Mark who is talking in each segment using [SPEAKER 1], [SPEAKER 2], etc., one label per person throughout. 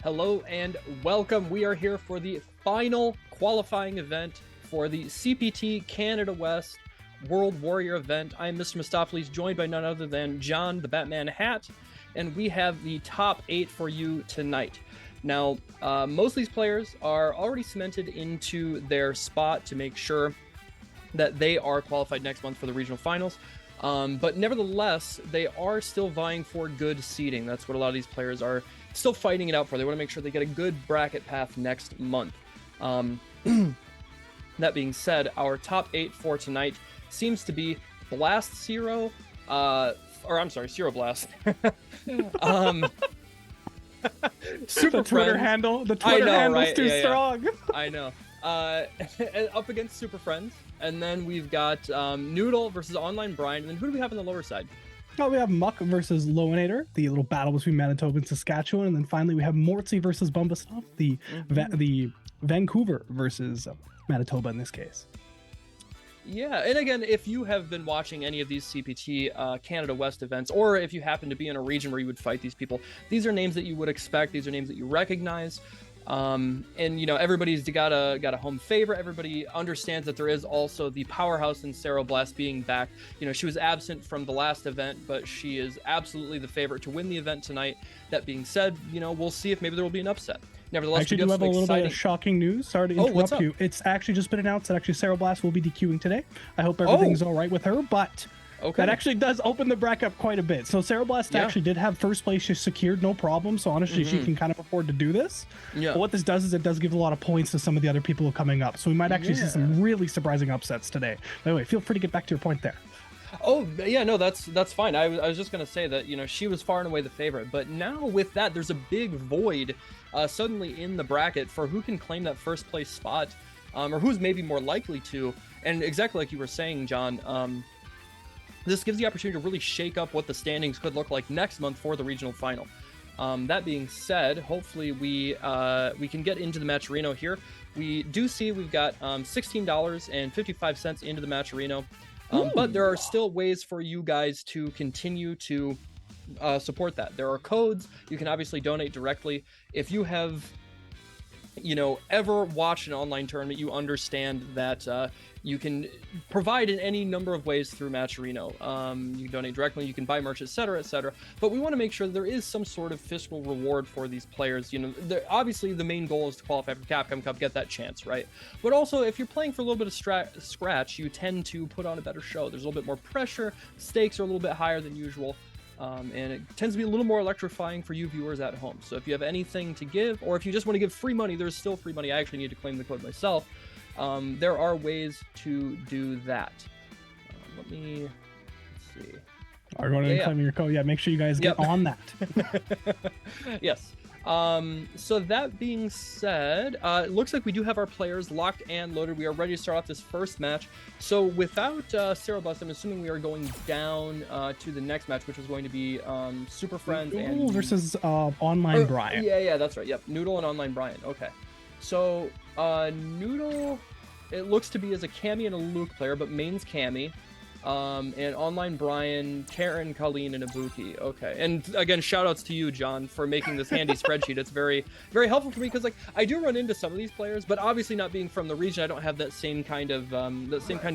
[SPEAKER 1] Hello and welcome. We are here for the final qualifying event for the CPT Canada West World Warrior event. I'm Mr. Mistopheles, joined by none other than John the Batman Hat, and we have the top 8 for you tonight. Now, most of these players are already cemented into their spot to make sure that they are qualified next month for the regional finals. But nevertheless, they are still vying for good seeding. That's what a lot of these players are still fighting it out for. They want to make sure they get a good bracket path next month. That being said, our top 8 for tonight seems to be Blast Zero, Zero Blast. Super
[SPEAKER 2] the Twitter handle. The Twitter handle's
[SPEAKER 1] right?
[SPEAKER 2] too strong.
[SPEAKER 1] I know. Up against Super Friends, and then we've got Noodle versus Online Brian, and then who do we have on the lower side?
[SPEAKER 2] Oh, we have Muck versus Loinator, the little battle between Manitoba and Saskatchewan, and then finally we have Morty versus Bumba Snuff, the Vancouver versus Manitoba in this case.
[SPEAKER 1] Yeah, and again, if you have been watching any of these CPT Canada West events, or if you happen to be in a region where you would fight these people, these are names that you would expect. These are names that you recognize. And you know, everybody's got a home favorite. Everybody understands that there is also the powerhouse in Sarah Blast being back. You know, she was absent from the last event, but she is absolutely the favorite to win the event tonight. That being said, you know, we'll see if maybe there will be an upset. Nevertheless,
[SPEAKER 2] actually, we do have a little bit of shocking news. Sorry to interrupt you. It's actually just been announced that actually Sarah Blast will be DQing today. I hope everything's all right with her, but that actually does open the bracket up quite a bit. So Sarah Blast actually did have first place secured, no problem. So honestly, she can kind of afford to do this. Yeah. But what this does is it does give a lot of points to some of the other people coming up. So we might actually see some really surprising upsets today. By the way, feel free to get back to your point there.
[SPEAKER 1] Oh, yeah, no, that's fine. I was just going to say that, you know, she was far and away the favorite. But now with that, there's a big void suddenly in the bracket for who can claim that first place spot, or who's maybe more likely to. And exactly like you were saying, John, this gives the opportunity to really shake up what the standings could look like next month for the regional final. That being said, hopefully we can get into the Matcherino here. We do see we've got $16.55 into the Matcherino. But there are still ways for you guys to continue to support that. There are codes. You can obviously donate directly. If you have, you know, ever watched an online tournament, you understand that you can provide in any number of ways through Matcherino. You can donate directly, you can buy merch, etc., etc. But we want to make sure that there is some sort of fiscal reward for these players. You know, obviously the main goal is to qualify for Capcom Cup, get that chance, right? But also, if you're playing for a little bit of scratch, you tend to put on a better show. There's a little bit more pressure, stakes are a little bit higher than usual. And it tends to be a little more electrifying for you viewers at home. So if you have anything to give, or if you just want to give free money, there's still free money. I actually need to claim the code myself. There are ways to do that. Let's see.
[SPEAKER 2] Are you going to claim your code? Yeah, make sure you guys get on that.
[SPEAKER 1] Yes. So that being said, it looks like we do have our players locked and loaded. We are ready to start off this first match. So without Sarah Blast, I'm assuming we are going down to the next match, which is going to be Super Friends and
[SPEAKER 2] versus Online Brian.
[SPEAKER 1] Yeah, that's right. Yep, Noodle and Online Brian. Okay. So Noodle, it looks to be as a Cammy and a Luke player, but main's Cammy. And Online Brian, Karen, Colleen, and Ibuki. Okay. And again, shout outs to you, John, for making this handy spreadsheet. It's very, very helpful for me because, like, I do run into some of these players, but obviously not being from the region, I don't have that same kind of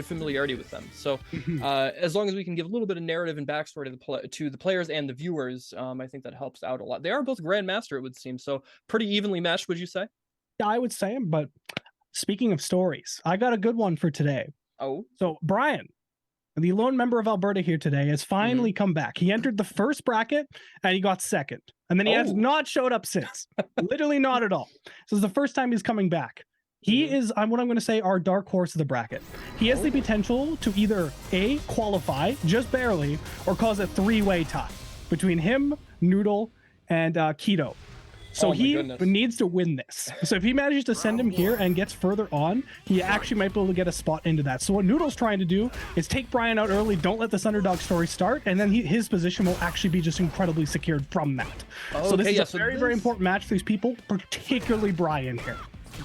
[SPEAKER 1] familiarity with them. So, as long as we can give a little bit of narrative and backstory to the players and the viewers, I think that helps out a lot. They are both Grandmaster, it would seem, so pretty evenly matched, would you say?
[SPEAKER 2] Yeah, I would say, but speaking of stories, I got a good one for today.
[SPEAKER 1] Oh.
[SPEAKER 2] So, Brian, the lone member of Alberta here today, has finally come back. He entered the first bracket and he got second. And then he has not showed up since. Literally not at all. So it's the first time he's coming back. He is, what I'm going to say, our dark horse of the bracket. He has the potential to either A, qualify, just barely, or cause a three-way tie between him, Noodle, and Keto. So he needs to win this. So if he manages to send him here and gets further on, he actually might be able to get a spot into that. So what Noodle's trying to do is take Brian out early, don't let this underdog story start, and then his position will actually be just incredibly secured from that. So this is a very, very important match for these people, particularly Brian here.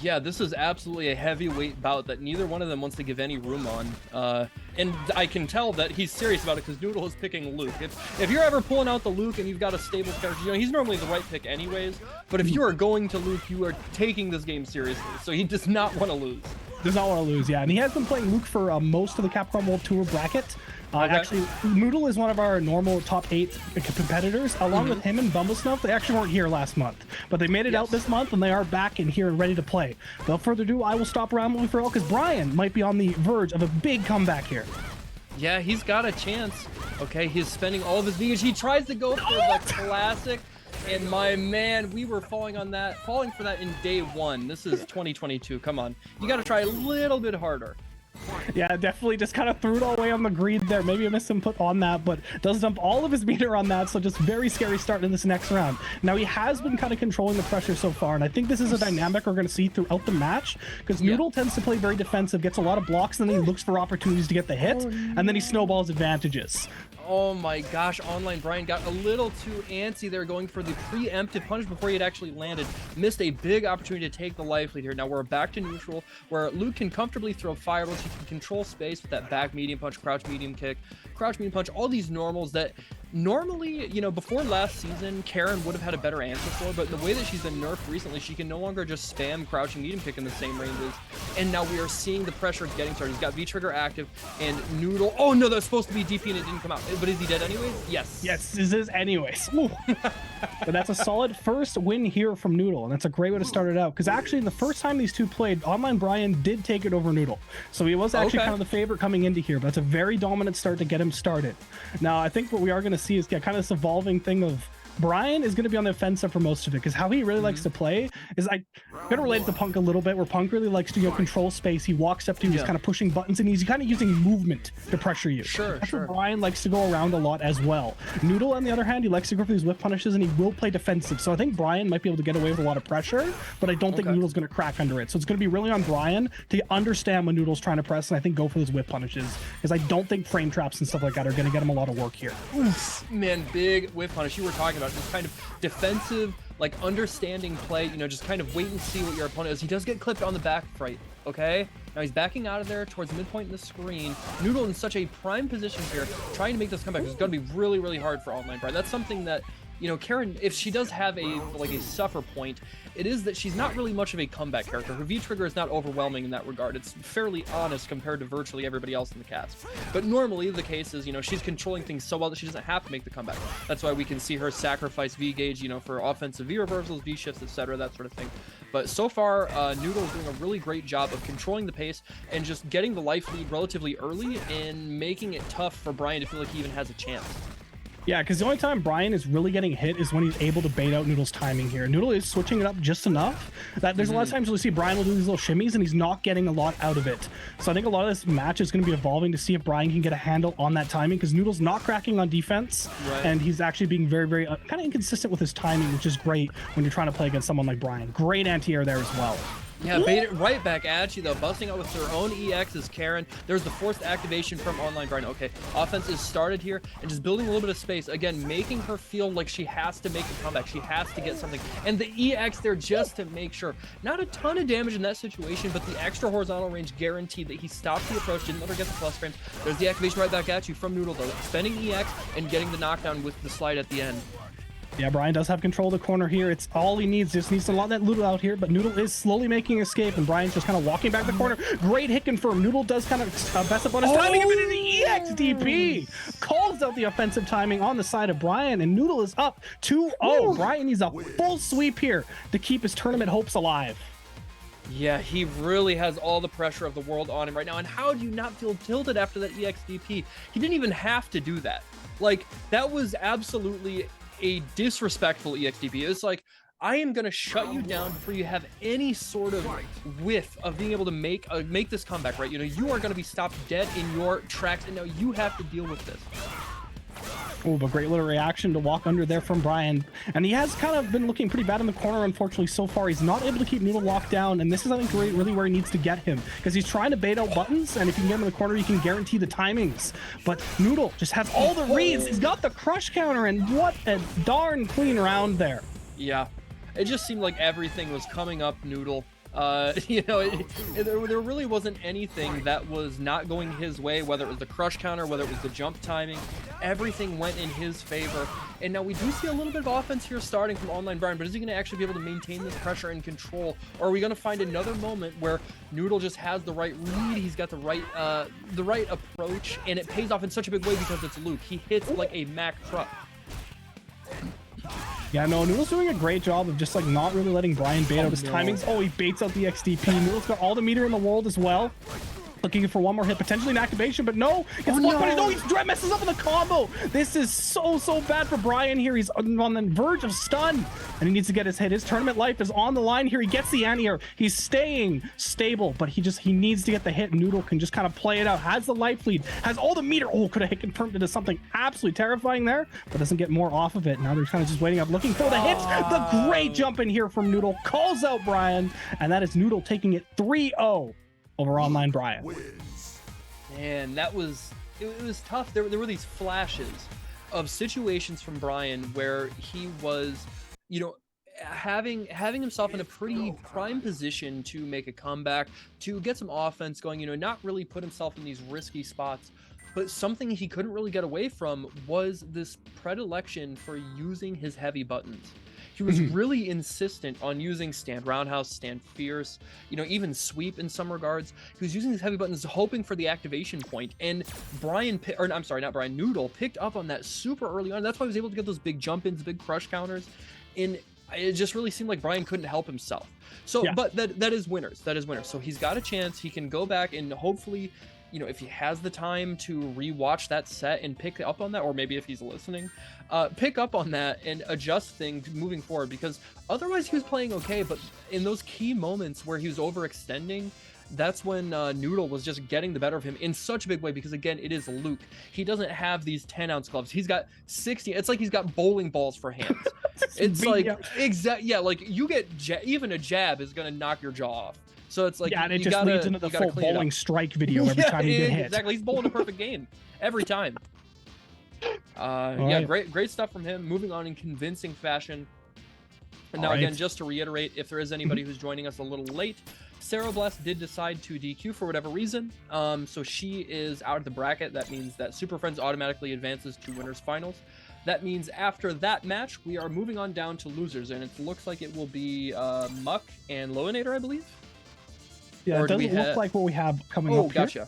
[SPEAKER 1] Yeah, this is absolutely a heavyweight bout that neither one of them wants to give any room on. And I can tell that he's serious about it because Noodle is picking Luke. If you're ever pulling out the Luke and you've got a stable character, you know, he's normally the right pick anyways. But if you are going to Luke, you are taking this game seriously. So he does not want to lose.
[SPEAKER 2] Does not want to lose, yeah. And he has been playing Luke for most of the Capcom World Tour bracket. Actually, Noodle is one of our normal top 8 competitors. Along with him and Bumba Snuff, they actually weren't here last month. But they made it out this month, and they are back and here and ready to play. Without further ado, I will stop rambling for all, because Brian might be on the verge of a big comeback here.
[SPEAKER 1] Yeah, he's got a chance. Okay, he's spending all of his VH. He tries to go for the classic. And my man, we were falling for that in day 1. This is 2022. Come on. You got to try a little bit harder.
[SPEAKER 2] Yeah, definitely just kind of threw it all away on the greed there. Maybe a misinput on that, but does dump all of his meter on that, so just very scary start in this next round. Now, he has been kind of controlling the pressure so far, and I think this is a dynamic we're going to see throughout the match, because Noodle tends to play very defensive, gets a lot of blocks, and then he looks for opportunities to get the hit, and then he snowballs advantages.
[SPEAKER 1] Oh my gosh, Online Brian got a little too antsy there, going for the preemptive punch before he had actually landed. Missed a big opportunity to take the life lead here. Now we're back to neutral, where Luke can comfortably throw fireballs. He can control space with that back medium punch, crouch medium kick, crouch medium punch, all these normals that normally, you know, before last season, Karen would have had a better answer for, but the way that she's been nerfed recently, she can no longer just spam crouching medium kick in the same ranges. And now we are seeing the pressure getting started. He's got V-trigger active, and Noodle, oh no, that's supposed to be DP and it didn't come out. But is he dead anyways? Yes.
[SPEAKER 2] Yes, this is anyways. But that's a solid first win here from Noodle, and that's a great way to start it out, because actually the first time these two played, Online Brian did take it over Noodle. So he was actually kind of the favorite coming into here, but that's a very dominant start to get him started. Now, I think what we are going to see is kind of this evolving thing of Brian is going to be on the offensive for most of it, because how he really likes to play is, I'm going to relate it to Punk a little bit, where Punk really likes to control space. He walks up to you, he's kind of pushing buttons, and he's kind of using movement to pressure you. That's where Brian likes to go around a lot as well. Noodle, on the other hand, he likes to go for these whip punishes, and he will play defensive. So I think Brian might be able to get away with a lot of pressure, but I don't think Noodle's going to crack under it. So it's going to be really on Brian to understand when Noodle's trying to press, and I think go for those whip punishes, because I don't think frame traps and stuff like that are going to get him a lot of work here.
[SPEAKER 1] Man, big whip punish. You were talking about just kind of defensive, like understanding play, you know, just kind of wait and see what your opponent is. He does get clipped on the back right, okay? Now he's backing out of there towards the midpoint in the screen. Noodle in such a prime position here, trying to make this comeback. It's going to be really, really hard for Online Brian. That's something that, you know, Karen, if she does have a suffer point, it is that she's not really much of a comeback character. Her V-trigger is not overwhelming in that regard. It's fairly honest compared to virtually everybody else in the cast. But normally the case is, you know, she's controlling things so well that she doesn't have to make the comeback. That's why we can see her sacrifice V-gauge, you know, for offensive V-reversals, V-shifts, etc., that sort of thing. But so far, Noodle is doing a really great job of controlling the pace and just getting the life lead relatively early and making it tough for Brian to feel like he even has a chance.
[SPEAKER 2] Yeah, because the only time Brian is really getting hit is when he's able to bait out Noodle's timing here. Noodle is switching it up just enough that there's a lot of times you'll see Brian will do these little shimmies and he's not getting a lot out of it. So I think a lot of this match is going to be evolving to see if Brian can get a handle on that timing, because Noodle's not cracking on defense, and he's actually being very, very kind of inconsistent with his timing, which is great when you're trying to play against someone like Brian. Great anti-air there as well.
[SPEAKER 1] Yeah, bait it right back at you, though. Busting out with her own EX is Karen. There's the forced activation from Online Brian. Okay, offense is started here, and just building a little bit of space. Again, making her feel like she has to make a comeback. She has to get something. And the EX there just to make sure. Not a ton of damage in that situation, but the extra horizontal range guaranteed that he stopped the approach, didn't let her get the plus frames. There's the activation right back at you from Noodle, though. Spending EX and getting the knockdown with the slide at the end.
[SPEAKER 2] Yeah, Brian does have control of the corner here. It's all he needs. Just needs to lot that Noodle out here, but Noodle is slowly making escape, and Brian's just kind of walking back the corner. Great hit confirmed. Noodle does kind of best up on his timing, and then the EXDP calls out the offensive timing on the side of Brian, and Noodle is up 2-0. Brian needs a full sweep here to keep his tournament hopes alive.
[SPEAKER 1] Yeah, he really has all the pressure of the world on him right now. And how do you not feel tilted after that EXDP? He didn't even have to do that. Like, that was absolutely a disrespectful EXDP. It's like, I am going to shut you down before you have any sort of whiff of being able to make this comeback, right? You know, you are going to be stopped dead in your tracks, and now you have to deal with this.
[SPEAKER 2] Oh, but great little reaction to walk under there from Brian. And he has kind of been looking pretty bad in the corner, unfortunately, so far. He's not able to keep Noodle locked down, and this is, I think, really where he needs to get him, because he's trying to bait out buttons, and if you can get him in the corner, you can guarantee the timings. But Noodle just has all the reads. He's got the crush counter, and what a darn clean round there.
[SPEAKER 1] Yeah, it just seemed like everything was coming up Noodle. There really wasn't anything that was not going his way, whether it was the crush counter, whether it was the jump timing. Everything went in his favor. And now we do see a little bit of offense here starting from Online Brian, but is he going to actually be able to maintain this pressure and control? Or are we going to find another moment where Noodle just has the right read, he's got the right approach, and it pays off in such a big way because it's Luke. He hits like a Mack truck.
[SPEAKER 2] Yeah, no, Noodle's doing a great job of just like not really letting Brian bait out his timings. Oh, he baits out the XDP. Noodle's got all the meter in the world as well. Looking for one more hit, potentially an activation, but no. He messes up with the combo. This is so bad for Brian here. He's on the verge of stun, and he needs to get his hit. His tournament life is on the line here. He gets the anti-air. He's staying stable, but he needs to get the hit. Noodle can just kind of play it out. Has the life lead, has all the meter. Oh, could have hit confirmed into something absolutely terrifying there, but doesn't get more off of it. Now they're kind of just waiting up, looking for the hits. The great jump in here from Noodle calls out Brian, and that is Noodle taking it 3-0. over Online Brian.
[SPEAKER 1] Man, it was tough. There were these flashes of situations from Brian where he was, having himself in a pretty prime position to make a comeback, to get some offense going, not really put himself in these risky spots. But something he couldn't really get away from was this predilection for using his heavy buttons. He was really insistent on using stand roundhouse, stand fierce, even sweep in some regards. He was using his heavy buttons, hoping for the activation point. And Noodle picked up on that super early on. That's why he was able to get those big jump ins, big crush counters. And it just really seemed like Brian couldn't help himself. So, yeah. But that is winners. That is winners. So he's got a chance. He can go back and hopefully, if he has the time to rewatch that set and pick up on that, or maybe if he's listening, pick up on that and adjust things moving forward, because otherwise he was playing okay, but in those key moments where he was overextending, that's when Noodle was just getting the better of him in such a big way, because again, it is Luke. He doesn't have these 10-ounce gloves. He's got 60. It's like he's got bowling balls for hands. It's like, like you get even a jab is going to knock your jaw off. So it's like,
[SPEAKER 2] and it just leads into the full bowling strike video every time you get hit.
[SPEAKER 1] Exactly. He's bowling a perfect game every time. Right. Great stuff from him. Moving on in convincing fashion. And now again, just to reiterate, if there is anybody who's joining us a little late, Sarah Bless did decide to DQ for whatever reason. So she is out of the bracket. That means that Super Friends automatically advances to winners finals. That means after that match, we are moving on down to losers, and it looks like it will be Muck and Loinator, I believe.
[SPEAKER 2] Yeah, it doesn't look like what we have coming up here.
[SPEAKER 1] Gotcha.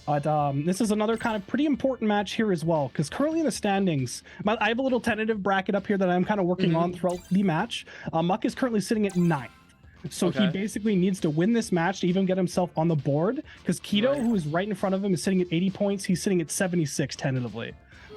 [SPEAKER 2] But this is another kind of pretty important match here as well, because currently in the standings, I have a little tentative bracket up here that I'm kind of working on throughout the match. Muck is currently sitting at 9th. So he basically needs to win this match to even get himself on the board, because Keto, who is right in front of him, is sitting at 80 points. He's sitting at 76 tentatively.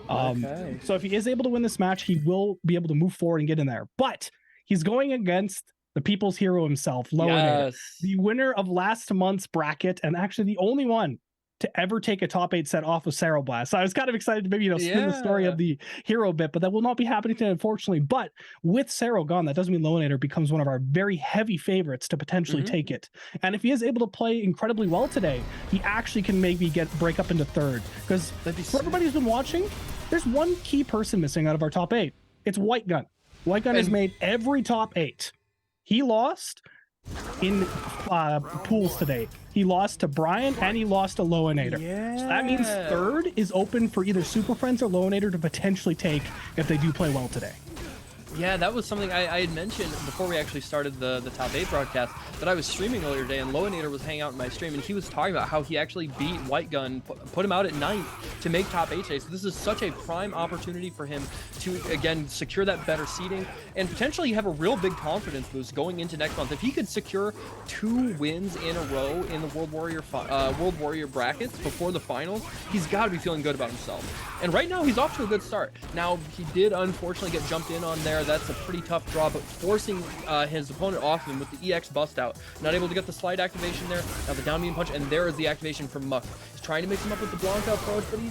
[SPEAKER 2] So if he is able to win this match, he will be able to move forward and get in there. But he's going against the people's hero himself, Loinator, the winner of last month's bracket, and actually the only one to ever take a top 8 set off of Sarah Blast. So I was kind of excited to maybe spin the story of the hero bit, but that will not be happening today, unfortunately. But with Sarah gone, that doesn't mean Loinator becomes one of our very heavy favorites to potentially take it. And if he is able to play incredibly well today, he actually can maybe break up into 3rd. Because for everybody who's been watching, there's one key person missing out of our top 8. It's White Gun. White Gun has made every top 8. He lost in pools today. He lost to Brian and he lost to Loinator. So that means 3rd is open for either Super Friends or Loinator to potentially take if they do play well today.
[SPEAKER 1] Yeah, that was something I had mentioned before we actually started the top 8 broadcast, that I was streaming earlier today, and Loinator was hanging out in my stream, and he was talking about how he actually beat White Gun, put him out at 9th to make top 8 today. So this is such a prime opportunity for him to, again, secure that better seeding and potentially have a real big confidence boost going into next month. If he could secure 2 wins in a row in the World Warrior brackets before the finals, he's got to be feeling good about himself. And right now, he's off to a good start. Now, he did unfortunately get jumped in on there. That's a pretty tough draw, but forcing his opponent off him with the EX bust out. Not able to get the slide activation there. Now the down beam punch, and there is the activation from Muck. He's trying to mix him up with the Blanca approach, but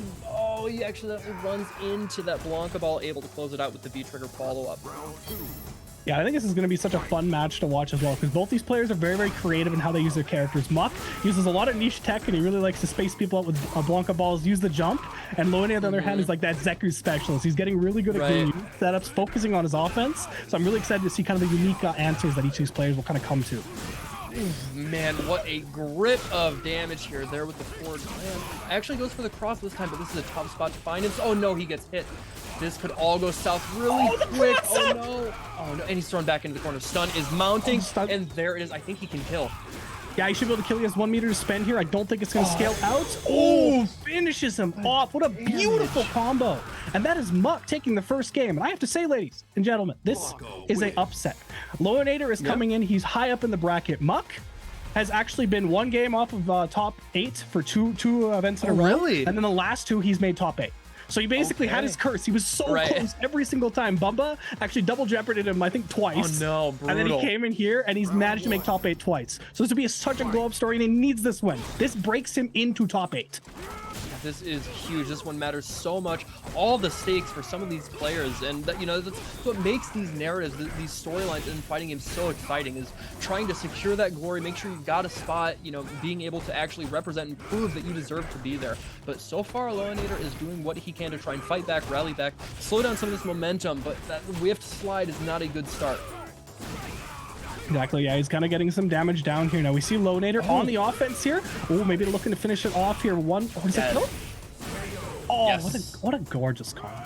[SPEAKER 1] he actually runs into that Blanca ball, able to close it out with the V-trigger follow-up.
[SPEAKER 2] Yeah, I think this is going to be such a fun match to watch as well, because both these players are very, very creative in how they use their characters. Muck uses a lot of niche tech, and he really likes to space people out with Blanca balls, use the jump. And Loinator, on the other hand, is like that Zeku specialist. He's getting really good at getting setups, focusing on his offense. So I'm really excited to see kind of the unique answers that each of these players will kind of come to.
[SPEAKER 1] Man, what a grip of damage here there with the forward slam. Actually goes for the cross this time, but this is a tough spot to find him. Oh no, he gets hit. This could all go south really quick. Oh no. Oh no, and he's thrown back into the corner. Stun is mounting, and there it is. I think he can kill.
[SPEAKER 2] Yeah, he should be able to kill. He has 1 meter to spend here. I don't think it's going to scale out. Oh, finishes him off. What a beautiful combo. And that is Muck taking the first game. And I have to say, ladies and gentlemen, this is a upset. Loinator is coming in. He's high up in the bracket. Muck has actually been 1 game off of top 8 for two events in a row.
[SPEAKER 1] Really?
[SPEAKER 2] And then the last 2, he's made top 8. So he basically had his curse. He was so close every single time. Bumba actually double jeoparded him, I think, twice.
[SPEAKER 1] Oh no, brutal.
[SPEAKER 2] And then he came in here and he's managed to make top 8 twice. So this would be such a glow-up story, and he needs this win. This breaks him into top 8.
[SPEAKER 1] This is huge. This one matters so much. All the stakes for some of these players, and you know, that's what makes these narratives, these storylines in fighting games so exciting, is trying to secure that glory, make sure you've got a spot, you know, being able to actually represent and prove that you deserve to be there. But so far, Loinator is doing what he can to try and fight back, rally back, slow down some of this momentum, but that whiffed slide is not a good start.
[SPEAKER 2] Exactly, yeah, he's kind of getting some damage down here. Now we see Loinator on the offense here. Oh, maybe looking to finish it off here. What is it? Oh, what a gorgeous combo.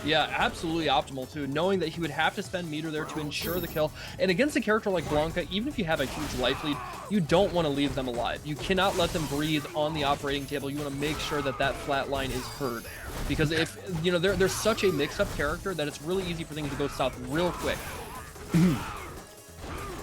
[SPEAKER 1] Yeah, absolutely optimal too, knowing that he would have to spend meter there to ensure the kill. And against a character like Blanca, even if you have a huge life lead, you don't want to leave them alive. You cannot let them breathe on the operating table. You want to make sure that that flat line is heard. Because if, you know, they're such a mix-up character that it's really easy for things to go south real quick.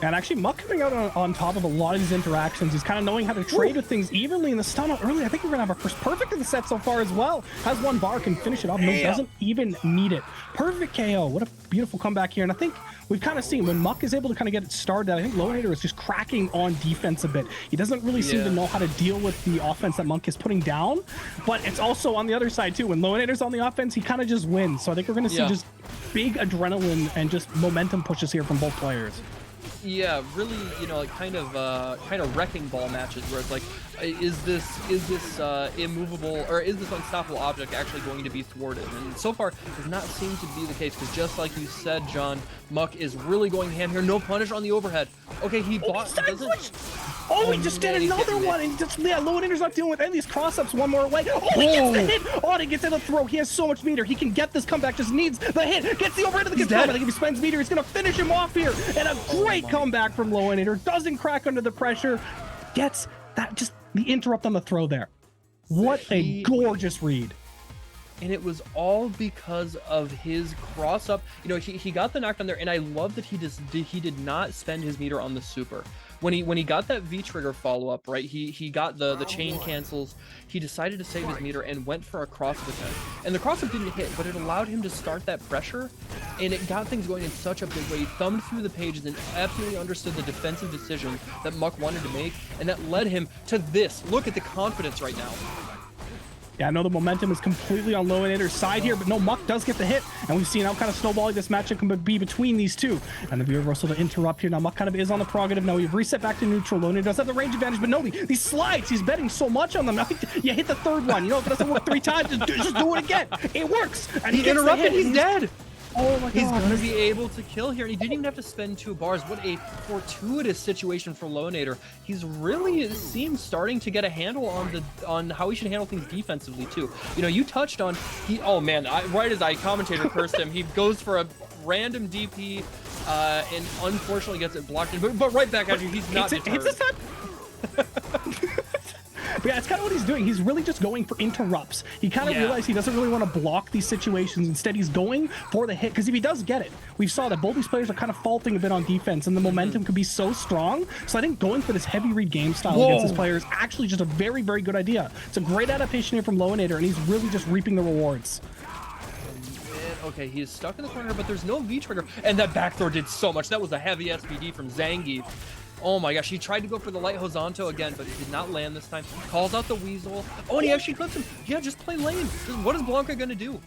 [SPEAKER 2] And actually, Muck coming out on top of a lot of these interactions. He's kind of knowing how to trade with things evenly in the stun out early. I think we're going to have our first perfect in the set so far as well. Has 1 bar, can finish it off. No, doesn't even need it. Perfect KO. What a beautiful comeback here. And I think we've kind of seen when Muck is able to kind of get it started, I think Loinator is just cracking on defense a bit. He doesn't really seem to know how to deal with the offense that Muck is putting down. But it's also on the other side, too. When Loinator's on the offense, he kind of just wins. So I think we're going to see just big adrenaline and just momentum pushes here from both players.
[SPEAKER 1] Yeah, really, you know, like kind of wrecking ball matches where it's like, is this immovable, or is this unstoppable object actually going to be thwarted? And so far does not seem to be the case, because just like you said, John, Muck is really going ham here. No punish on the overhead. Okay, he bought.
[SPEAKER 2] Oh, he just did another one, and just Loinator's not dealing with any of these cross-ups. 1 more away. Oh, he gets the hit. Oh, and he gets in the throw. He has so much meter. He can get this comeback. Just needs the hit. Gets the overhead of the control. I think if he spends meter, he's gonna finish him off here. And a great comeback from Loinator. Doesn't crack under the pressure. Gets that, just the interrupt on the throw there. What a gorgeous read.
[SPEAKER 1] And it was all because of his cross up. You know, he got the knockdown there, and I love that he did not spend his meter on the super. When he got that V trigger follow up, right? He got the chain cancels. He decided to save his meter and went for a cross up attempt. And the cross up didn't hit, but it allowed him to start that pressure, and it got things going in such a big way. He thumbed through the pages and absolutely understood the defensive decision that Muck wanted to make, and that led him to this. Look at the confidence right now.
[SPEAKER 2] Yeah, I know the momentum is completely on Loinator's side here, but no, Muck does get the hit, and we've seen how kind of snowballing this matchup can be between these two. And the viewer reversal to interrupt here. Now, Muck kind of is on the prerogative. Now, we've reset back to neutral. Loinator does have the range advantage, but no, these slides, he's betting so much on them. I think you hit the 3rd one. You know, if it doesn't work 3 times, just do it again. It works. And he
[SPEAKER 1] interrupted, he's dead.
[SPEAKER 2] Oh my god.
[SPEAKER 1] He's going to be able to kill here, and he didn't even have to spend 2 bars. What a fortuitous situation for Loinator. He's really, it seems, starting to get a handle on how he should handle things defensively too. You know, you touched on oh man, right as I commentator cursed him, he goes for a random DP and unfortunately gets it blocked in, but right back at you. He's not deterred.
[SPEAKER 2] Hits his head. But yeah, it's kind of what he's doing. He's really just going for interrupts. He kind of realized he doesn't really want to block these situations. Instead, he's going for the hit, because if he does get it, we saw that both these players are kind of faulting a bit on defense, and the momentum could be so strong. So I think going for this heavy read game style against this player is actually just a very, very good idea. It's a great adaptation here from Loinator, and he's really just reaping the rewards.
[SPEAKER 1] Okay, he is stuck in the corner, but there's no V trigger, and that back throw did so much. That was a heavy SPD from Zangief. Oh my gosh, he tried to go for the light Hosanto again, but he did not land this time. Calls out the Weasel. Oh, and he actually clips him. Yeah, just play lane. What is Blanca gonna do?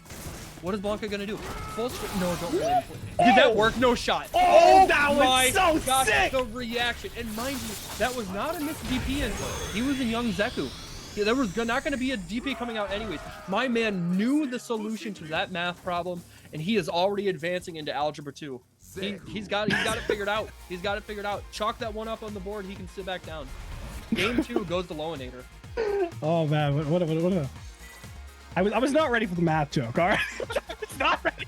[SPEAKER 1] What is Blanca gonna do? Full no, don't play him. Did that work? No shot.
[SPEAKER 2] Oh, that was so sick!
[SPEAKER 1] The reaction. And mind you, that was not a missed DP input. He was in Young Zeku. Yeah, there was not going to be a DP coming out anyways. My man knew the solution to that math problem, and he is already advancing into Algebra 2. He's got it figured out. He's got it figured out. Chalk that one up on the board. He can sit back down. Game 2 goes to Loinator.
[SPEAKER 2] Oh man, what a... I was not ready for the math joke. All right, I was not ready.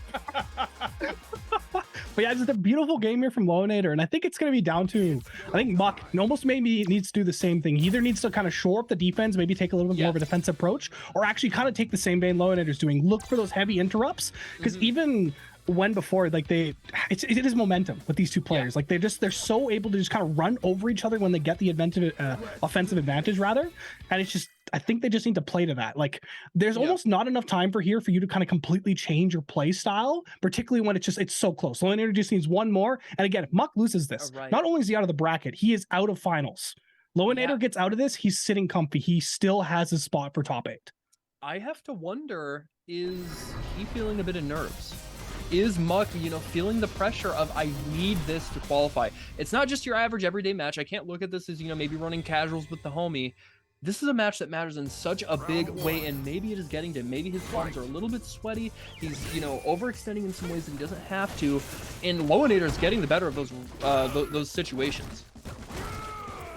[SPEAKER 2] But yeah, it's a beautiful game here from Loinator, and I think it's going to be down to, I think Muck almost maybe needs to do the same thing. He either needs to kind of shore up the defense, maybe take a little bit more of a defensive approach, or actually kind of take the same vein Loinator's doing. Look for those heavy interrupts, because even when before, like it is momentum with these two players. Like they're so able to just kind of run over each other when they get the offensive advantage rather, and it's just, I think they just need to play to that. Like there's almost not enough time for you to kind of completely change your play style, particularly when it's so close. So Loinator just needs one more, and again, if Muck loses this, not only is he out of the bracket, he is out of finals. Loinator gets out of this, he's sitting comfy. He still has his spot for top 8.
[SPEAKER 1] I have to wonder, is he feeling a bit of nerves? Is Muck, feeling the pressure of, I need this to qualify? It's not just your average everyday match. I can't look at this as, maybe running casuals with the homie. This is a match that matters in such a big way, and maybe it is getting to him. Maybe his palms are a little bit sweaty. He's, overextending in some ways that he doesn't have to. And Loinator is getting the better of those situations.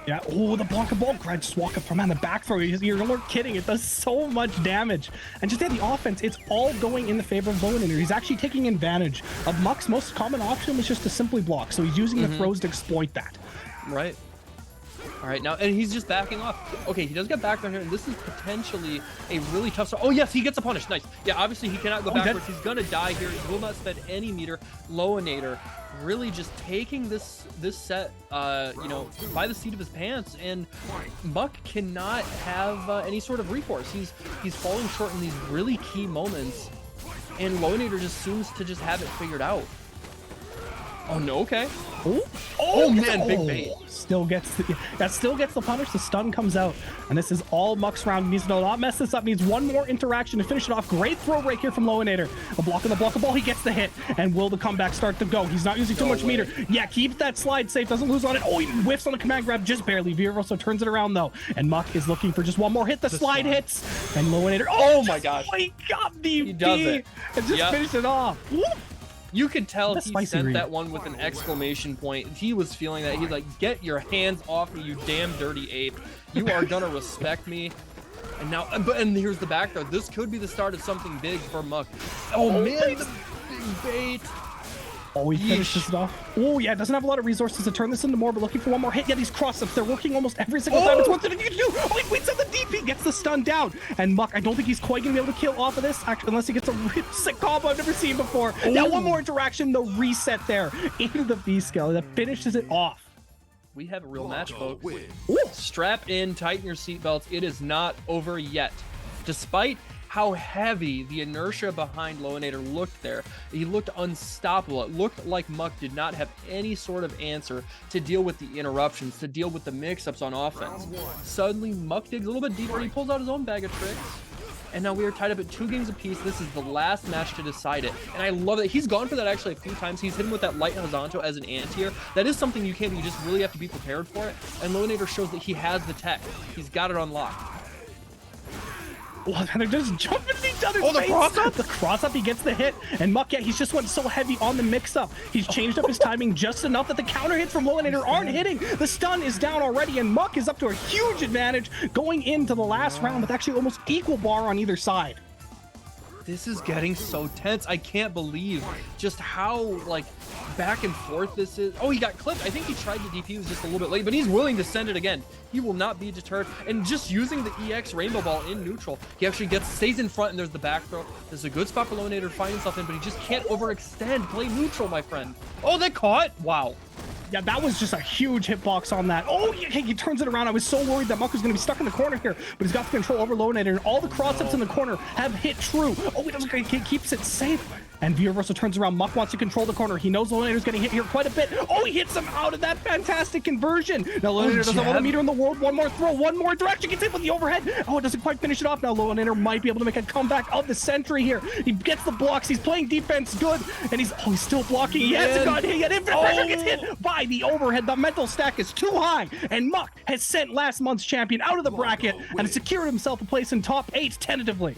[SPEAKER 2] Yeah, oh, the Blanca ball grad just walk up from on the back throw. You're not kidding. It does so much damage. And just the offense, it's all going in the favor of Loinator. He's actually taking advantage of Muck's most common option, was just to simply block. So he's using the throws to exploit that.
[SPEAKER 1] Right. All right, now, and he's just backing off. Okay, he does get back on here, and this is potentially a really tough start. Oh, yes, he gets a punish. Nice. Yeah, obviously he cannot go backwards. He's going to die here. He will not spend any meter. Loinator really just taking this set, by the seat of his pants, and Muck cannot have any sort of recourse. He's falling short in these really key moments, and Loinator just seems to just have it figured out. Oh no, okay. Oh man, big bait.
[SPEAKER 2] Still gets the punish. The stun comes out, and this is all Muck's round. He needs to not mess this up. Needs one more interaction to finish it off. Great throw break here from Loinator. A block on the block of ball. He gets the hit, and will the comeback start to go? He's not using too much meter. Yeah, keeps that slide safe. Doesn't lose on it. Oh, he whiffs on the command grab just barely. also turns it around though, and Muck is looking for just one more hit. The slide hits, and Loinator. Oh my gosh! He got the
[SPEAKER 1] he does it
[SPEAKER 2] and just finished it off. Woo!
[SPEAKER 1] You could tell he sent that one with an exclamation point. He was feeling that. He's like, get your hands off me, you damn dirty ape. You are gonna respect me. And now, and here's the back throw. This could be the start of something big for Muck. Oh man, the big bait.
[SPEAKER 2] Oh, he finishes it off. Oh, yeah, doesn't have a lot of resources to turn this into more, but looking for one more hit. Yeah, these cross-ups, they're working almost every single time. It's one thing you can do. Oh, he waits on the DP, gets the stun down. And Muck, I don't think he's quite going to be able to kill off of this, actually, unless he gets a really sick combo I've never seen before. Yeah, one more interaction, the reset there into the V-scale that finishes it off.
[SPEAKER 1] We have a real match, folks. Strap in, tighten your seatbelts. It is not over yet. Despite how heavy the inertia behind Loinator looked there, he looked unstoppable. It looked like Muck did not have any sort of answer to deal with the interruptions, to deal with the mix-ups on offense. Suddenly, Muck digs a little bit deeper. He pulls out his own bag of tricks. And now we are tied up at 2 games apiece. This is the last match to decide it. And I love it. He's gone for that actually a few times. He's hit him with that light Hazanto as an anti-air. That is something you can't do. You just really have to be prepared for it. And Loinator shows that he has the tech. He's got it unlocked.
[SPEAKER 2] Oh, they're just jumping at each other's
[SPEAKER 1] the cross-up!
[SPEAKER 2] The cross-up, he gets the hit. And Muck, yeah, he's just went so heavy on the mix-up. He's changed up his timing just enough that the counter hits from Loinator aren't hitting. The stun is down already, and Muck is up to a huge advantage going into the last round with actually almost equal bar on either side.
[SPEAKER 1] This is getting so tense. I can't believe just how, like, back and forth this is. Oh, he got clipped. I think he tried to defuse just a little bit late, but he's willing to send it again. He will not be deterred. And just using the EX rainbow ball in neutral, he actually stays in front, and there's the back throw. This is a good spot for Loinator to find himself in, but he just can't overextend. Play neutral, my friend. Oh, they caught. Wow.
[SPEAKER 2] Yeah, that was just a huge hitbox on that. Oh, he turns it around. I was so worried that Muck was going to be stuck in the corner here, but he's got the control over Loinator, and all the cross-ups in the corner have hit true. Oh, he keeps it safe. And Viraverso turns around. Muck wants to control the corner. He knows Loinator's getting hit here quite a bit. Oh, he hits him out of that fantastic conversion. Now Loinator doesn't have all the meter in the world. One more throw, one more direction. Gets hit with the overhead. Oh, it doesn't quite finish it off. Now Loinator might be able to make a comeback of the century here. He gets the blocks. He's playing defense good. And he's still blocking. He hasn't got hit yet. Infinite pressure gets hit by the overhead. The mental stack is too high. And Muck has sent last month's champion out of the bracket and has secured himself a place in top 8 tentatively.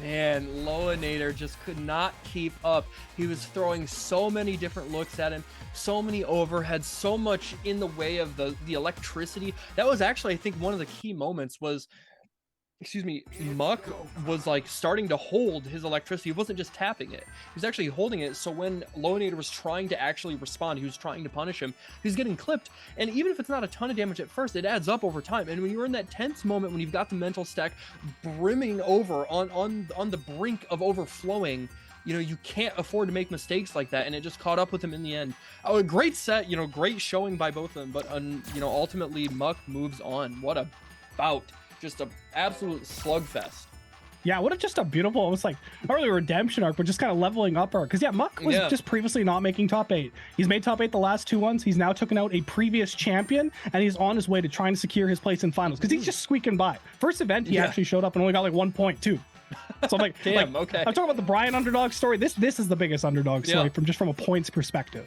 [SPEAKER 1] man, Loinator just could not keep up. He was throwing so many different looks at him, so many overheads, so much in the way of the electricity. That was actually, I think, one of the key moments was, excuse me, Muck was like starting to hold his electricity. He wasn't just tapping it, he was actually holding it. So when Loinator was trying to actually respond, he was trying to punish him, he was getting clipped. And even if it's not a ton of damage at first, it adds up over time. And when you're in that tense moment, when you've got the mental stack brimming over on the brink of overflowing, you know, you can't afford to make mistakes like that. And it just caught up with him in the end. Oh, a great set, you know, great showing by both of them, but you know, ultimately Muck moves on. What a bout. Just an absolute slugfest.
[SPEAKER 2] Yeah, what a just a beautiful, almost like not really redemption arc, but just kind of leveling up arc. Because yeah, Muck was just previously not making top 8. He's made top 8 the last 2 ones. He's now taken out a previous champion, and he's on his way to trying to secure his place in finals. Because he's just squeaking by. First event, he actually showed up and only got like 1 point too. So I'm like,
[SPEAKER 1] damn, okay.
[SPEAKER 2] I'm talking about the Brian underdog story. This is the biggest underdog story from a points perspective.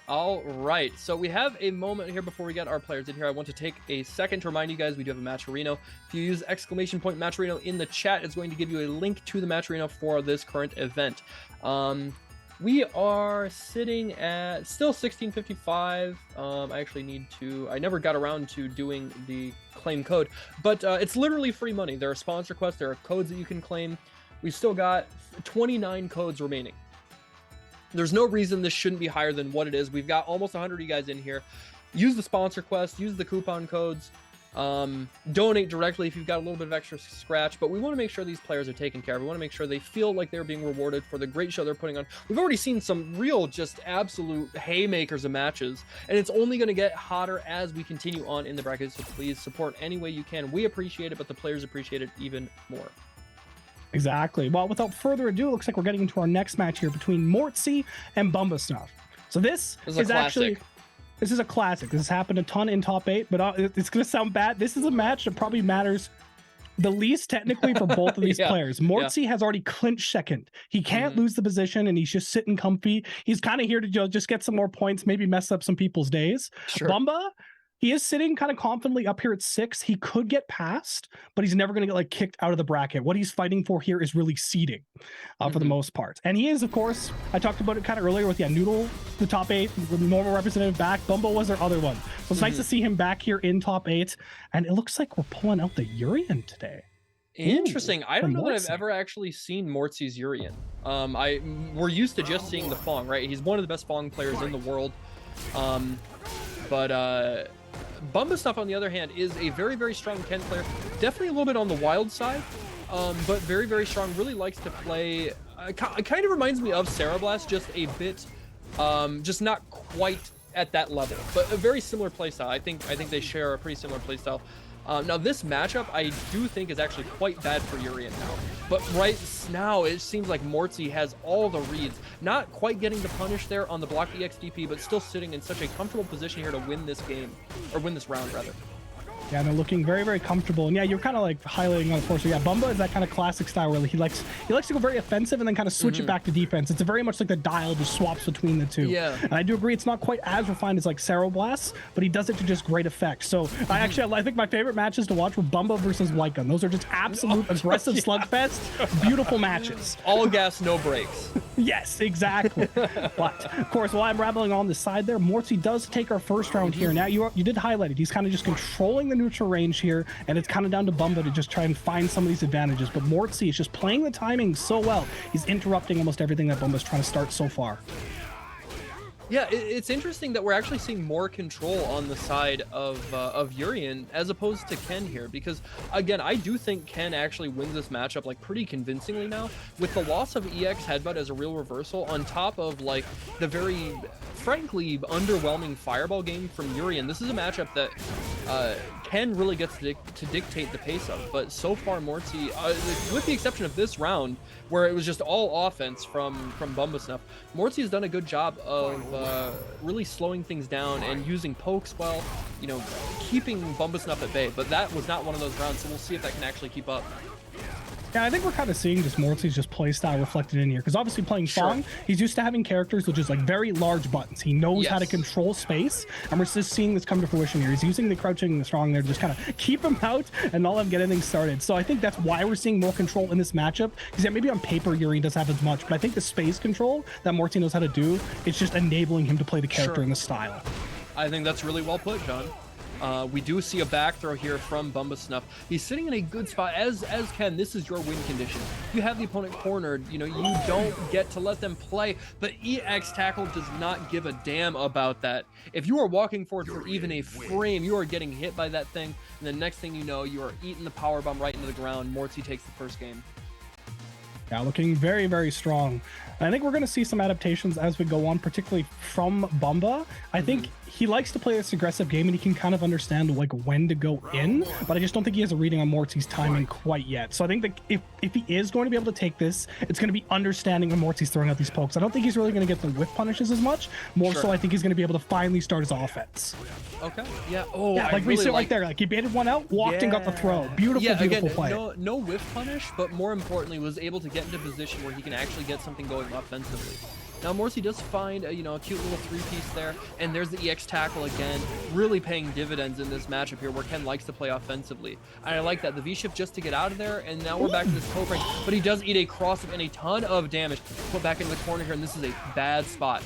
[SPEAKER 1] All right, so we have a moment here before we get our players in here. I want to take a second to remind you guys we do have a Matcherino. If you use !Matcherino in the chat, it's going to give you a link to the Matcherino for this current event. We are sitting at still 1655. I actually need to, I never got around to doing the claim code, but it's literally free money. There are sponsor quests, there are codes that you can claim. We've still got 29 codes remaining. There's no reason this shouldn't be higher than what it is. We've got almost 100 of you guys in here. Use the sponsor quest, use the coupon codes, donate directly if you've got a little bit of extra scratch, but we want to make sure these players are taken care of. We want to make sure they feel like they're being rewarded for the great show they're putting on. We've already seen some real, just absolute haymakers of matches, and it's only going to get hotter as we continue on in the bracket, so please support any way you can. We appreciate it, but the players appreciate it even more.
[SPEAKER 2] Exactly. Well, without further ado, it looks like we're getting into our next match here between Morty and Bumba Snuff. So this is actually, this is a classic. This has happened a ton in top 8, but it's going to sound bad. This is a match that probably matters the least technically for both of these players. Morty has already clinched second. He can't lose the position, and he's just sitting comfy. He's kind of here to just get some more points, maybe mess up some people's days. Sure. Bumba, he is sitting kind of confidently up here at 6. He could get past, but he's never going to get like kicked out of the bracket. What he's fighting for here is really seeding for the most part. And he is, of course, I talked about it kind of earlier with Noodle, the top 8, the normal representative back. Bumba was their other one. So it's nice to see him back here in top 8. And it looks like we're pulling out the Urian today.
[SPEAKER 1] Interesting. I don't know that I've ever actually seen Mortsy's Urian. We're used to just seeing the Fong, right? He's one of the best Fong players in the world. But Bumba Snuff, on the other hand, is a very, very strong Ken player. Definitely a little bit on the wild side, but very, very strong. Really likes to play. Kind of reminds me of Cereblast, just a bit, just not quite at that level, but a very similar playstyle. I think they share a pretty similar playstyle. Now this matchup I do think is actually quite bad for Urian now, but right now it seems like Morty has all the reads, not quite getting the punish there on the block EXDP, but still sitting in such a comfortable position here to win this game, or win this round rather.
[SPEAKER 2] Yeah, and they're looking very, very comfortable. And yeah, you're kind of like highlighting on the floor. So yeah, Bumba is that kind of classic style where he likes to go very offensive and then kind of switch it back to defense. It's very much like the dial just swaps between the two. Yeah. And I do agree, it's not quite as refined as like Cereblast, but he does it to just great effect. So I think my favorite matches to watch were Bumba versus Lycan. Those are just absolute aggressive slugfest, beautiful matches.
[SPEAKER 1] All gas, no brakes.
[SPEAKER 2] Yes, exactly. But of course, while I'm rambling on the side there, Morty does take our first round here. Now you did highlight it. He's kind of just controlling the neutral range here, and it's kind of down to Bumba to just try and find some of these advantages. But Morty is just playing the timing so well. He's interrupting almost everything that Bumba's trying to start so far.
[SPEAKER 1] Yeah, it's interesting that we're actually seeing more control on the side of Urian as opposed to Ken here, because again, I do think Ken actually wins this matchup like pretty convincingly now, with the loss of EX Headbutt as a real reversal on top of like the very frankly underwhelming Fireball game from Urian. This is a matchup that Ken really gets to dictate the pace of, but so far Morty, with the exception of this round where it was just all offense from Bumba Snuff, Morty has done a good job of really slowing things down and using pokes well, you know, keeping Bumba Snuff at bay. But that was not one of those rounds, so we'll see if that can actually keep up.
[SPEAKER 2] Yeah, I think we're kind of seeing just Morty's just play style reflected in here, because obviously playing Fong, he's used to having characters with just like very large buttons. He knows how to control space, and we're just seeing this come to fruition here. He's using the crouching and the strong there to just kind of keep him out and not let him get anything started. So I think that's why we're seeing more control in this matchup, because yeah, maybe on paper Yuri doesn't have as much, but I think the space control that Morty knows how to do, it's just enabling him to play the character in the style.
[SPEAKER 1] I think that's really well put, John. We do see a back throw here from Bumba Snuff. He's sitting in a good spot. As Ken, this is your win condition. You have the opponent cornered. You know, you don't get to let them play, but EX Tackle does not give a damn about that. If you are walking forward for even a frame, you are getting hit by that thing, and the next thing you know, you are eating the power bomb right into the ground. Morty takes the first game.
[SPEAKER 2] Yeah, looking very, very strong. I think we're going to see some adaptations as we go on, particularly from Bumba. I think he likes to play this aggressive game, and he can kind of understand like when to go in, but I just don't think he has a reading on Morty's timing quite yet. So I think that if he is going to be able to take this, it's going to be understanding when Morty's throwing out these pokes. I don't think he's really going to get the whiff punishes as much. More so, I think he's going to be able to finally start his offense.
[SPEAKER 1] Okay. Yeah. Oh,
[SPEAKER 2] yeah. Like we see right there, like he baited one out, walked and got the throw. Beautiful, beautiful play.
[SPEAKER 1] No whiff punish, but more importantly, was able to get into a position where he can actually get something going offensively. Now Morty does find a, a cute little three-piece there, and there's the EX tackle again, really paying dividends in this matchup here where Ken likes to play offensively. And I like that. The V-shift just to get out of there, and now we're back to this poke range, but he does eat a cross-up and a ton of damage. Put back in the corner here, and this is a bad spot.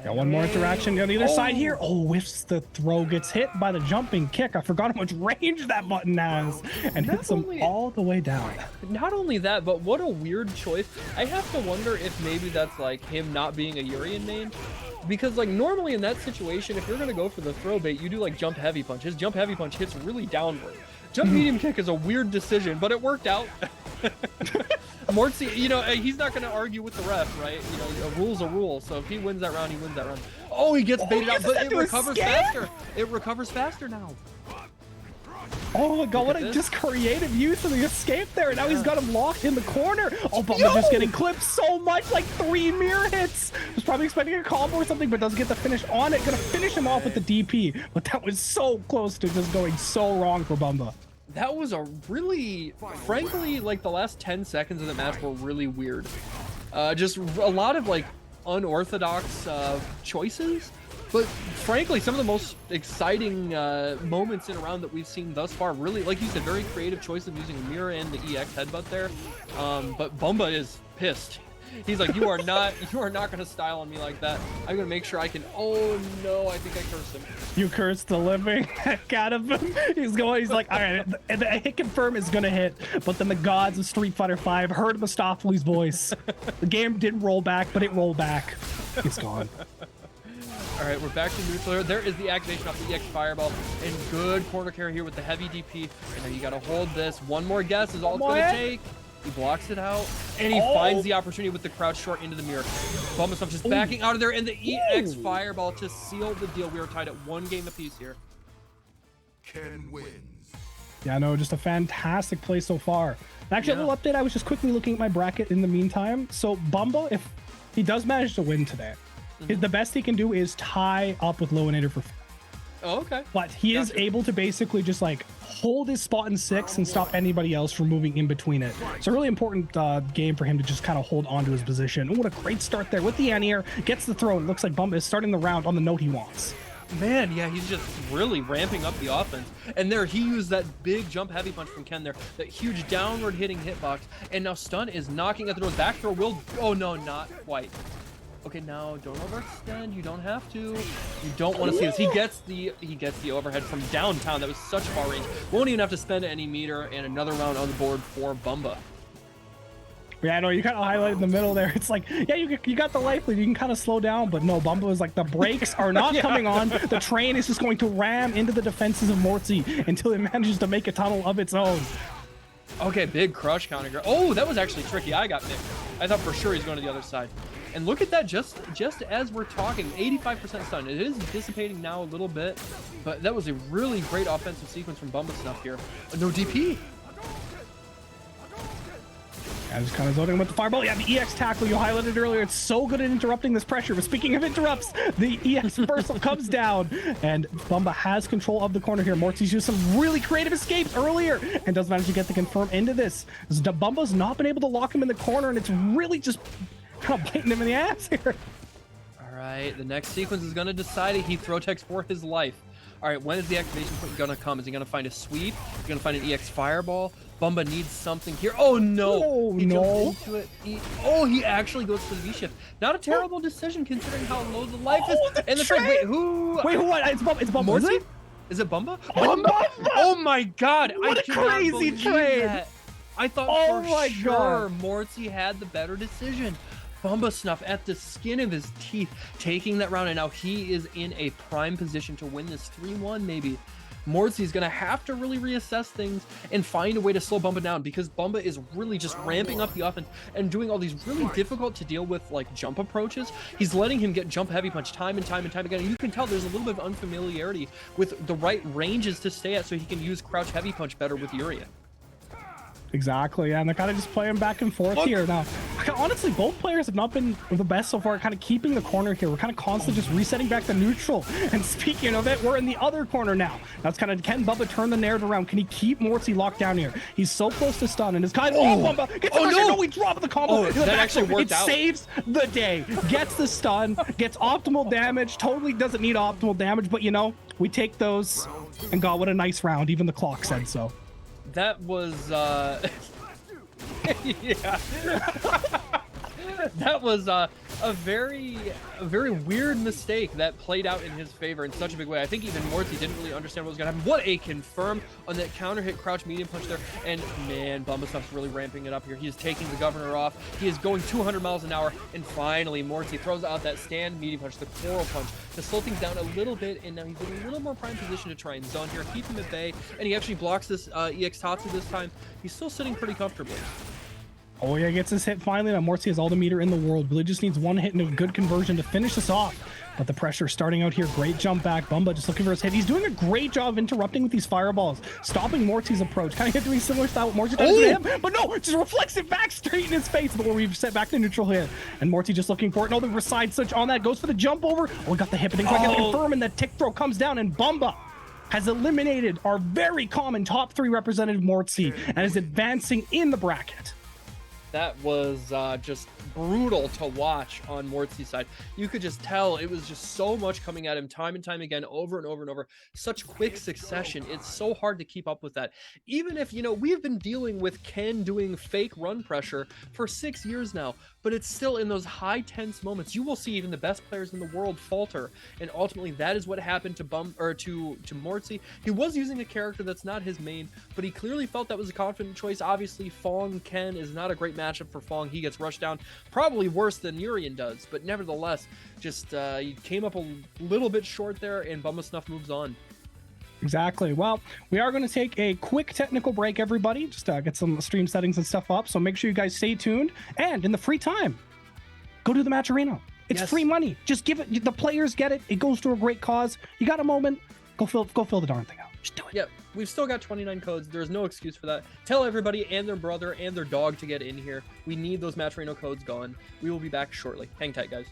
[SPEAKER 2] Got one more interaction on either side here. Oh, whiffs the throw, gets hit by the jumping kick. I forgot how much range that button has, and hits him all the way down.
[SPEAKER 1] Not only that, but what a weird choice. I have to wonder if maybe that's like him not being a Urian main. Because like normally in that situation, if you're going to go for the throw bait, you do like jump heavy punch. His jump heavy punch hits really downward. Jump medium kick is a weird decision, but it worked out. Morty, he's not going to argue with the ref, right? A rule's a rule. So if he wins that round, he wins that round. Oh, he gets baited out, but it recovers faster. It recovers faster now.
[SPEAKER 2] Oh my god, what a just creative use of the escape there. Now he's got him locked in the corner. Oh, Bumba's just getting clipped so much, like 3 mirror hits. Was probably expecting a combo or something, but doesn't get the finish on it. Gonna finish him off with the DP, but that was so close to just going so wrong for Bumba.
[SPEAKER 1] That was a really, frankly, like the last 10 seconds of the match were really weird. Just a lot of like unorthodox choices. But frankly, some of the most exciting moments in a round that we've seen thus far, really, like you said, very creative choice of using Mirror and the EX headbutt there. But Bumba is pissed. He's like, you are not going to style on me like that. I'm going to make sure I can. Oh no, I think I cursed him. You cursed
[SPEAKER 2] the living heck out of him. He's like, all right, the hit confirm is going to hit. But then the gods of Street Fighter V heard Mustafali's voice. The game didn't roll back, but it rolled back. He's gone.
[SPEAKER 1] All right, we're back to neutral. There is the activation off the EX Fireball, and good corner carry here with the heavy DP. And now you got to hold this. One more guess is all it's going to take. He blocks it out, and he finds the opportunity with the crouch short into the mirror. Bumba Snuff just backing out of there, and the EX Fireball to seal the deal. We are tied at 1 game apiece here.
[SPEAKER 3] Ken wins.
[SPEAKER 2] Yeah, no, just a fantastic play so far. Actually, a little update. I was just quickly looking at my bracket in the meantime. So Bumba, if he does manage to win today, the best he can do is tie up with Loinator for.
[SPEAKER 1] Oh, okay.
[SPEAKER 2] But he is able to basically just like hold his spot in 6 and stop anybody else from moving in between it. It's a really important game for him to just kind of hold on to his position. Oh, what a great start there with the anti-air. Gets the throw. It looks like Bumba is starting the round on the note he wants.
[SPEAKER 1] Man, yeah, he's just really ramping up the offense. And there, he used that big jump heavy punch from Ken there, that huge downward hitting hitbox. And now Stun is knocking at the nose. Back throw will, oh no, not quite. Okay, now don't overextend. You don't have to. You don't want to see this. He gets the overhead from downtown. That was such far range. Won't even have to spend any meter, and another round on the board for Bumba.
[SPEAKER 2] Yeah, I know, you kind of highlighted in the middle there. It's like, yeah, you got the life lead. You can kind of slow down, but no, Bumba is like, the brakes are not coming on. The train is just going to ram into the defenses of Morty until it manages to make a tunnel of its own.
[SPEAKER 1] Okay, big crush counter. Oh, that was actually tricky. I got picked. I thought for sure he's going to the other side. And look at that, just as we're talking, 85% stun. It is dissipating now a little bit, but that was a really great offensive sequence from Bumba Snuff here. No DP.
[SPEAKER 2] I was kind of zoning with the fireball. Yeah, the EX tackle you highlighted earlier. It's so good at interrupting this pressure. But speaking of interrupts, the EX Versal comes down, and Bumba has control of the corner here. Morty's used some really creative escapes earlier and does manage to get the confirm into this. Bumba's not been able to lock him in the corner, and it's really just kind of biting him in the ass here.
[SPEAKER 1] All right, the next sequence is going to decide it. He throw techs for his life. All right, when is the activation point going to come? Is he going to find a sweep? Is he going to find an EX fireball? Bumba needs something here. Oh, no.
[SPEAKER 2] Oh,
[SPEAKER 1] he
[SPEAKER 2] no.
[SPEAKER 1] jumped into it. He actually goes for the V-shift. Not a terrible decision considering how low the life is.
[SPEAKER 2] The
[SPEAKER 1] fact, wait, who?
[SPEAKER 2] Wait, who? It's Bumba. It's Bumba,
[SPEAKER 1] Morty?
[SPEAKER 2] is it?
[SPEAKER 1] Is it Bumba?
[SPEAKER 2] Bumba!
[SPEAKER 1] Oh, my God.
[SPEAKER 2] What a crazy trade.
[SPEAKER 1] That. I thought for sure Morty had the better decision. Bumba Snuff at the skin of his teeth, taking that round, and now he is in a prime position to win this 3-1 maybe. Morty's gonna have to really reassess things and find a way to slow Bumba down, because Bumba is really just ramping up the offense and doing all these really difficult to deal with like jump approaches. He's letting him get jump heavy punch time and time and time again, and you can tell there's a little bit of unfamiliarity with the right ranges to stay at so he can use crouch heavy punch better with Yuria.
[SPEAKER 2] Exactly, yeah, and they're kind of just playing back and forth here now. Honestly, both players have not been the best so far, kind of keeping the corner here. We're kind of constantly just resetting back to neutral. And speaking of it, we're in the other corner now. That's kind of, can Bumba turn the narrative around? Can he keep Morty locked down here? He's so close to stun, and his kind of, Bumba gets the pressure. No, he dropped the combo.
[SPEAKER 1] That actually worked out.
[SPEAKER 2] It saves the day. Gets the stun, gets optimal damage, totally doesn't need optimal damage, but you know, we take those, and God, what a nice round. Even the clock said so.
[SPEAKER 1] That was yeah. That was a very weird mistake that played out in his favor in such a big way. I think even Morty didn't really understand what was going to happen. What a confirm on that counter hit crouch medium punch there. And man, Bumba Snuff's really ramping it up here. He is taking the governor off. He is going 200 miles an hour. And finally, Morty throws out that stand medium punch, the coral punch, to slow things down a little bit. And now he's in a little more prime position to try and zone here, keep him at bay. And he actually blocks this EX Tatsu this time. He's still sitting pretty comfortably.
[SPEAKER 2] Oh yeah, gets his hit finally. Now Morty has all the meter in the world. Really just needs one hit and a good conversion to finish this off. But the pressure starting out here. Great jump back. Bumba just looking for his hit. He's doing a great job of interrupting with these fireballs, stopping Morty's approach. Kind of doing similar style what Morty does to him. But no, just reflects it back straight in his face. But we've set back to neutral here. And Morty just looking for it. No, the side switch on that. Goes for the jump over. Oh, we got the hit, but didn't quite get the confirm, and that tick throw comes down, and Bumba has eliminated our very common top 3 representative Morty and is advancing in the bracket.
[SPEAKER 1] That was just brutal to watch on Morty's side. You could just tell it was just so much coming at him time and time again, over and over and over. Such quick succession. It's so hard to keep up with that. Even if, you know, we've been dealing with Ken doing fake run pressure for 6 years now, but it's still in those high tense moments. You will see even the best players in the world falter, and ultimately that is what happened to Morty. He was using a character that's not his main, but he clearly felt that was a confident choice. Obviously, Fong Ken is not a great matchup for Fong. He gets rushed down, probably worse than Urian does, but nevertheless, just he came up a little bit short there, and Bumba Snuff moves on.
[SPEAKER 2] Exactly. Well, we are going to take a quick technical break, everybody. Just get some stream settings and stuff up. So make sure you guys stay tuned. And in the free time, go to the Match Arena. It's free money. Just give it. The players get it. It goes to a great cause. You got a moment. Go fill the darn thing out. Just do it.
[SPEAKER 1] Yep. We've still got 29 codes. There's no excuse for that. Tell everybody and their brother and their dog to get in here. We need those Match Arena codes gone. We will be back shortly. Hang tight, guys.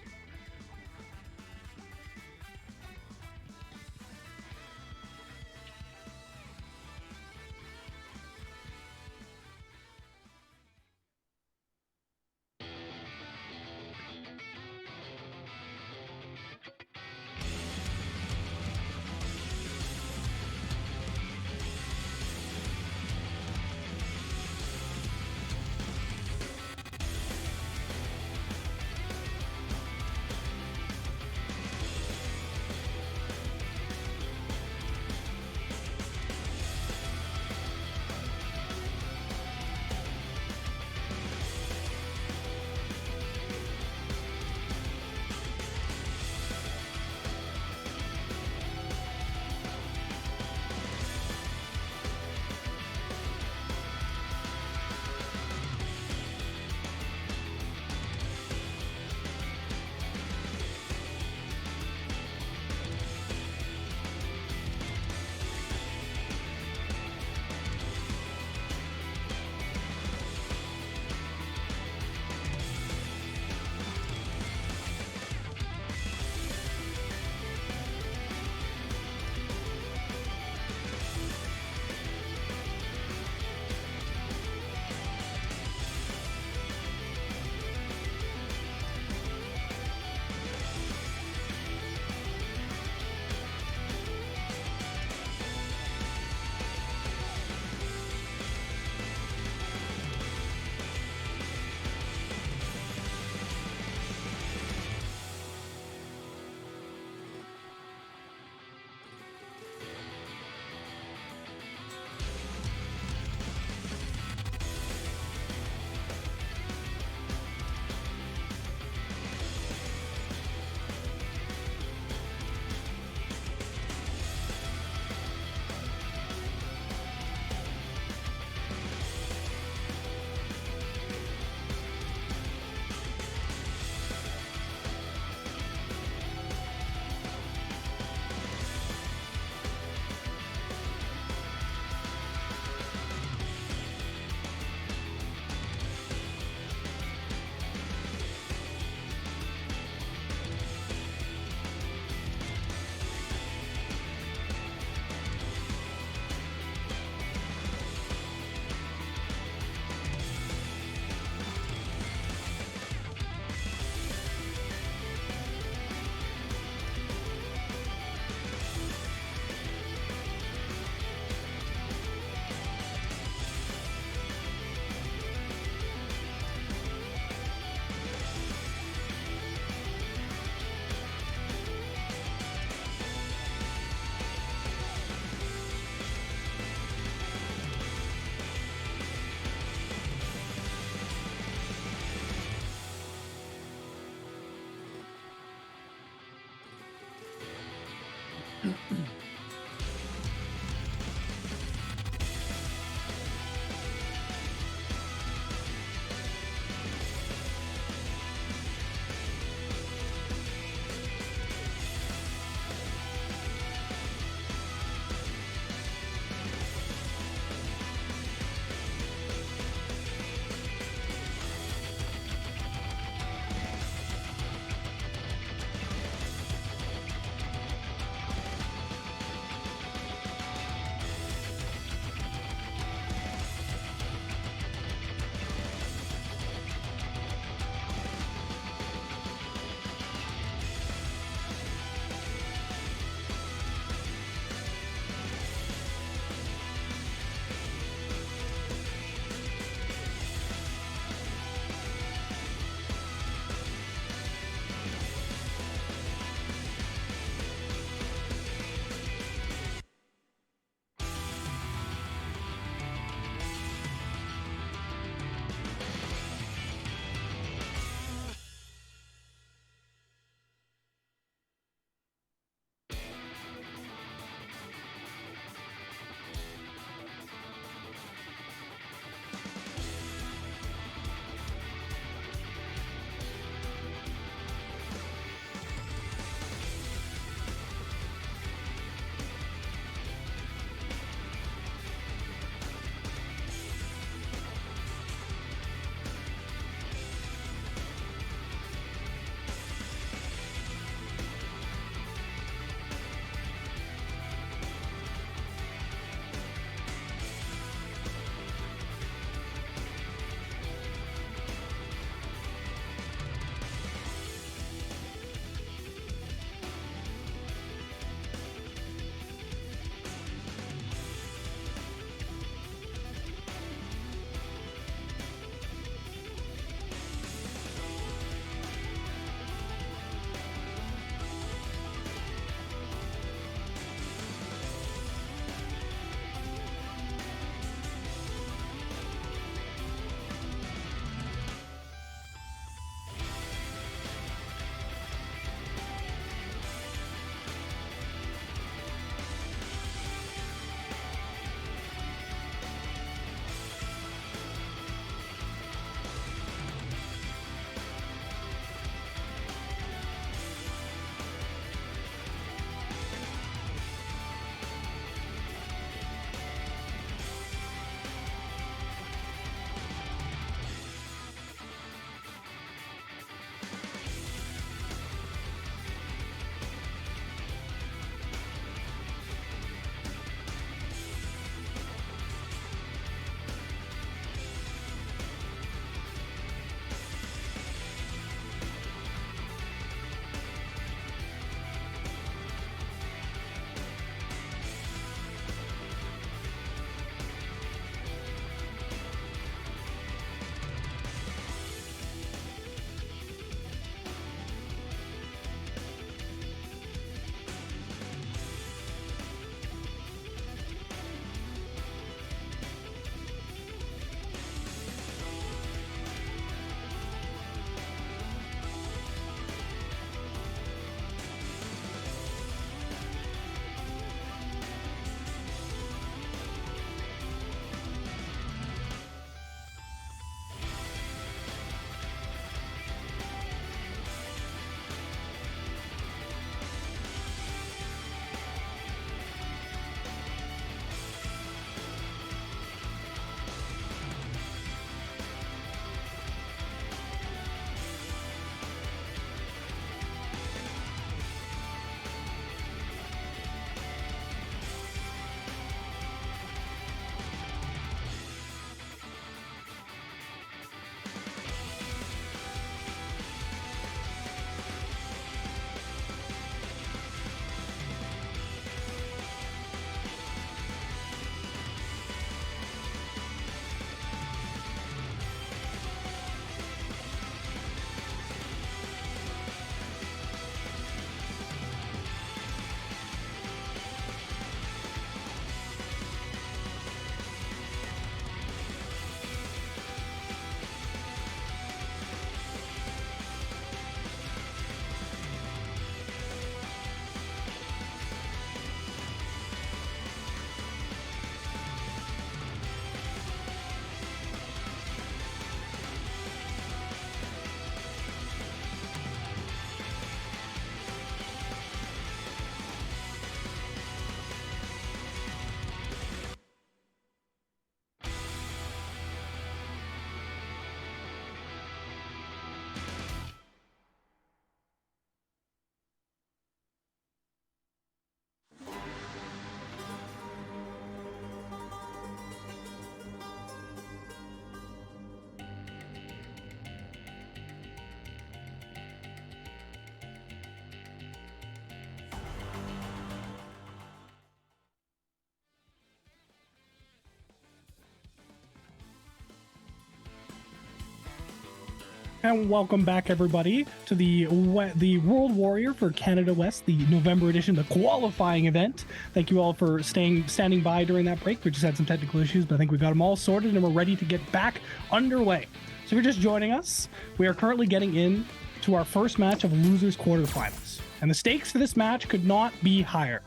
[SPEAKER 2] And welcome back, everybody, to the World Warrior for Canada West, the November edition, the qualifying event. Thank you all for standing by during that break. We just had some technical issues, but I think we got them all sorted and we're ready to get back underway. So if you're just joining us, we are currently getting in to our first match of losers quarterfinals. And the stakes for this match could not be higher.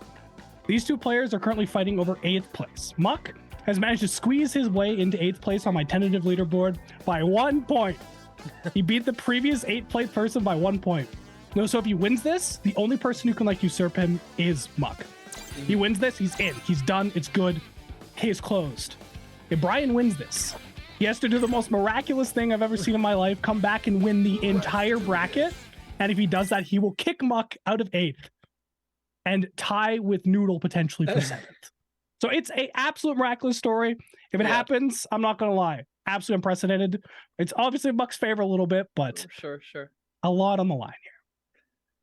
[SPEAKER 2] These two players are currently fighting over 8th place. Muck has managed to squeeze his way into 8th place on my tentative leaderboard by 1 point. He beat the previous 8th place person by 1 point. No, so if he wins this, the only person who can usurp him is Muck. He wins this, he's in. He's done. It's good. Case closed. If Brian wins this, he has to do the most miraculous thing I've ever seen in my life, come back and win the entire bracket. And if he does that, he will kick Muck out of 8th and tie with Noodle potentially for 7th. So it's an absolute miraculous story. If it happens, I'm not going to lie. Absolutely unprecedented. It's obviously Muck's favor a little bit, but
[SPEAKER 1] sure.
[SPEAKER 2] A lot on the line here.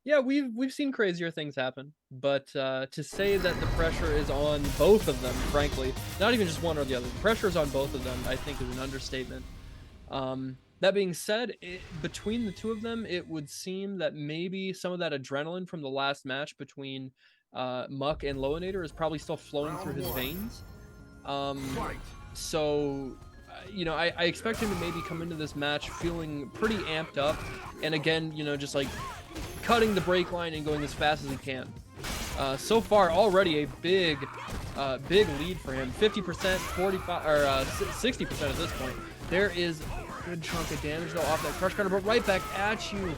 [SPEAKER 1] Yeah, we've seen crazier things happen, but to say that the pressure is on both of them, frankly, not even just one or the other, the pressure is on both of them, I think is an understatement. That being said, between the two of them, it would seem that maybe some of that adrenaline from the last match between Muck and Loinator is probably still flowing through his veins. So, you know, I expect him to maybe come into this match feeling pretty amped up, and again, you know, just like cutting the brake line and going as fast as he can. So far, already a big lead for him. 50%, 45, or 60% at this point. There is a good chunk of damage though off that crush cutter, but right back at you,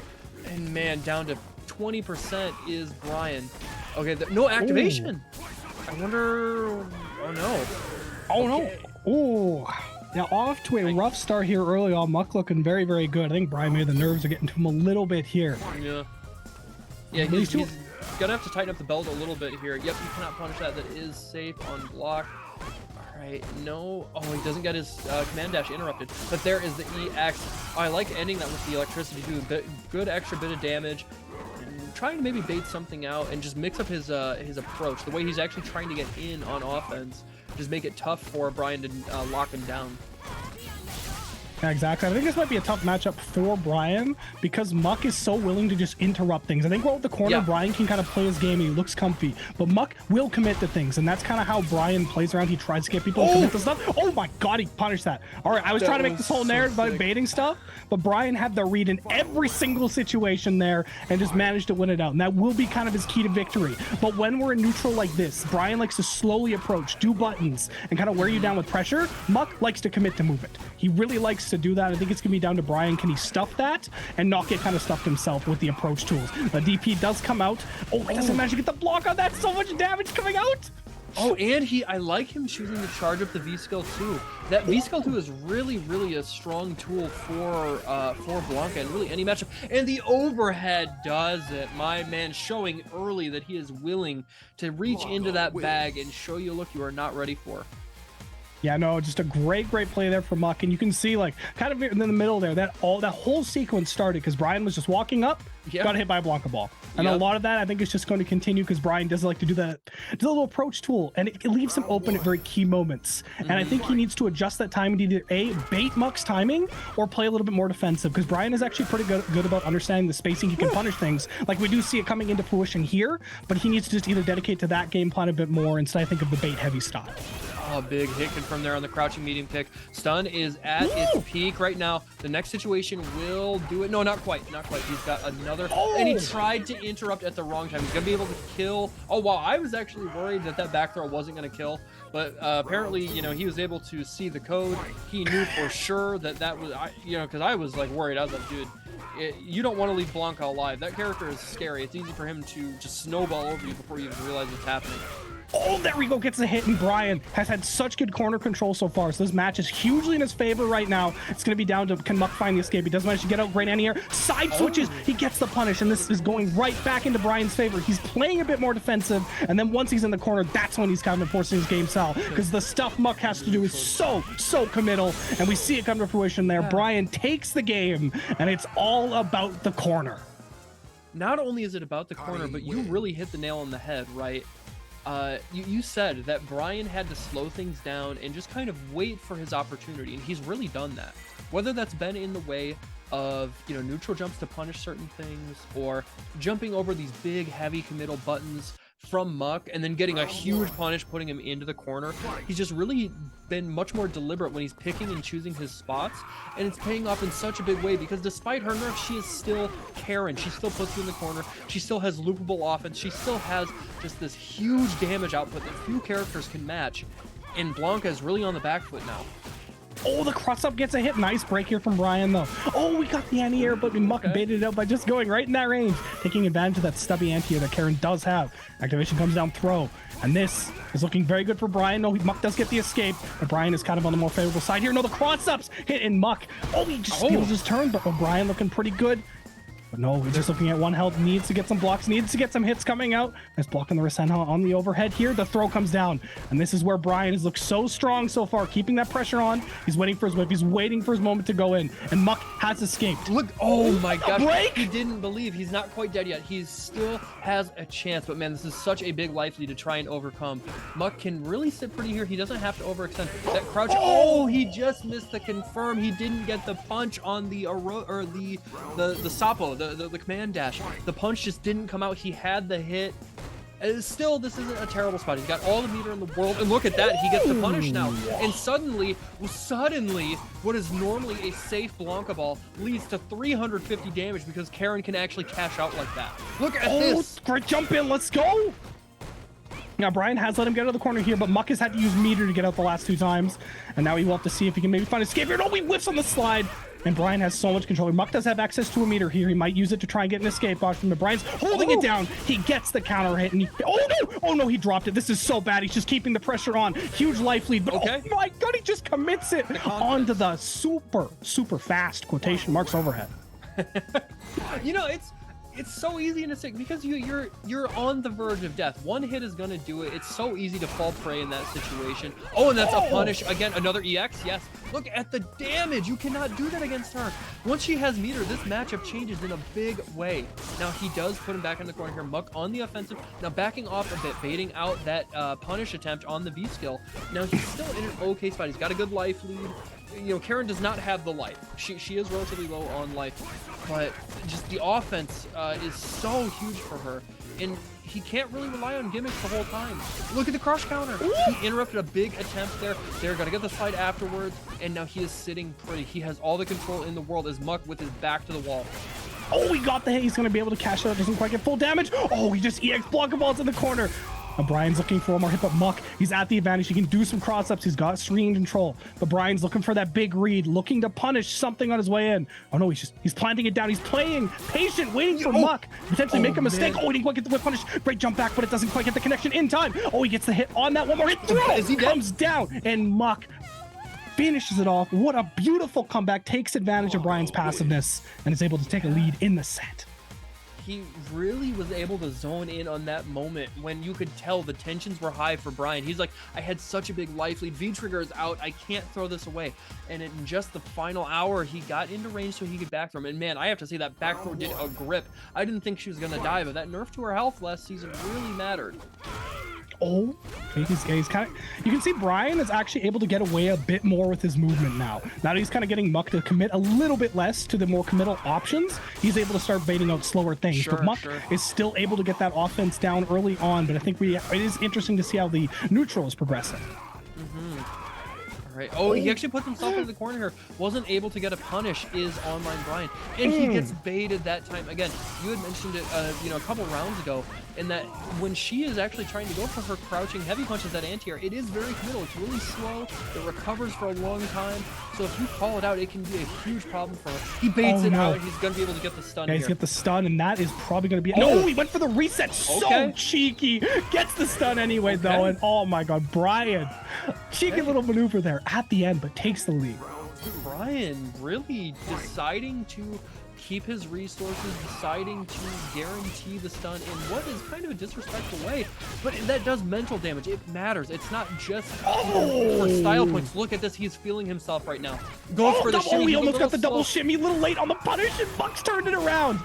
[SPEAKER 1] and man, down to 20% is Brian. Okay, no activation. Ooh. I wonder. Oh no.
[SPEAKER 2] Oh okay. No. Oh. Now off to a rough start here early on. Muck looking very, very good. I think Brian, maybe the nerves are getting to him a little bit here.
[SPEAKER 1] Yeah, he's gonna have to tighten up the belt a little bit here. Yep, you cannot punish that. That is safe on block. All right, no. Oh, he doesn't get his command dash interrupted. But there is the EX. Oh, I like ending that with the electricity too. Good extra bit of damage. And trying to maybe bait something out and just mix up his approach. The way he's actually trying to get in on offense. Just make it tough for Brian to lock him down.
[SPEAKER 2] Yeah, exactly. I think this might be a tough matchup for Brian because Muck is so willing to just interrupt things. I think we're at the corner, Brian can kind of play his game and he looks comfy, but Muck will commit to things, and that's kind of how Brian plays around. He tries to get people to commit to stuff. Oh my god, he punished that. All right, I was trying to make this whole narrative about baiting stuff, but Brian had the read in every single situation there and just managed to win it out, and that will be kind of his key to victory. But when we're in neutral like this, Brian likes to slowly approach, do buttons, and kind of wear you down with pressure. Muck likes to commit to movement. He really likes to do that. I think it's gonna be down to Brian. Can he stuff that and not get kind of stuffed himself with the approach tools? The DP does come out. Oh, it doesn't manage to get the block on that. So much damage coming out.
[SPEAKER 1] Oh, and I like him choosing to charge up the V skill 2. That V skill 2 is really a strong tool for Blanca and really any matchup. And the overhead does it. My man showing early that he is willing to reach into that bag and show you a look you are not ready for.
[SPEAKER 2] Yeah, no, just a great play there for Muck, and you can see like kind of in the middle there that whole sequence started because Brian was just walking up, got hit by a Blanca ball, and a lot of that I think is just going to continue because Brian does like to do the little approach tool, and it leaves him open at very key moments. And I think he needs to adjust that time and either bait Muck's timing or play a little bit more defensive because Brian is actually pretty good about understanding the spacing. He can punish things like we do see it coming into fruition here, but he needs to just either dedicate to that game plan a bit more instead I think of the bait heavy style.
[SPEAKER 1] Oh, big hit confirmed there on the crouching medium pick. Stun is at its peak right now. The next situation will do it. No, not quite. He's got another. And he tried to interrupt at the wrong time. He's going to be able to kill. Oh, wow. I was actually worried that back throw wasn't going to kill. But apparently, you know, he was able to see the code. He knew for sure that was, you know, because I was like worried. I was like, dude, you don't want to leave Blanca alive. That character is scary. It's easy for him to just snowball over you before you even realize what's happening.
[SPEAKER 2] Oh, there we go. Gets a hit, and Brian has had such good corner control so far. So this match is hugely in his favor right now. It's going to be down to can Muck find the escape. He does manage to get out great anti-air. Side switches. He gets the punish, and this is going right back into Brian's favor. He's playing a bit more defensive, and then once he's in the corner, that's when he's kind of enforcing his game style because the stuff Muck has to do is so committal, and we see it come to fruition there. Brian takes the game, and it's all about the corner.
[SPEAKER 1] Not only is it about the corner, but you really hit the nail on the head, right? You said that Brian had to slow things down and just kind of wait for his opportunity, and he's really done that. Whether that's been in the way of, you know, neutral jumps to punish certain things, or jumping over these big, heavy committal buttons from Muck and then getting a huge punish, putting him into the corner. He's just really been much more deliberate when he's picking and choosing his spots, and it's paying off in such a big way because despite her nerfs, she is still Karen. She still puts you in the corner. She still has loopable offense. She still has just this huge damage output that few characters can match, and Blanca is really on the back foot now.
[SPEAKER 2] Oh, the cross-up gets a hit. Nice break here from Brian, though. Oh, we got the anti-air, but Muck baited it out by just going right in that range, taking advantage of that stubby anti-air that Karen does have. Activation comes down, throw. And this is looking very good for Brian. No, Muck does get the escape, but Brian is kind of on the more favorable side here. No, the cross-ups hit in Muck. Oh, he just steals his turn, but Brian looking pretty good. But no, we're just looking at one health, needs to get some blocks, needs to get some hits coming out. Nice block on the Rasenna on the overhead here. The throw comes down. And this is where Brian has looked so strong so far, keeping that pressure on. He's waiting for his whip. He's waiting for his moment to go in. And Muck has escaped.
[SPEAKER 1] Look, oh my gosh.
[SPEAKER 2] Break!
[SPEAKER 1] He didn't believe. He's not quite dead yet. He still has a chance. But man, this is such a big life lead to try and overcome. Muck can really sit pretty here. He doesn't have to overextend. That crouch. Oh, he just missed the confirm. He didn't get the punch on the Sapo, the command dash. The punch just didn't come out. He had the hit. Still, this isn't a terrible spot. He's got all the meter in the world, and look at that. He gets the punish now. And suddenly, what is normally a safe Blanca ball leads to 350 damage because Karen can actually cash out like that. Look at this.
[SPEAKER 2] Great jump in. Let's go. Now, Brian has let him get out of the corner here, but Muck has had to use meter to get out the last 2 times. And now he will have to see if he can maybe find a escape here. No, he whiffs on the slide. And Brian has so much control. Muck does have access to a meter here. He might use it to try and get an escape option, but Brian's holding it down. He gets the counter hit, and oh no, he dropped it. This is so bad. He's just keeping the pressure on. Huge life lead, but oh my God, he just commits it onto the super fast quotation marks overhead.
[SPEAKER 1] You know, it's so easy in a stick because you're on the verge of death. One hit is gonna do it. It's so easy to fall prey in that situation. Oh, and that's a punish again. Another EX. Yes. Look at the damage. You cannot do that against her. Once she has meter, this matchup changes in a big way. Now he does put him back in the corner here. Muck on the offensive. Now backing off a bit, baiting out that punish attempt on the V skill. Now he's still in an okay spot. He's got a good life lead. You know, Karen does not have the life. She is relatively low on life, but just the offense is so huge for her, and he can't really rely on gimmicks the whole time. Look at the crush counter. He interrupted a big attempt there. They're gonna get the slide afterwards, and now he is sitting pretty. He has all the control in the world as Muck with his back to the wall.
[SPEAKER 2] Oh, he got the hit. He's gonna be able to cash out. Doesn't quite get full damage. Oh, he just EX Blanca balls in the corner. Brian's looking for one more hit, but Muck, he's at the advantage. He can do some cross-ups. He's got screen control. But Brian's looking for that big read, looking to punish something on his way in. Oh no, he's planting it down. He's playing patient, waiting for Muck. Potentially make a mistake. Oh, he didn't quite get the whip punish. Great jump back, but it doesn't quite get the connection in time. Oh, he gets the hit on that one more hit. Throw comes down, and Muck finishes it off. What a beautiful comeback. Takes advantage of Brian's passiveness and is able to take a lead in the set.
[SPEAKER 1] He really was able to zone in on that moment when you could tell the tensions were high for Brian. He's like, I had such a big life lead. V-trigger is out. I can't throw this away. And in just the final hour, he got into range so he could back throw him. And man, I have to say that back throw did a grip. I didn't think she was going to die, but that nerf to her health last season really mattered.
[SPEAKER 2] Oh, he's kind of, you can see Brian is actually able to get away a bit more with his movement now. Now that he's kind of getting Muck to commit a little bit less to the more committal options, he's able to start baiting out slower things. But Muck is still able to get that offense down early on. But I think it is interesting to see how the neutral is progressing.
[SPEAKER 1] Right. Oh, he actually put himself into the corner here. Wasn't able to get a punish. Is online Brian, and he gets baited that time. Again, you had mentioned it, a couple rounds ago, in that when she is actually trying to go for her crouching heavy punches that anti-air, it is very committal. It's really slow. It recovers for a long time. So if you call it out, it can be a huge problem for her. He baits it out. He's gonna be able to get the stun.
[SPEAKER 2] He's get the stun, and that is probably gonna be it. No, he went for the reset. So cheeky. Gets the stun anyway, though. And oh my God, Brian, cheeky little maneuver there at the end, but takes the lead.
[SPEAKER 1] Brian really deciding to keep his resources, deciding to guarantee the stun in what is kind of a disrespectful way, but that does mental damage. It matters. It's not just for style points. Look at this. He's feeling himself right now. Goes for the shimmy.
[SPEAKER 2] He almost got the double shimmy. A little late on the punish, and Muck's turned it around.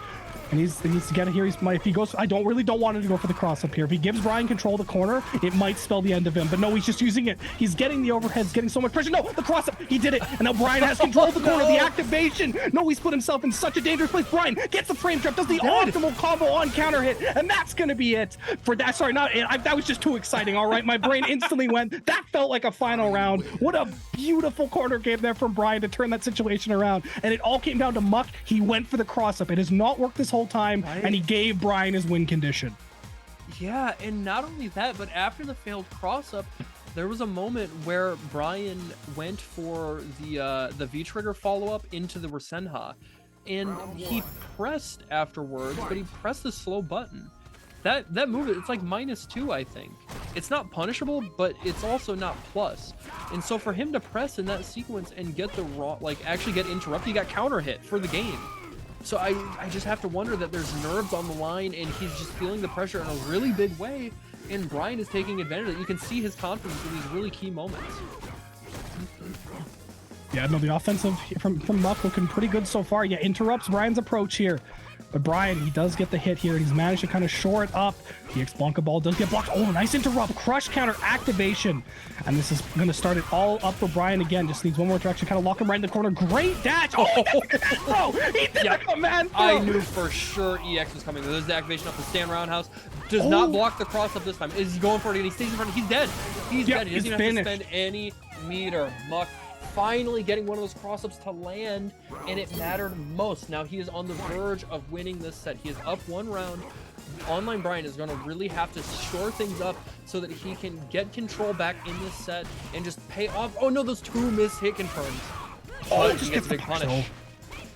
[SPEAKER 2] And he needs to get it here. If he goes, I don't want him to go for the cross up here. If he gives Brian control of the corner, it might spell the end of him. But no, he's just using it. He's getting the overheads, getting so much pressure. No, the cross up. He did it. And now Brian has control of the corner. The activation. No, he's put himself in such a dangerous place. Brian gets the frame trap, does the optimal combo on counter hit, and that's gonna be it for that. Sorry, that was just too exciting. All right, my brain instantly went. That felt like a final round. What a beautiful corner game there from Brian to turn that situation around. And it all came down to Muck. He went for the cross up. It has not worked this whole time, and he gave Brian his win condition.
[SPEAKER 1] Yeah, and not only that, but after the failed cross up, there was a moment where Brian went for the V-trigger follow-up into the Rasenha, and he pressed afterwards, but he pressed the slow button. That move, it's like -2, I think. It's not punishable, but it's also not plus. And so for him to press in that sequence and get the raw, like actually get interrupted, he got counter hit for the game. So I just have to wonder that there's nerves on the line, and he's just feeling the pressure in a really big way, and Brian is taking advantage of it. You can see his confidence in these really key moments.
[SPEAKER 2] Yeah, no, the offensive from Muck looking pretty good so far. Yeah, interrupts Brian's approach here. But Brian, he does get the hit here. He's managed to kind of shore it up. The X-Blanca ball does get blocked. Oh, nice interrupt. Crush counter activation. And this is going to start it all up for Brian again. Just needs one more direction. Kind of lock him right in the corner. Great dash. Oh, look at that throw. He did like a man throw.
[SPEAKER 1] I knew for sure EX was coming. There's the activation off the stand roundhouse. Does not block the cross up this time. Is he going for it again? He stays in front. He's dead. He's dead. He doesn't even have to spend any meter. Muck finally getting one of those cross-ups to land, and it mattered most. Now he is on the verge of winning this set. He is up one round. Online Brian is going to really have to shore things up so that he can get control back in this set and just pay off. Oh no, those 2 missed hit confirms.
[SPEAKER 2] Oh, he gets a big punish.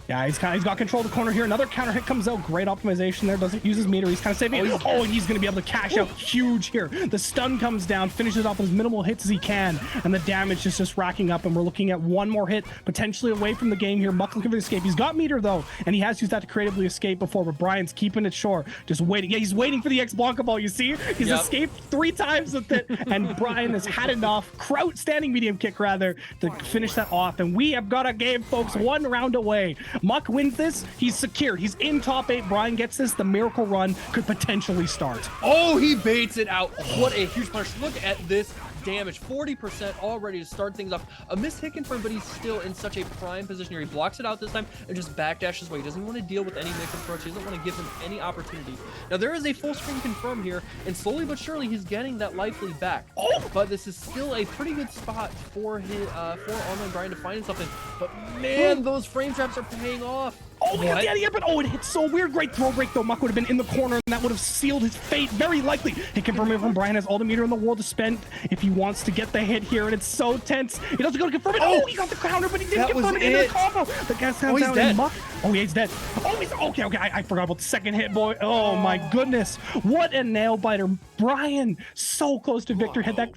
[SPEAKER 2] Yeah, he's got control of the corner here. Another counter hit comes out. Great optimization there. Doesn't use his meter. He's kind of saving it. Oh, and he's going to be able to cash out huge here. The stun comes down, finishes off with as minimal hits as he can, and the damage is just racking up, and we're looking at one more hit, potentially away from the game here. Muck looking for the escape. He's got meter, though, and he has used that to creatively escape before, but Brian's keeping it short, just waiting. Yeah, he's waiting for the X-Blanca ball, you see? He's escaped 3 times with it, and Brian has had enough. Standing medium kick, rather, to finish that off, and we have got a game, folks. 1 round away. Muck wins this. He's secured. He's in top 8. Brian gets this. The miracle run could potentially start.
[SPEAKER 1] Oh, he baits it out. What a huge punish. Look at this damage. 40% already to start things off. A missed hit confirm, but he's still in such a prime position here. He blocks it out this time and just backdashes away. He doesn't want to deal with any mix approach. He doesn't want to give him any opportunity. Now, there is a full screen confirm here, and slowly but surely he's getting that life lead back. Oh! But this is still a pretty good spot for Online Brian to find himself in. But man, those frame traps are paying off.
[SPEAKER 2] Oh, he got the idea, but it hit so weird. Great throw break, though. Muck would have been in the corner, and that would have sealed his fate, very likely. Hit confirm from Brian has all the meter in the world to spend if he wants to get the hit here, and it's so tense. He doesn't go to confirm it. Oh, he got the counter, but he didn't confirm it into the combo. The gas sounds out, and Muck. Oh, yeah, he's dead. Oh, he's okay. I forgot about the second hit, boy. Oh, my goodness. What a nail biter. Brian, so close to victory. Had that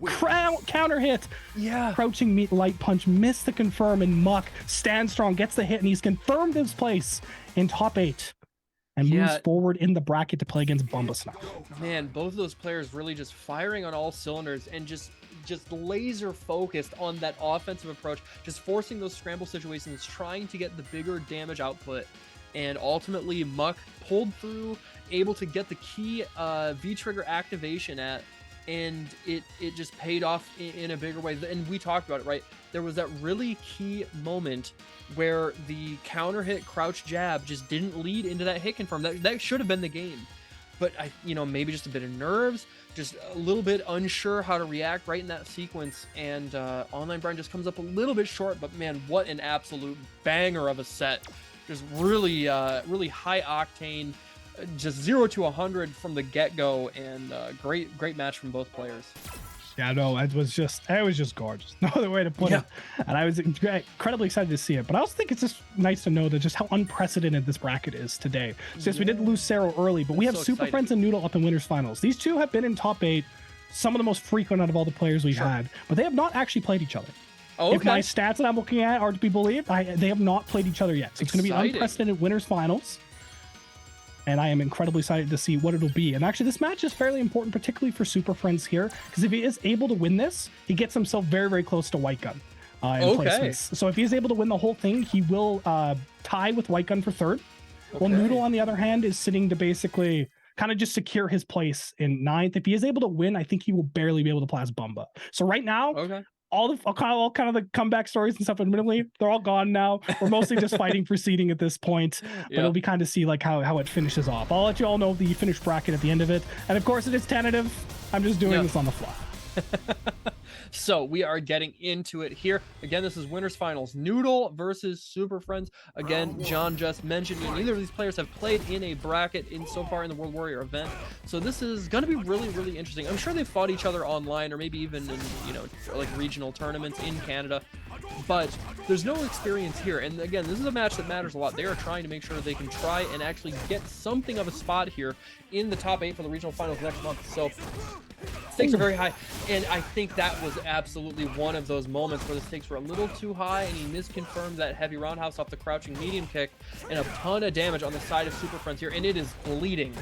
[SPEAKER 2] counter hit.
[SPEAKER 1] Yeah.
[SPEAKER 2] Crouching meat light punch, missed the confirm, and Muck stands strong, gets the hit, and he's confirmed his place in top 8 and moves forward in the bracket to play against Bumba Snuff.
[SPEAKER 1] Man, both of those players really just firing on all cylinders and just laser focused on that offensive approach, just forcing those scramble situations, trying to get the bigger damage output. And ultimately, Muck pulled through, able to get the key V-trigger activation and it just paid off in a bigger way. And we talked about it, right? There was that really key moment where the counter hit crouch jab just didn't lead into that hit confirm. That should have been the game. But maybe just a bit of nerves, just a little bit unsure how to react right in that sequence. And Online Brian just comes up a little bit short, but man, what an absolute banger of a set. Just really, really high octane, just 0 to 100 from the get-go, and great match from both players.
[SPEAKER 2] Yeah, no, it was just gorgeous. No other way to put it. And I was incredibly excited to see it. But I also think it's just nice to know that just how unprecedented this bracket is today. Since we did lose Cerro early, but we have Super Friends and Noodle up in winners finals. These two have been in top 8, some of the most frequent out of all the players we've had, but they have not actually played each other.
[SPEAKER 1] Oh, okay.
[SPEAKER 2] If my stats that I'm looking at are to be believed, they have not played each other yet. So it's going to be unprecedented winners finals. And I am incredibly excited to see what it'll be. And actually, this match is fairly important, particularly for Super Friends here, because if he is able to win this, he gets himself very, very close to White Gun in placements. So if he is able to win the whole thing, he will tie with White Gun for 3rd. Well, Noodle, on the other hand, is sitting to basically kind of just secure his place in 9th. If he is able to win, I think he will barely be able to pass Bumba. So right now, all kind of the comeback stories and stuff, admittedly, they're all gone now. We're mostly just fighting for seeding at this point, but it'll be kind of see like how it finishes off. I'll let you all know the finished bracket at the end of it. And of course, it is tentative. I'm just doing this on the fly.
[SPEAKER 1] So we are getting into it here. Again, this is winners finals. Noodle versus Super Friends. Again, John just mentioned neither of these players have played in a bracket so far in the World Warrior event. So this is going to be really, really interesting. I'm sure they've fought each other online or maybe even in, like regional tournaments in Canada. But there's no experience here. And again, this is a match that matters a lot. They are trying to make sure they can try and actually get something of a spot here in the top 8 for the regional finals next month. So stakes are very high, and I think that was absolutely one of those moments where the stakes were a little too high, and he misconfirmed that heavy roundhouse off the crouching medium kick, and a ton of damage on the side of Super Friends here, and it is bleeding.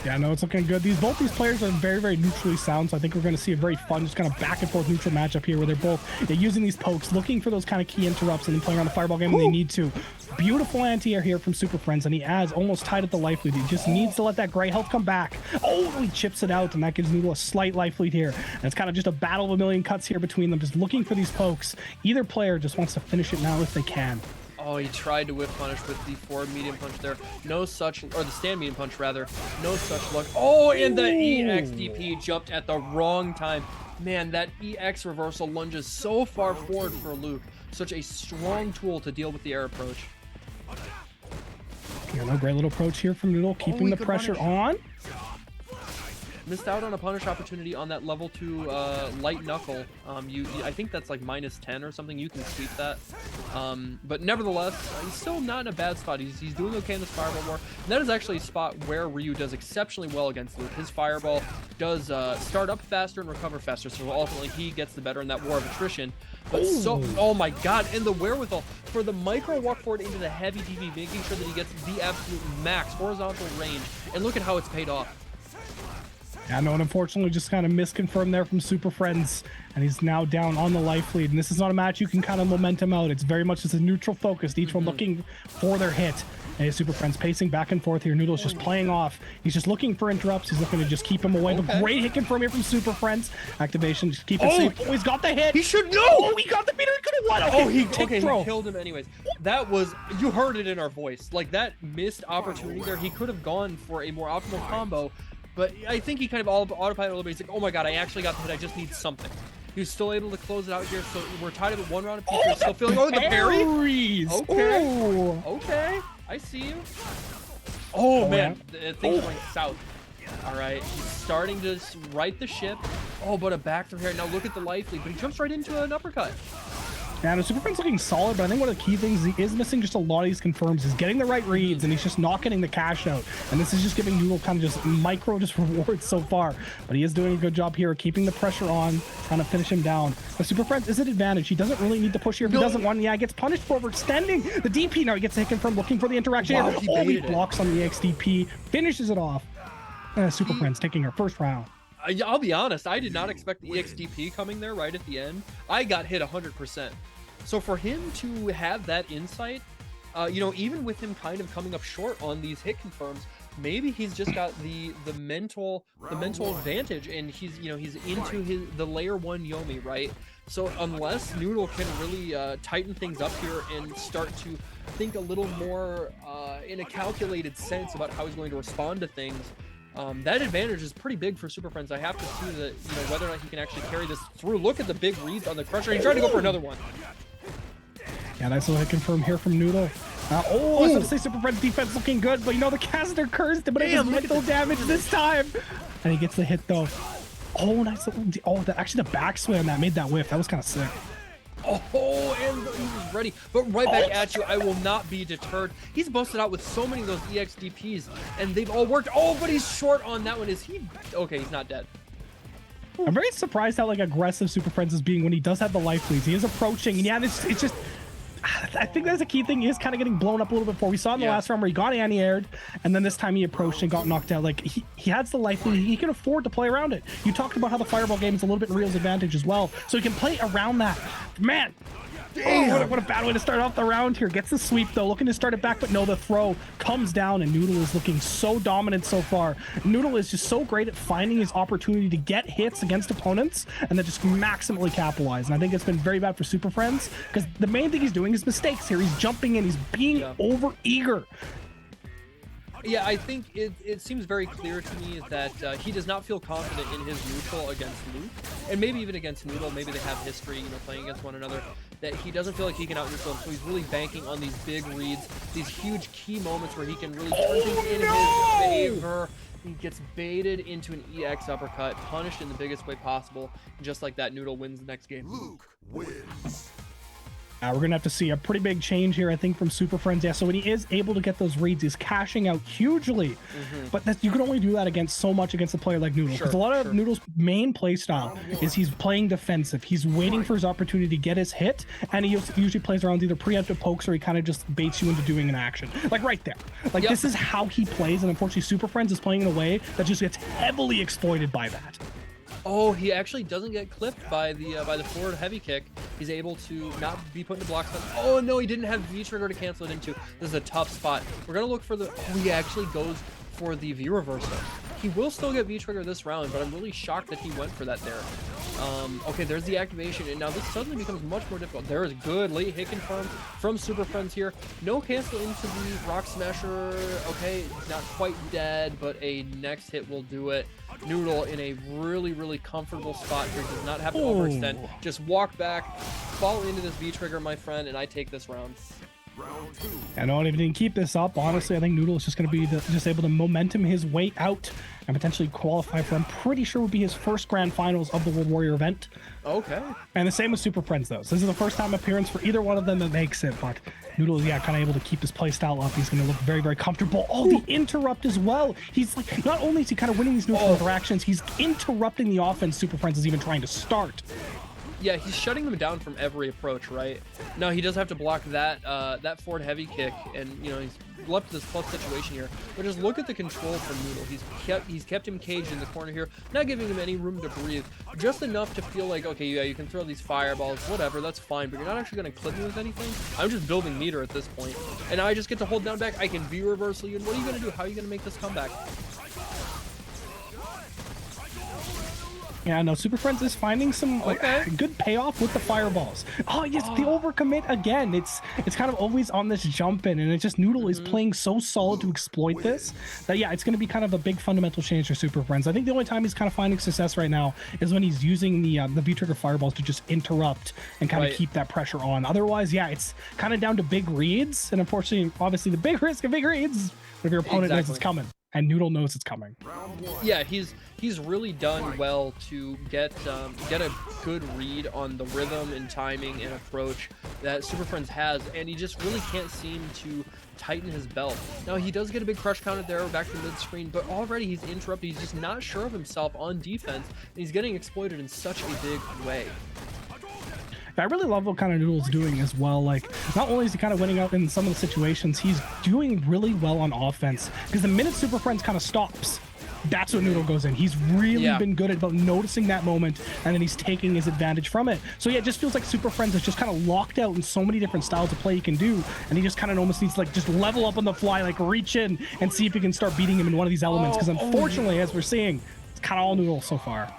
[SPEAKER 2] Yeah, no, it's looking good. Both these players are very, very neutrally sound, so I think we're going to see a very fun, just kind of back and forth neutral matchup here where they're both using these pokes, looking for those kind of key interrupts, and then playing on the fireball game when they need to. Beautiful anti-air here from Super Friends, and he has almost tied at the life lead. He just needs to let that gray health come back. Oh, he chips it out, and that gives Noodle a slight life lead here. And it's kind of just a battle of a million cuts here between them, just looking for these pokes. Either player just wants to finish it now if they can.
[SPEAKER 1] Oh, he tried to whip punish with the forward medium punch there. No such, or the stand medium punch rather. No such luck. Oh, and the EXDP jumped at the wrong time. Man, that EX reversal lunges so far forward for Luke. Such a strong tool to deal with the air approach.
[SPEAKER 2] Yeah, no, great little approach here from Noodle, keeping the pressure on.
[SPEAKER 1] Missed out on a punish opportunity on that level 2 light knuckle. I think that's like -10 or something. You can sweep that. But nevertheless, he's still not in a bad spot. He's doing okay in this fireball war. And that is actually a spot where Ryu does exceptionally well against Luke. His fireball does start up faster and recover faster, so ultimately he gets the better in that war of attrition. But oh my god, and the wherewithal for the micro walk forward into the heavy DV, making sure that he gets the absolute max horizontal range. And look at how it's paid off.
[SPEAKER 2] Yeah, no, and unfortunately just kind of misconfirmed there from Super Friends, and he's now down on the life lead. And this is not a match you can kind of momentum out. It's very much just a neutral focused, each one looking for their hit. And Super Friends pacing back and forth here. Noodle's just playing off. He's just looking for interrupts. He's looking to just keep him away. But great hit confirm here from Super Friends. Activation, just keep it safe. Oh, he's got the hit.
[SPEAKER 1] He should know.
[SPEAKER 2] Oh, he got the beater. He could have won.
[SPEAKER 1] He killed him anyways. That was, you heard it in our voice. Like that missed opportunity there. He could have gone for a more optimal combo. But I think he kind of autopilot a little bit. He's like, oh my god, I actually got the hit. I just need something. He was still able to close it out here, so we're tied up at 1 round of PK. Still feeling, the parry? Okay. Okay. I see you. Oh, man. Things are going south. All right. He's starting to right the ship. Oh, but a back through here. Now look at the life lead, but he jumps right into an uppercut.
[SPEAKER 2] Yeah, the Super Friends looking solid, but I think one of the key things he is missing just a lot of these confirms is getting the right reads, and he's just not getting the cash out. And this is just giving Noodle kind of just micro rewards so far. But he is doing a good job here, keeping the pressure on, trying to finish him down. The Super Friends is an advantage. He doesn't really need to push here if he doesn't want. Yeah, he gets punished for overextending the DP. Now he gets a hit confirm, looking for the interaction.
[SPEAKER 1] Wow,
[SPEAKER 2] he blocks on the XDP, finishes it off. Super Friends taking her first round.
[SPEAKER 1] I'll be honest, I did not expect the EXDP coming there right at the end. I got hit 100%. So for him to have that insight, even with him kind of coming up short on these hit confirms, maybe he's just got the mental advantage, and he's into the layer 1 Yomi, right? So unless Noodle can really tighten things up here and start to think a little more in a calculated sense about how he's going to respond to things, that advantage is pretty big for Super Friends. I have to see that, whether or not he can actually carry this through. Look at the big reads on the crusher. He tried to go for another one.
[SPEAKER 2] Yeah, nice little hit confirm here from Noodle. I was going to say Super Friends defense looking good, but the caster cursed, but it was mental damage this time. And he gets the hit though. Oh, nice little, actually the backswing on that made that whiff. That was kind of sick.
[SPEAKER 1] Oh, and he was ready, but right back at you. I will not be deterred. He's busted out with so many of those EXDPs, and they've all worked. Oh, but he's short on that one. Is he? Okay, he's not dead.
[SPEAKER 2] I'm very surprised how aggressive Super Friends is being when he does have the life leads. He is approaching, and yeah, it's just. I think that's a key thing. He is kind of getting blown up a little bit before. We saw in the last round where he got anti-aired, and then this time he approached and got knocked out. Like, he has the life lead. He can afford to play around it. You talked about how the fireball game is a little bit Real's advantage as well, so he can play around that. Man, Oh, what a bad way to start off the round here. Gets the sweep though, looking to start it back, but no, the throw comes down and Noodle is looking so dominant so far. Noodle is just so great at finding his opportunity to get hits against opponents and then just maximally capitalize. And I think it's been very bad for Super Friends because the main thing he's doing is mistakes here. He's jumping in, he's being over eager.
[SPEAKER 1] Yeah, I think it seems very clear to me that he does not feel confident in his neutral against Luke, and maybe even against Noodle. Maybe they have history, you know, playing against one another, that he doesn't feel like he can out-neutral him, so he's really banking on these big reads, these huge key moments where he can really turn things in his favor. He gets baited into an EX uppercut, punished in the biggest way possible, and just like that, Noodle wins the next game.
[SPEAKER 3] Luke wins.
[SPEAKER 2] We're going to have to see a pretty big change here, I think, from Super Friends. Yeah, so when he is able to get those reads, he's cashing out hugely. But you can only do that against so much against a player like Noodle. Because a lot of Noodle's main play style is he's playing defensive. He's waiting for his opportunity to get his hit, and he usually plays around either preemptive pokes or he kind of just baits you into doing an action. Like right there. Like this is how he plays, and unfortunately Super Friends is playing in a way that just gets heavily exploited by that.
[SPEAKER 1] Oh, he actually doesn't get clipped by the forward heavy kick. He's able to not be put into block stun. Oh no, he didn't have V trigger to cancel it into. This is a tough spot. We're gonna look for the. Oh, he actually goes for the V reversal. He will still get V trigger this round, but I'm really shocked that he went for that there. Okay, there's the activation, and now this suddenly becomes much more difficult. There is good late hit confirm from Super Friends here. No cancel into the Rock Smasher. Okay, not quite dead, but a next hit will do it. Noodle in a really, really comfortable spot here. Does not have to overextend. Just walk back, fall into this V trigger, my friend, and I take this round.
[SPEAKER 2] I know, if he didn't keep this up, honestly, I think Noodle is just going to be just able to momentum his way out and potentially qualify for, I'm pretty sure, would be his first grand finals of the World Warrior event.
[SPEAKER 1] Okay. And
[SPEAKER 2] the same with Super Friends, though. So this is the first time appearance for either one of them that makes it, but Noodle is, kind of able to keep his play style up. He's going to look very, very comfortable. Oh, the interrupt as well. He's like, not only is he kind of winning these neutral interactions, he's interrupting the offense Super Friends is even trying to start.
[SPEAKER 1] Yeah, he's shutting them down from every approach, right? Now, he does have to block that that forward heavy kick, and, you know, he's left this plus situation here. But just look at the control from Noodle. He's kept him caged in the corner here, not giving him any room to breathe. Just enough to feel like, okay, yeah, you can throw these fireballs, whatever, that's fine, but you're not actually going to clip me with anything. I'm just building meter at this point. And now I just get to hold down back. I can V reversal you, and what are you going to do? How are you going to make this comeback?
[SPEAKER 2] Yeah, no, Super Friends is finding some good payoff with the fireballs. Oh, yes, the overcommit again. It's kind of always on this jump in, and it's just Noodle is playing so solid to exploit this that, yeah, it's going to be kind of a big fundamental change for Super Friends. I think the only time he's kind of finding success right now is when he's using the V-trigger fireballs to just interrupt and kind of keep that pressure on. Otherwise, yeah, it's kind of down to big reads, and unfortunately, obviously, the big risk of big reads if your opponent knows it's coming. And Noodle knows it's coming.
[SPEAKER 1] Yeah, he's really done well to get a good read on the rhythm and timing and approach that Super Friends has, and he just really can't seem to tighten his belt. Now, he does get a big crush counted there back to mid-screen, but already he's interrupted. He's just not sure of himself on defense, and he's getting exploited in such a big way.
[SPEAKER 2] I really love what kind of Noodle's doing as well. Like, not only is he kind of winning out in some of the situations, he's doing really well on offense. Because the minute Super Friends kind of stops, that's when Noodle goes in. He's really been good about noticing that moment, and then he's taking his advantage from it. So yeah, it just feels like Super Friends is just kind of locked out in so many different styles of play he can do, and he just kind of almost needs to like just level up on the fly, like reach in and see if he can start beating him in one of these elements. Because unfortunately, as we're seeing, it's kind of all Noodle so far.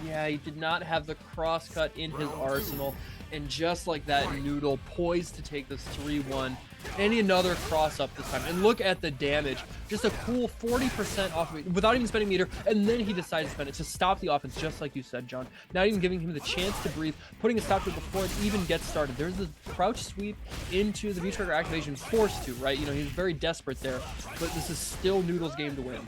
[SPEAKER 1] Yeah, he did not have the crosscut in his arsenal, and just like that, Noodle poised to take this 3-1, and another cross up this time. And look at the damage, just a cool 40% off of it without even spending meter, and then he decided to spend it to stop the offense, just like you said, John. Not even giving him the chance to breathe, putting a stop to it before it even gets started. There's the crouch sweep into the V-trigger activation, forced to, right? You know, he's very desperate there, but this is still Noodle's game to win.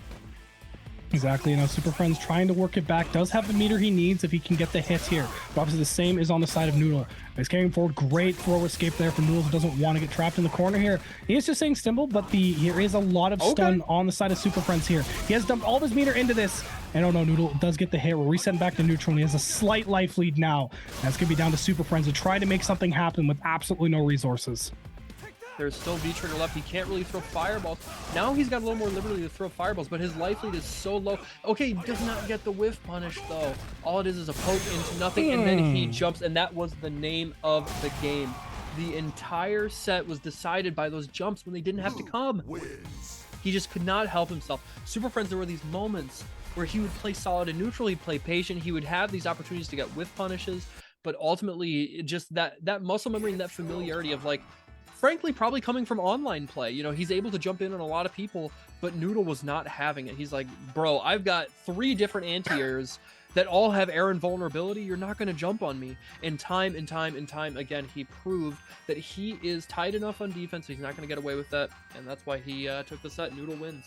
[SPEAKER 2] Exactly, you know, Super Friends trying to work it back, does have the meter he needs if he can get the hit here. But obviously the same is on the side of Noodle. He's carrying forward, great throw escape there from Noodle, who doesn't want to get trapped in the corner here. He is just saying Stimble, but there is a lot of stun on the side of Super Friends here. He has dumped all of his meter into this, and oh no, Noodle does get the hit. We're resetting back to neutral, and he has a slight life lead now. That's going to be down to Super Friends to try to make something happen with absolutely no resources.
[SPEAKER 1] There's still V-trigger left. He can't really throw fireballs. Now he's got a little more liberty to throw fireballs, but his life lead is so low. Okay, he does not get the whiff punish, though. All it is a poke into nothing, and then he jumps, and that was the name of the game. The entire set was decided by those jumps when they didn't have to come. He just could not help himself. Super Friends, there were these moments where he would play solid and neutral, he'd play patient, he would have these opportunities to get whiff punishes, but ultimately, just that muscle memory and that familiarity of, like, frankly, probably coming from online play. You know, he's able to jump in on a lot of people, but Noodle was not having it. He's like, bro, I've got 3 different anti-airs that all have air invulnerability. You're not going to jump on me. And time and time and time again, he proved that he is tight enough on defense. He's not going to get away with that. And that's why he took the set. Noodle wins.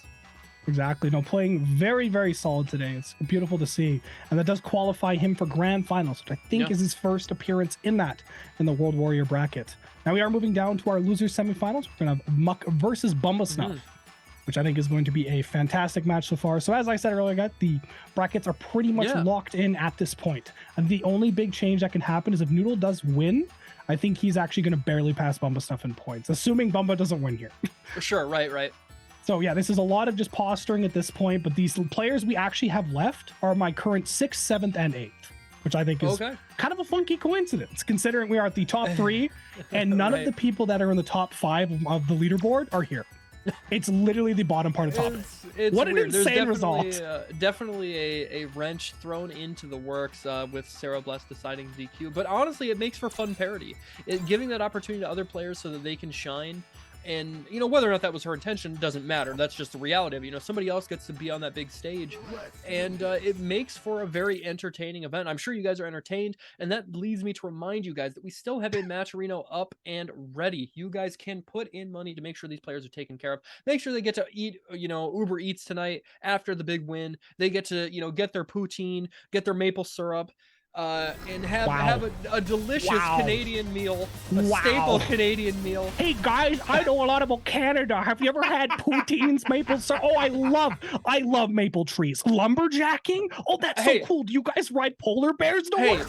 [SPEAKER 2] Exactly. No, playing very, very solid today. It's beautiful to see. And that does qualify him for grand finals, which I think is his first appearance in the World Warrior bracket. Now we are moving down to our losers semifinals. We're going to have Muck versus Bumba Snuff, which I think is going to be a fantastic match so far. So as I said earlier, guys, the brackets are pretty much locked in at this point. And the only big change that can happen is if Noodle does win, I think he's actually going to barely pass Bumba Snuff in points, assuming Bumba doesn't win here.
[SPEAKER 1] For sure. Right.
[SPEAKER 2] So yeah, this is a lot of just posturing at this point, but these players we actually have left are my current 6th, 7th, and 8th, which I think is kind of a funky coincidence, considering we are at the top 3, and none of the people that are in the top 5 of the leaderboard are here. It's literally the bottom part of the top.
[SPEAKER 1] It's
[SPEAKER 2] what an
[SPEAKER 1] weird.
[SPEAKER 2] insane
[SPEAKER 1] There's
[SPEAKER 2] result.
[SPEAKER 1] Definitely a wrench thrown into the works with Sarah Bless deciding DQ, but honestly, it makes for fun parody. Giving that opportunity to other players so that they can shine. And, you know, whether or not that was her intention doesn't matter. That's just the reality of it. You know, somebody else gets to be on that big stage. And it makes for a very entertaining event. I'm sure you guys are entertained. And that leads me to remind you guys that we still have a Matcherino up and ready. You guys can put in money to make sure these players are taken care of. Make sure they get to eat, you know, Uber Eats tonight after the big win. They get to, you know, get their poutine, get their maple syrup. And have a delicious Canadian meal, a staple Canadian meal.
[SPEAKER 2] Hey guys, I know a lot about Canada. Have you ever had poutines, maple syrup? Oh, I love maple trees. Lumberjacking? Oh, that's so cool. Do you guys ride polar bears? No.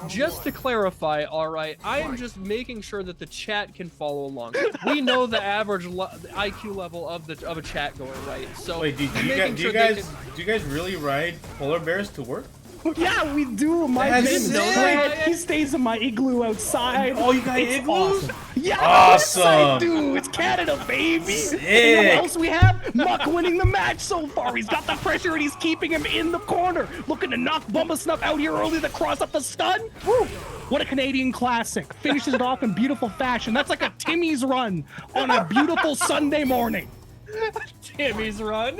[SPEAKER 1] Just to clarify, all right, I am just making sure that the chat can follow along. We know the average IQ level of a chat going, right? So
[SPEAKER 4] wait, do you guys really ride polar bears to work?
[SPEAKER 2] Yeah, we do. My name is Fred. He stays in my igloo outside.
[SPEAKER 4] Oh, you got igloos?
[SPEAKER 2] Awesome. Yeah,
[SPEAKER 4] awesome.
[SPEAKER 2] Yes, I do. It's Canada, baby.
[SPEAKER 4] Sick.
[SPEAKER 2] And you know what else we have? Muck winning the match so far. He's got the pressure and he's keeping him in the corner. Looking to knock Bumba Snuff out here early to cross up the stun. Woo. What a Canadian classic. Finishes it off in beautiful fashion. That's like a Timmy's run on a beautiful Sunday morning.
[SPEAKER 1] Timmy's run?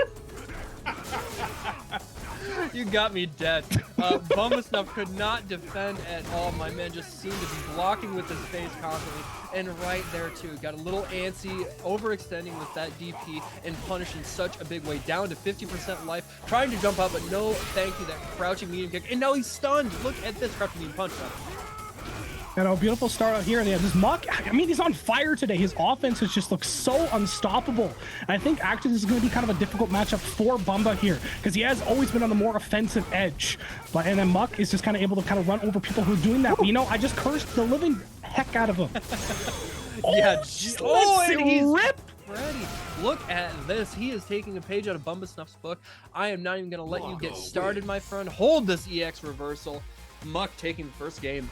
[SPEAKER 1] You got me dead. Bumba Snuff could not defend at all. My man just seemed to be blocking with his face constantly. And right there, too. Got a little antsy, overextending with that DP and punishing such a big way. Down to 50% life. Trying to jump up, but no thank you. That crouching medium kick. And now he's stunned. Look at this crouching medium punch.
[SPEAKER 2] And a beautiful start out here. They have this Muck. I mean, he's on fire today. His offense has just looked so unstoppable. And I think actually this is going to be kind of a difficult matchup for Bumba here because he has always been on the more offensive edge. And then Muck is just kind of able to kind of run over people who are doing that. But, you know, I just cursed the living heck out of him.
[SPEAKER 1] And he's ripped. Ready. Look at this. He is taking a page out of Bumba Snuff's book. I am not even going to let you get started, my friend. Hold this EX reversal. Muck taking the first game.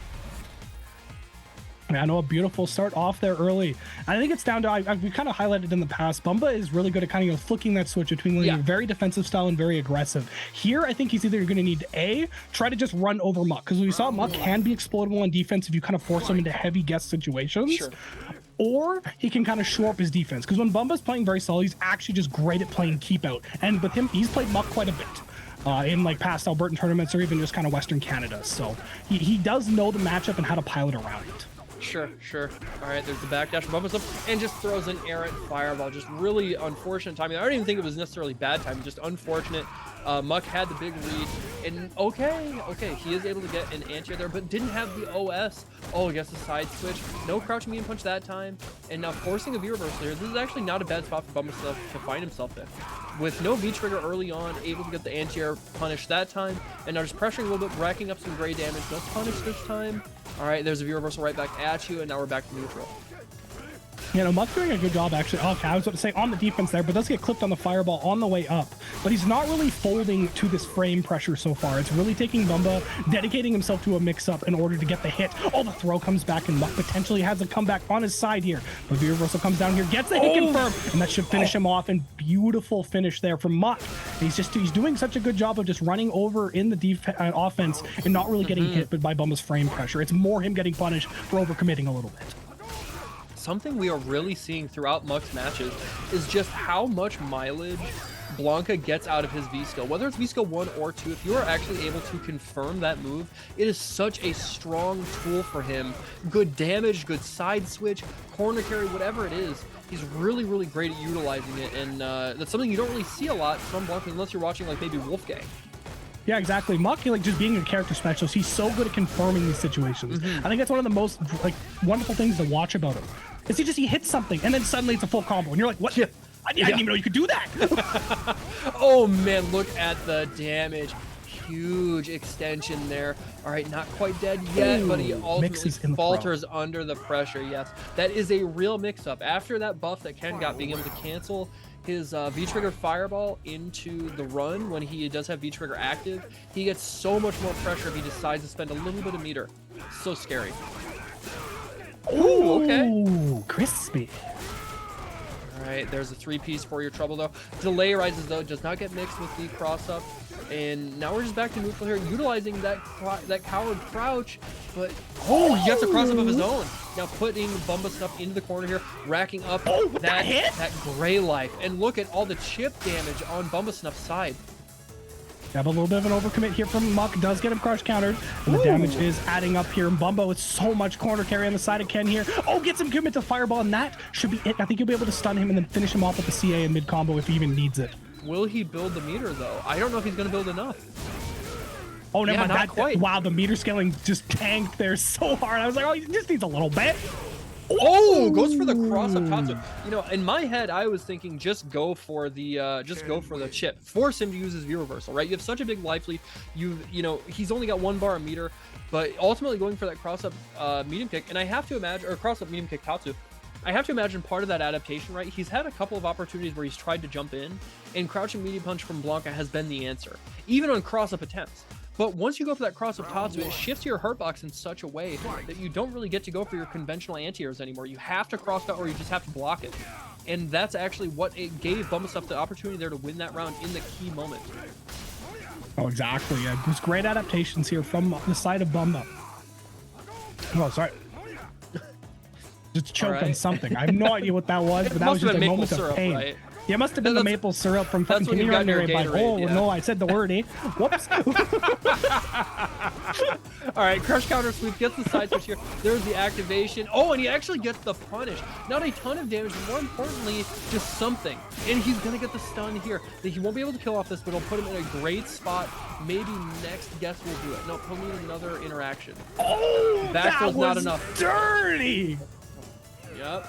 [SPEAKER 2] I know, a beautiful start off there early. I think it's down to, we kind of highlighted in the past, Bumba is really good at kind of flicking that switch between very defensive style and very aggressive. Here, I think he's either going to need to try to just run over Muck, because we saw Muck can be exploitable on defense if you kind of force him into heavy guess situations. Sure. Or he can kind of shore up his defense, because when Bumba's playing very solid, he's actually just great at playing keep out. And with him, he's played Muck quite a bit. In like past Albertan tournaments or even just kind of Western Canada. So he does know the matchup and how to pilot around it.
[SPEAKER 1] Sure. All right, there's the backdash from Bumba Snuff, and just throws an errant fireball. Just really unfortunate timing. I don't even think it was necessarily bad timing, just unfortunate. Muck had the big lead, and okay, he is able to get an anti there, but didn't have the OS. Oh, I guess the side switch. No crouch medium punch that time, and now forcing a V reversal here. This is actually not a bad spot for Bumba Snuff to find himself in. With no V trigger early on, able to get the anti-air punish that time, and now just pressuring a little bit, racking up some gray damage. No punish this time. All right, there's a V reversal right back at you, and now we're back to neutral.
[SPEAKER 2] You know, Muck's doing a good job, actually. Okay, I was about to say on the defense there, but does get clipped on the fireball on the way up. But he's not really folding to this frame pressure so far. It's really taking Bumba, dedicating himself to a mix-up in order to get the hit. Oh, the throw comes back, and Muck potentially has a comeback on his side here. But the reversal comes down here, gets the hit confirmed, and that should finish him off. And beautiful finish there from Muck. He's doing such a good job of just running over in the offense and not really getting hit by Bumba's frame pressure. It's more him getting punished for overcommitting a little bit.
[SPEAKER 1] Something we are really seeing throughout Muck's matches is just how much mileage Blanka gets out of his V-skill. Whether it's V-skill 1 or 2, if you are actually able to confirm that move, it is such a strong tool for him. Good damage, good side switch, corner carry, whatever it is. He's really, really great at utilizing it, and that's something you don't really see a lot from Blanka unless you're watching like maybe Wolfgang.
[SPEAKER 2] Yeah, exactly. Muck, like just being a character specialist, he's so good at confirming these situations. I think that's one of the most like wonderful things to watch about him. Is he hits something and then suddenly it's a full combo and you're like, what? I didn't even know you could do that.
[SPEAKER 1] Oh man, look at the damage. Huge extension there. All right, not quite dead yet, but he ultimately falters under the pressure. Yes, that is a real mix-up. After that buff that Ken got, being able to cancel his V-trigger fireball into the run when he does have V-trigger active, he gets so much more pressure if he decides to spend a little bit of meter. So scary.
[SPEAKER 2] Ooh, okay. Crispy.
[SPEAKER 1] All right, there's a 3-piece for your trouble though. Delay rises though, does not get mixed with the cross-up. And now we're just back to neutral here, utilizing that coward crouch, but he gets a cross-up of his own. Now putting Bumba Snuff into the corner here, racking up that gray life. And look at all the chip damage on Bumba Snuff's side.
[SPEAKER 2] Have a little bit of an overcommit here from Muck. Does get him crush countered. And the damage is adding up here. And Bumba with so much corner carry on the side of Ken here. Oh, gets him commit to fireball, and that should be it. I think he'll be able to stun him and then finish him off with the CA in mid combo if he even needs it.
[SPEAKER 1] Will he build the meter though? I don't know if he's going to build enough.
[SPEAKER 2] Oh, never mind.
[SPEAKER 1] Not quite.
[SPEAKER 2] Wow, the meter scaling just tanked there so hard. I was like, oh, he just needs a little bit.
[SPEAKER 1] Oh, goes for the cross-up Tatsu. You know, in my head, I was thinking just go for the chip. Force him to use his V-reversal, right? You have such a big life lead. You know, he's only got 1 bar a meter, but ultimately going for that cross-up medium kick, and I have to imagine, or cross-up medium kick Tatsu, I have to imagine part of that adaptation, right? He's had a couple of opportunities where he's tried to jump in, and crouching medium punch from Blanka has been the answer, even on cross-up attempts. But once you go for that cross-up Tatsu, it shifts your hurt box in such a way that you don't really get to go for your conventional anti-airs anymore. You have to cross out or you just have to block it. And that's actually what it gave Bumba Snuff the opportunity there to win that round in the key moment.
[SPEAKER 2] Oh, exactly. Yeah, there's great adaptations here from the side of Bumba. Oh, sorry. Just choke on something. I have no idea what that was, but that was just a moment of pain. Right? Yeah, it must have been the maple syrup from fucking Kindergarten. Oh, no, I said the word, eh? Whoops.
[SPEAKER 1] All right, crush counter sweep, gets the side switch here. There's the activation. Oh, and he actually gets the punish. Not a ton of damage, but more importantly, just something. And he's going to get the stun here. He won't be able to kill off this, but it'll put him in a great spot. Maybe next guess will do it. No, he'll need another interaction.
[SPEAKER 2] Oh, that was
[SPEAKER 1] not enough.
[SPEAKER 2] Dirty.
[SPEAKER 1] Yep.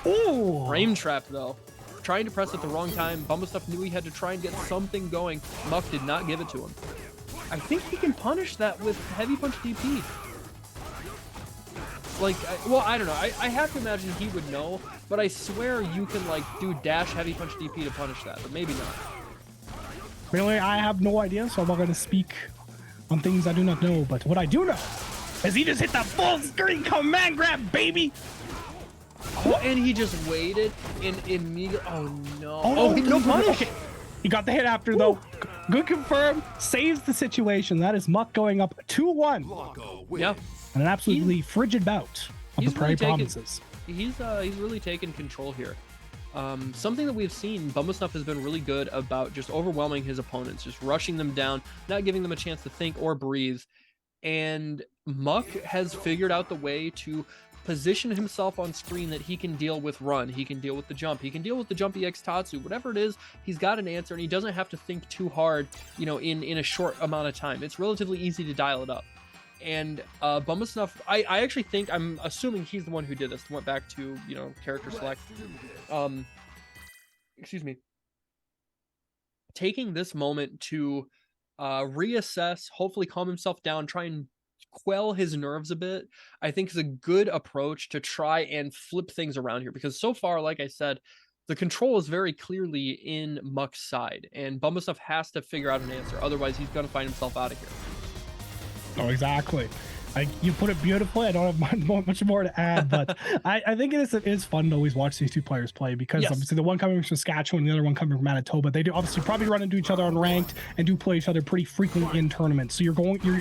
[SPEAKER 2] Ooh.
[SPEAKER 1] Frame trap, though. Trying to press at the wrong time. Bumba Snuff knew he had to try and get something going. Muck did not give it to him. I think he can punish that with heavy punch DP. Like, well, I don't know. I have to imagine he would know, but I swear you can, like, do dash heavy punch DP to punish that, but maybe not.
[SPEAKER 2] Really, I have no idea, so I'm not going to speak on things I do not know, but what I do know is he just hit that full screen command grab, baby!
[SPEAKER 1] Oh, and he just waited and immediately. Oh no!
[SPEAKER 2] Oh, no punish. Okay. He got the hit after though. Good confirm. Saves the situation. That is Muck going up 2-1.
[SPEAKER 1] Yeah,
[SPEAKER 2] and an absolutely frigid bout of the Prairie Provinces.
[SPEAKER 1] He's really taken control here. Something that we've seen, Bumba Snuff has been really good about just overwhelming his opponents, just rushing them down, not giving them a chance to think or breathe. And Muck has figured out the way to position himself on screen that he can deal with run, he can deal with the jump, he can deal with the jump EX Tatsu, whatever it is, he's got an answer and he doesn't have to think too hard, you know, in a short amount of time. It's relatively easy to dial it up. And Bumba Snuff, I actually think, I'm assuming he's the one who did this, went back to, you know, character select. Excuse me. Taking this moment to reassess, hopefully calm himself down, try and quell his nerves a bit, I think is a good approach to try and flip things around here. Because so far, like I said, the control is very clearly in Muck's side, and Bumba Snuff has to figure out an answer. Otherwise, he's going to find himself out of here.
[SPEAKER 2] Oh, exactly. You put it beautifully. I don't have much more to add, but I think it is fun to always watch these two players play, because obviously the one coming from Saskatchewan, the other one coming from Manitoba, they do obviously probably run into each other on ranked and do play each other pretty frequently in tournaments. So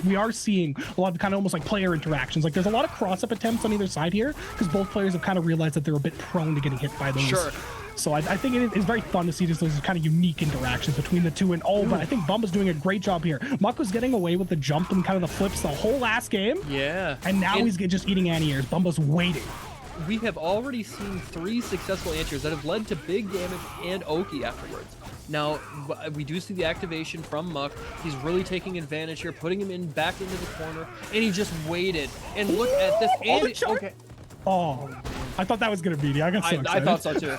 [SPEAKER 2] we are seeing a lot of kind of almost like player interactions. Like there's a lot of cross-up attempts on either side here, because both players have kind of realized that they're a bit prone to getting hit by those.
[SPEAKER 1] Sure.
[SPEAKER 2] So I think it is very fun to see just those kind of unique interactions between the two. And but I think Bumba's doing a great job here. Muck was getting away with the jump and kind of the flips the whole last game.
[SPEAKER 1] Yeah.
[SPEAKER 2] And now he's just eating anti-airs. Bumba's waiting.
[SPEAKER 1] We have already seen 3 successful anti-airs that have led to big damage and Oki afterwards. Now, we do see the activation from Muck. He's really taking advantage here, putting him back into the corner, and he just waited. And look at this. And okay.
[SPEAKER 2] Oh, I thought that was going to be me. I got so excited.
[SPEAKER 1] I thought so too.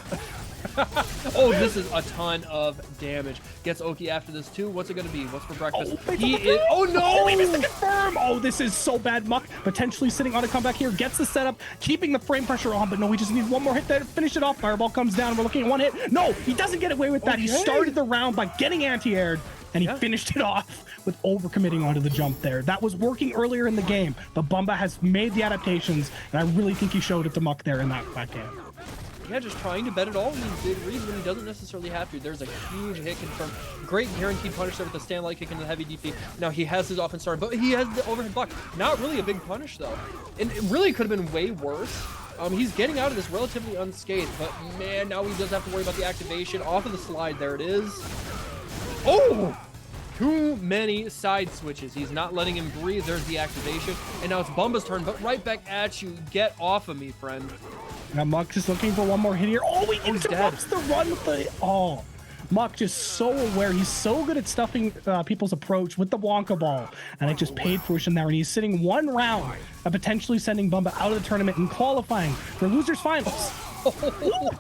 [SPEAKER 1] Oh, this is a ton of damage. Gets Oki after this too. What's it gonna be? What's for breakfast? Oh no!
[SPEAKER 2] Oh, he missed the confirm! Oh, this is so bad. Muck potentially sitting on a comeback here. Gets the setup, keeping the frame pressure on, but no, he just needs one more hit there to finish it off. Fireball comes down. We're looking at one hit. No, he doesn't get away with that. He started the round by getting anti-aired, and he finished it off with overcommitting onto the jump there. That was working earlier in the game, but Bumba has made the adaptations, and I really think he showed it to Muck there in that game.
[SPEAKER 1] Yeah, just trying to bet it all in these big reads when he doesn't necessarily have to. There's a huge hit confirmed. Great guaranteed punish there with the stand light kick into the heavy DP. Now he has his offense started, but he has the overhead block. Not really a big punish though. And it really could have been way worse. He's getting out of this relatively unscathed, but man, now he does have to worry about the activation. Off of the slide, there it is. Oh! Too many side switches. He's not letting him breathe. There's the activation. And now it's Bumba's turn, but right back at you. Get off of me, friend.
[SPEAKER 2] Now Muck just looking for one more hit here. Oh, he interrupts the run with the... Oh, Muck just so aware. He's so good at stuffing people's approach with the Wonka ball. And it just paid fruition there. And he's sitting one round of potentially sending Bumba out of the tournament and qualifying for losers finals.
[SPEAKER 1] Oh,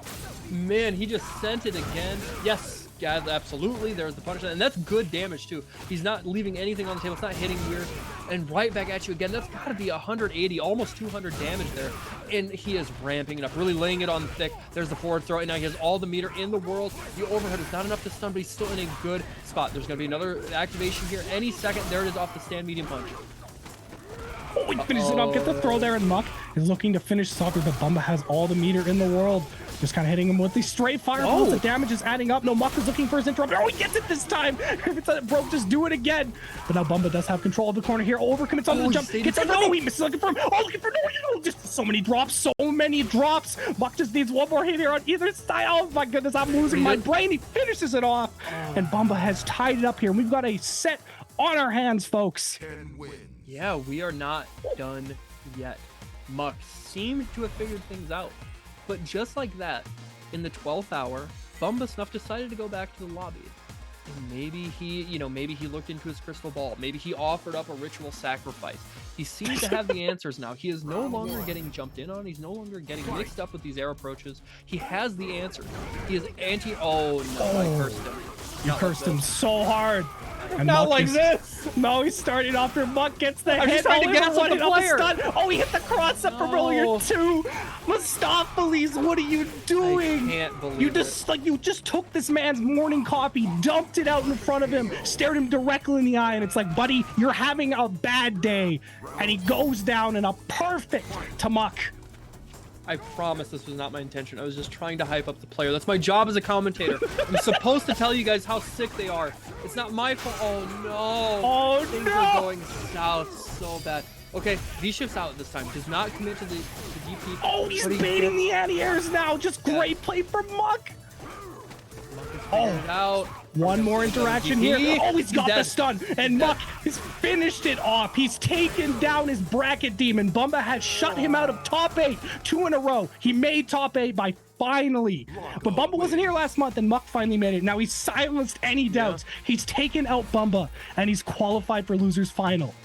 [SPEAKER 1] man, he just sent it again. Yes. Yeah, absolutely. There's the punishment, and that's good damage too. He's not leaving anything on the table. It's not hitting weird. And right back at you again. That's got to be 180, almost 200 damage there. And he is ramping it up, really laying it on thick. There's the forward throw, and now he has all the meter in the world. The overhead is not enough to stun, but he's still in a good spot. There's going to be another activation here any second. There it is off the stand medium punch.
[SPEAKER 2] Oh, he finishes it up. Get the throw there, and Muck is looking to finish soccer, but Bumba has all the meter in the world. Just kind of hitting him with these straight fireballs. The damage is adding up. No, Muck is looking for his interrupt. Oh, he gets it this time. If it's broke, just do it again. But now Bumba does have control of the corner here. Overcommits on the jump. Gets it. No, he misses. Looking for him. Oh, looking for no. Just so many drops. So many drops. Muck just needs one more hit here on either side. Oh my goodness, I'm losing my brain. He finishes it off, and Bumba has tied it up here. We've got a set on our hands, folks.
[SPEAKER 1] Yeah, we are not done yet. Muck seemed to have figured things out. But just like that, in the 12th hour, Bumba Snuff decided to go back to the lobby. And maybe he looked into his crystal ball. Maybe he offered up a ritual sacrifice. He seems to have the answers now. He is no longer getting jumped in on. He's no longer getting mixed up with these air approaches. He has the answer. He is Oh, no, I cursed him.
[SPEAKER 2] You cursed him so hard. And
[SPEAKER 1] not like this.
[SPEAKER 2] No, he's starting off here. Muck gets the
[SPEAKER 1] I'm
[SPEAKER 2] hit.
[SPEAKER 1] Just trying to gas up the player.
[SPEAKER 2] Oh, he hit the cross up from earlier too. Mustopheles, what are you doing?
[SPEAKER 1] I can't believe
[SPEAKER 2] you just took this man's morning coffee, dumped it out in front of him, stared him directly in the eye, and it's like, buddy, you're having a bad day. And he goes down in a perfect to Muck.
[SPEAKER 1] I promise this was not my intention. I was just trying to hype up the player. That's my job as a commentator. I'm supposed to tell you guys how sick they are. It's not my fault. Oh, no.
[SPEAKER 2] Oh,
[SPEAKER 1] Things are going south so bad. Okay, V-Shift's out this time. Does not commit to the DP.
[SPEAKER 2] Oh, he's baiting the anti-airs now. Just great play from Muck.
[SPEAKER 1] Out.
[SPEAKER 2] One more interaction here. Oh, he's got the stun. And Muck has finished it off. He's taken down his bracket demon. Bumba has shut him out of top 8 2 in a row. He made top 8 by finally. But Bumba wasn't here last month, and Muck finally made it. Now he's silenced any doubts. He's taken out Bumba, and he's qualified for losers final.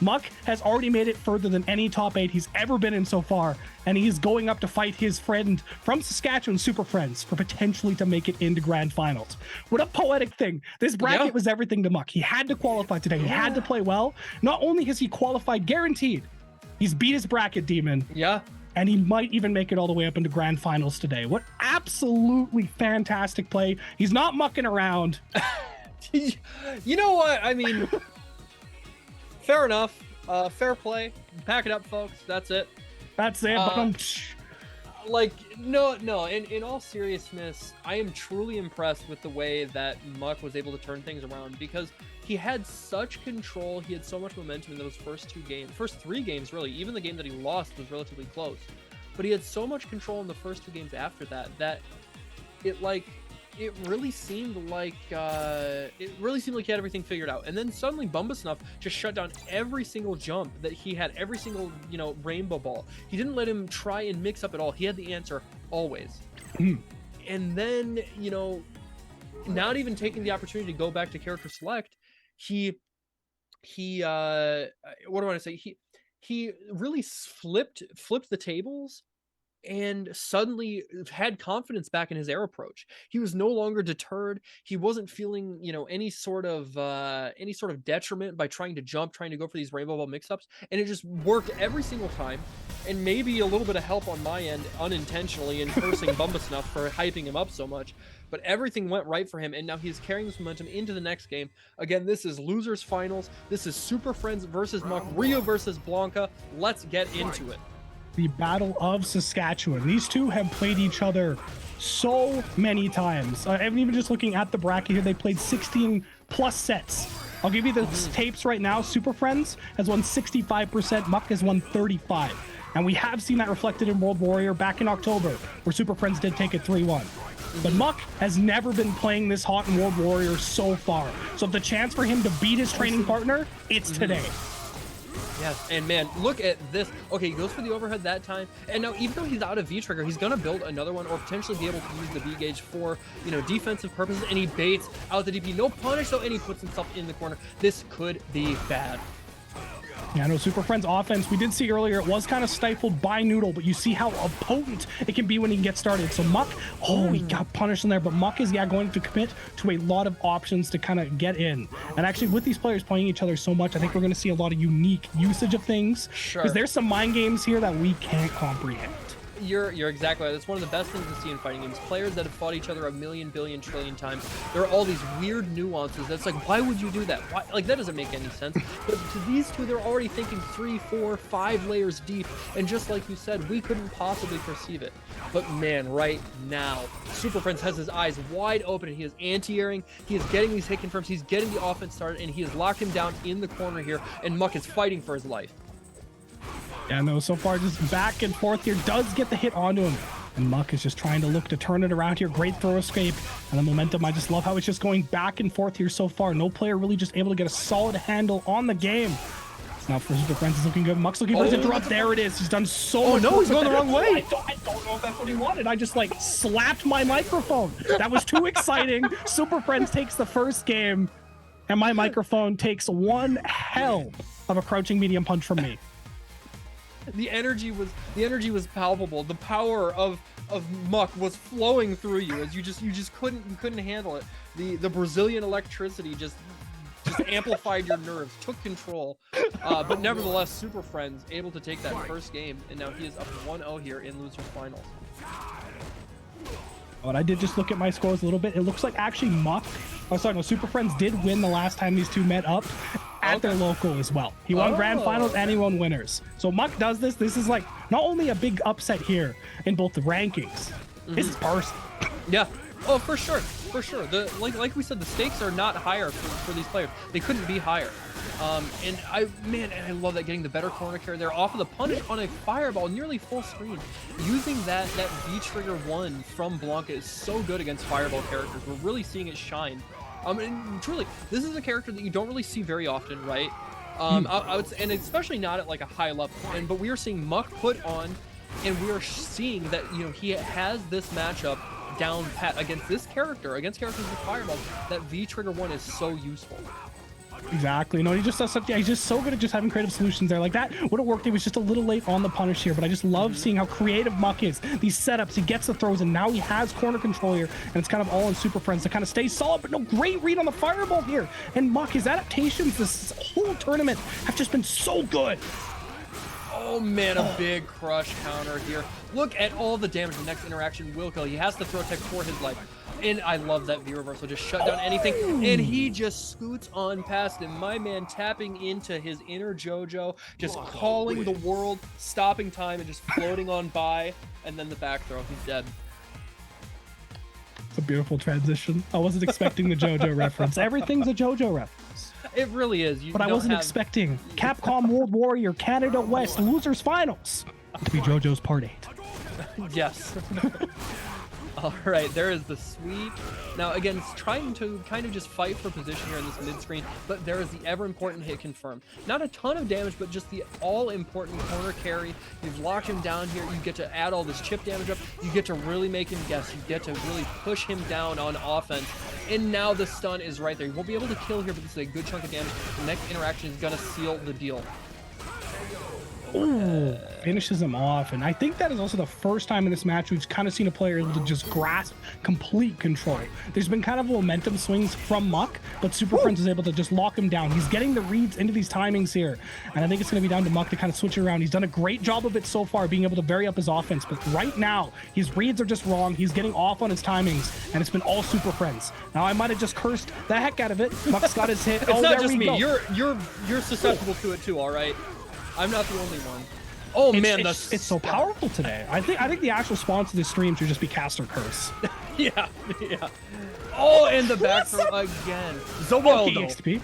[SPEAKER 2] Muck has already made it further than any top 8 he's ever been in so far, and he's going up to fight his friend from Saskatchewan, Super Friends, for potentially to make it into grand finals. What a poetic thing. This bracket was everything to Muck. He had to qualify today. He had to play well. Not only has he qualified guaranteed, he's beat his bracket demon.
[SPEAKER 1] Yeah.
[SPEAKER 2] And he might even make it all the way up into grand finals today. What absolutely fantastic play. He's not mucking around.
[SPEAKER 1] You know what? I mean, fair enough. Fair play. Pack it up, folks. That's it.
[SPEAKER 2] That's it.
[SPEAKER 1] Like, no. In all seriousness, I am truly impressed with the way that Muck was able to turn things around, because he had such control. He had so much momentum in those first 3 games, really. Even the game that he lost was relatively close. But he had so much control in the first 2 games after that it really seemed like he had everything figured out. And then suddenly Bumba Snuff just shut down every single jump that he had, every single, rainbow ball. He didn't let him try and mix up at all. He had the answer always. And then, not even taking the opportunity to go back to character select, he what do I want to say? He really flipped the tables and suddenly had confidence back in his air approach. He was no longer deterred. He wasn't feeling, any sort of detriment by trying to jump, trying to go for these rainbow ball mix-ups, and it just worked every single time. And maybe a little bit of help on my end unintentionally in cursing Bumba Snuff for hyping him up so much, but everything went right for him, and now he's carrying this momentum into the next game. Again, this is losers finals. This is Super Friends versus Muck, Rio versus Blanca. Let's get into it.
[SPEAKER 2] The Battle of Saskatchewan. These two have played each other so many times. Even just looking at the bracket here, they played 16 plus sets. I'll give you the tapes right now. Super Friends has won 65%, Muck has won 35%. And we have seen that reflected in World Warrior back in October, where Super Friends did take it 3-1. But Muck has never been playing this hot in World Warrior so far. So the chance for him to beat his training partner, it's today.
[SPEAKER 1] Yes, and man, look at this. Okay, he goes for the overhead that time, and now even though he's out of V-trigger, he's gonna build another one, or potentially be able to use the V-gauge for, defensive purposes, and he baits out the DP. No punish, though, and he puts himself in the corner. This could be bad.
[SPEAKER 2] Yeah, no, Super Friends offense, we did see earlier, it was kind of stifled by Noodle, but you see how potent it can be when he can get started. So Muck, he got punished in there, but Muck is, going to commit to a lot of options to kind of get in. And actually, with these players playing each other so much, I think we're going to see a lot of unique usage of things. Because there's some mind games here that we can't comprehend.
[SPEAKER 1] You're exactly right. That's one of the best things to see in fighting games. Players that have fought each other a million, billion, trillion times. There are all these weird nuances. That's like, why would you do that? Why? Like, that doesn't make any sense. But to these two, they're already thinking 3, 4, 5 layers deep. And just like you said, we couldn't possibly perceive it. But man, right now, Super Friends has his eyes wide open, and he is anti-airing. He is getting these hit confirms. He's getting the offense started, and he has locked him down in the corner here. And Muck is fighting for his life.
[SPEAKER 2] Yeah, no, so far just back and forth here, does get the hit onto him. And Muck is just trying to look to turn it around here. Great throw escape. And the momentum, I just love how it's just going back and forth here so far. No player really just able to get a solid handle on the game. Now for Super Friends is looking good. Muck's looking for his interrupt. There it is. He's done so much.
[SPEAKER 1] Oh no, he's going the wrong way.
[SPEAKER 2] I don't know if that's what he wanted. I just slapped my microphone. That was too exciting. Super Friends takes the first game, and my microphone takes one hell of a crouching medium punch from me.
[SPEAKER 1] The energy was palpable. The power of Muck was flowing through you as you just couldn't handle it. The Brazilian electricity just amplified your nerves, took control. But nevertheless, Super Friends able to take that first game, and now he is up 1-0 here in losers finals.
[SPEAKER 2] But I did just look at my scores a little bit. It looks like actually Super Friends did win the last time these two met up at their local as well. He won grand finals and he won winners. So Muck does this. This is not only a big upset here in both the rankings. This is personal.
[SPEAKER 1] Yeah. Oh, for sure. Like we said, the stakes are not higher for these players. They couldn't be higher. And I love that, getting the better corner carry there off of the punish on a fireball, nearly full screen. Using that V-trigger 1 from Blanca is so good against fireball characters. We're really seeing it shine. And truly, this is a character that you don't really see very often, right? I would say, and especially not at like a high level. But we are seeing Muck put on, and we are seeing that he has this matchup down pat against this character, against characters with fireball. That V-trigger 1 is so useful.
[SPEAKER 2] Exactly. No, he just does such. Yeah, he's just so good at just having creative solutions there. Like that would have worked. He was just a little late on the punish here, but I just love seeing how creative Muck is. These setups, he gets the throws, and now he has corner control here, and it's kind of all in Super Friends to kind of stay solid. But no, great read on the fireball here. And Muck, his adaptations this whole tournament have just been so good.
[SPEAKER 1] Oh man, a big crush counter here. Look at all the damage. The next interaction will kill. He has to throw tech for his life. And I love that V reversal, just shut down anything. And he just scoots on past him. My man tapping into his inner JoJo, just calling the world, stopping time, and just floating on by. And then the back throw, he's dead.
[SPEAKER 2] It's a beautiful transition. I wasn't expecting the JoJo reference. Everything's a JoJo reference.
[SPEAKER 1] It really is.
[SPEAKER 2] But I wasn't expecting Capcom World Warrior Canada West Losers Finals to be JoJo's Part 8.
[SPEAKER 1] Yes. All right, there is the sweep. Now, again, it's trying to kind of just fight for position here in this mid-screen, but there is the ever-important hit confirm. Not a ton of damage, but just the all-important corner carry. You've locked him down here. You get to add all this chip damage up. You get to really make him guess. You get to really push him down on offense. And now the stun is right there. You won't be able to kill here, but this is a good chunk of damage. The next interaction is going to seal the deal.
[SPEAKER 2] Ooh, finishes him off. And I think that is also the first time in this match we've kind of seen a player able to just grasp complete control. There's been kind of momentum swings from Muck, but Super Friends is able to just lock him down. He's getting the reads into these timings here. And I think it's going to be down to Muck to kind of switch it around. He's done a great job of it so far, being able to vary up his offense. But right now, his reads are just wrong. He's getting off on his timings, and it's been all Super Friends. Now, I might have just cursed the heck out of it. Muck's got his hit.
[SPEAKER 1] It's not just me. You're susceptible to it too, all right? I'm not the only one. Oh man,
[SPEAKER 2] it's so powerful today. I think the actual sponsor of this stream should just be Cast or Curse.
[SPEAKER 1] yeah. Oh, and the back throw again. Zoeldo.
[SPEAKER 2] XP.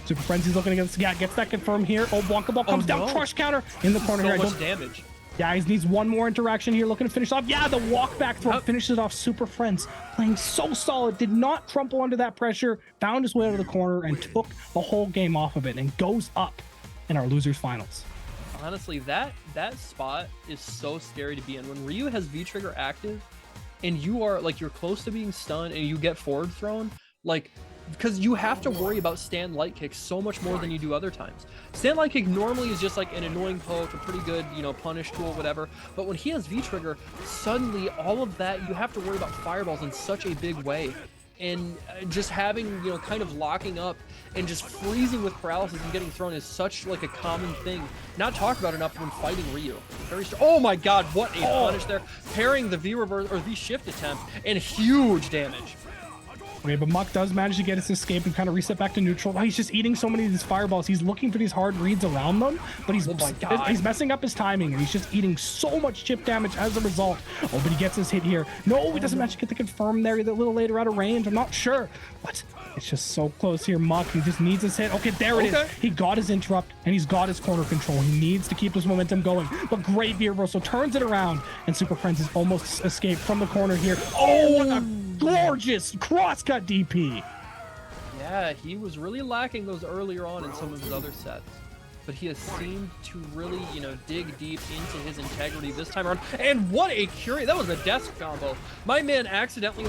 [SPEAKER 2] Super Frenzy's looking against. Yeah, gets that confirmed here. Oh, Blanca Ball comes down. Crush counter in the corner here.
[SPEAKER 1] So much damage.
[SPEAKER 2] Yeah, he needs one more interaction here, looking to finish off. Yeah, the walk back throw finishes off. Super Friends playing so solid, did not crumple under that pressure, found his way out of the corner, and took the whole game off of it, and goes up in our losers finals.
[SPEAKER 1] Honestly, that spot is so scary to be in. When Ryu has V trigger active and you are like, you're close to being stunned and you get forward thrown, like, because you have to worry about stand light kick so much more than you do other times. Stand light kick normally is just like an annoying poke, a pretty good, punish tool, whatever. But when he has V trigger, suddenly all of that, you have to worry about fireballs in such a big way. And just having, kind of locking up and just freezing with paralysis and getting thrown is such like a common thing. Not talked about enough when fighting Ryu. Oh my god, what a punish there. Pairing the V reverse or V shift attempt and huge damage.
[SPEAKER 2] Okay, but Muck does manage to get his escape and kind of reset back to neutral. He's just eating so many of these fireballs. He's looking for these hard reads around them, but he's messing up his timing, and he's just eating so much chip damage as a result. Oh, but he gets his hit here. No, he doesn't manage to get the confirm there. A little later out of range. I'm not sure. What? It's just so close here. Muck, he just needs his hit. Okay, there it is. He got his interrupt, and he's got his corner control. He needs to keep his momentum going. But great V reversal turns it around, and Super Friends has almost escaped from the corner here. Oh, what a gorgeous cross-cut DP.
[SPEAKER 1] Yeah, he was really lacking those earlier on in some of his other sets. But he has seemed to really, dig deep into his integrity this time around. And what a curious, that was a desk combo. My man accidentally,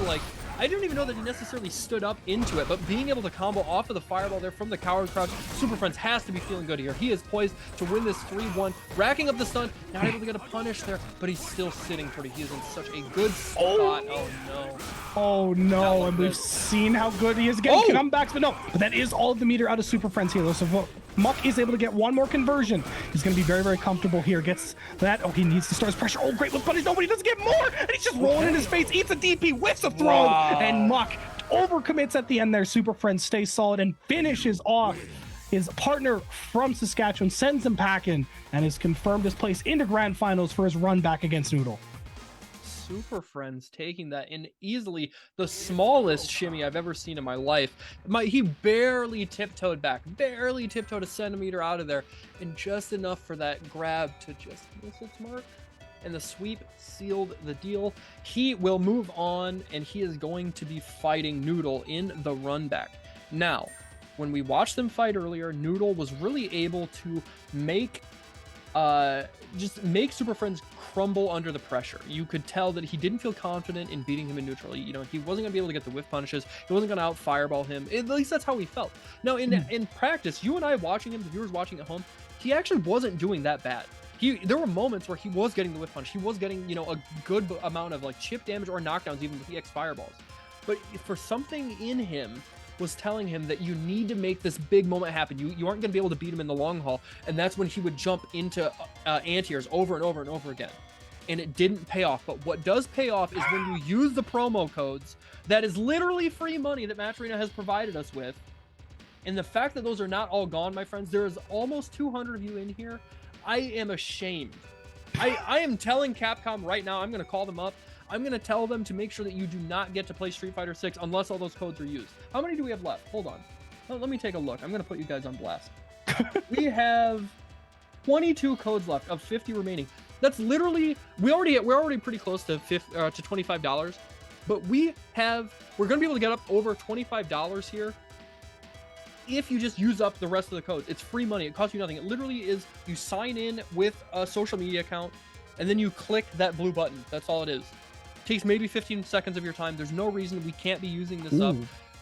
[SPEAKER 1] I didn't even know that he necessarily stood up into it, but being able to combo off of the fireball there from the coward crouch, Super Friends has to be feeling good here. He is poised to win this 3-1, racking up the stun, not able to get a punish there, but he's still sitting pretty. He is in such a good spot. Oh no.
[SPEAKER 2] Oh no, and we've seen how good he is getting comebacks, but no, but that is all of the meter out of Super Friends here. So Muck is able to get one more conversion. He's going to be very, very comfortable here. Gets that. Oh, he needs to start his pressure. Oh, great with punish. Nobody doesn't get more. And he's just rolling in his face. Eats a DP, whiffs a throw. Wow. And Muck overcommits at the end there. Super Friends stays solid and finishes off his partner from Saskatchewan, sends him packing, and has confirmed his place into grand finals for his run back against Noodle.
[SPEAKER 1] Super Friends taking that in easily the smallest shimmy I've ever seen in my life. He barely tiptoed back, barely tiptoed a centimeter out of there, and just enough for that grab to just miss its mark. And the sweep sealed the deal. He will move on, and he is going to be fighting Noodle in the run back. Now, when we watched them fight earlier, Noodle was really able to make Super Friends crumble under the pressure. You could tell that he didn't feel confident in beating him in neutral. You know, he wasn't gonna be able to get the whiff punishes. He wasn't gonna out fireball him. At least that's how he felt. Now, in practice, you and I watching him, the viewers watching at home, he actually wasn't doing that bad. There were moments where he was getting the whiff punch. He was getting, you know, a good amount of like chip damage or knockdowns even with the EX fireballs. But for something in him was telling him that you need to make this big moment happen. You aren't going to be able to beat him in the long haul. And that's when he would jump into anti-airs over and over and over again. And it didn't pay off. But what does pay off is when you use the promo codes. That is literally free money that Match Arena has provided us with. And the fact that those are not all gone, my friends, there is almost 200 of you in here. I am ashamed. I am telling Capcom right now, I'm going to call them up. I'm going to tell them to make sure that you do not get to play Street Fighter 6 unless all those codes are used. How many do we have left? Hold on. Let me take a look. I'm going to put you guys on blast. We have 22 codes left of 50 remaining. That's literally, we're already pretty close to $25, but we're going to be able to get up over $25 here. If you just use up the rest of the codes, it's free money. It costs you nothing. It literally is, you sign in with a social media account and then you click that blue button. That's all it is. It takes maybe 15 seconds of your time. There's no reason we can't be using this up.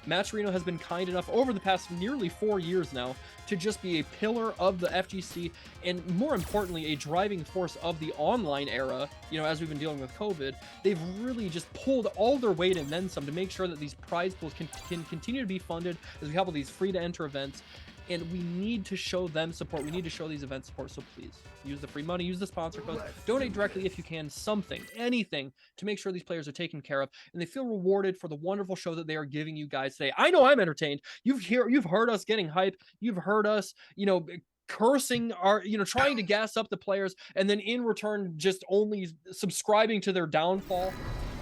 [SPEAKER 1] Match Arena has been kind enough over the past nearly 4 years now to just be a pillar of the FGC and more importantly, a driving force of the online era. You know, as we've been dealing with COVID, they've really just pulled all their weight and then some to make sure that these prize pools can continue to be funded as we have all these free to enter events. And we need to show them support. We need to show these events support. So please use the free money, use the sponsor codes, donate directly if you can, something, anything to make sure these players are taken care of and they feel rewarded for the wonderful show that they are giving you guys today. I know I'm entertained. You've heard us getting hype. You've heard us, you know, cursing our, you know, trying to gas up the players and then in return just only subscribing to their downfall.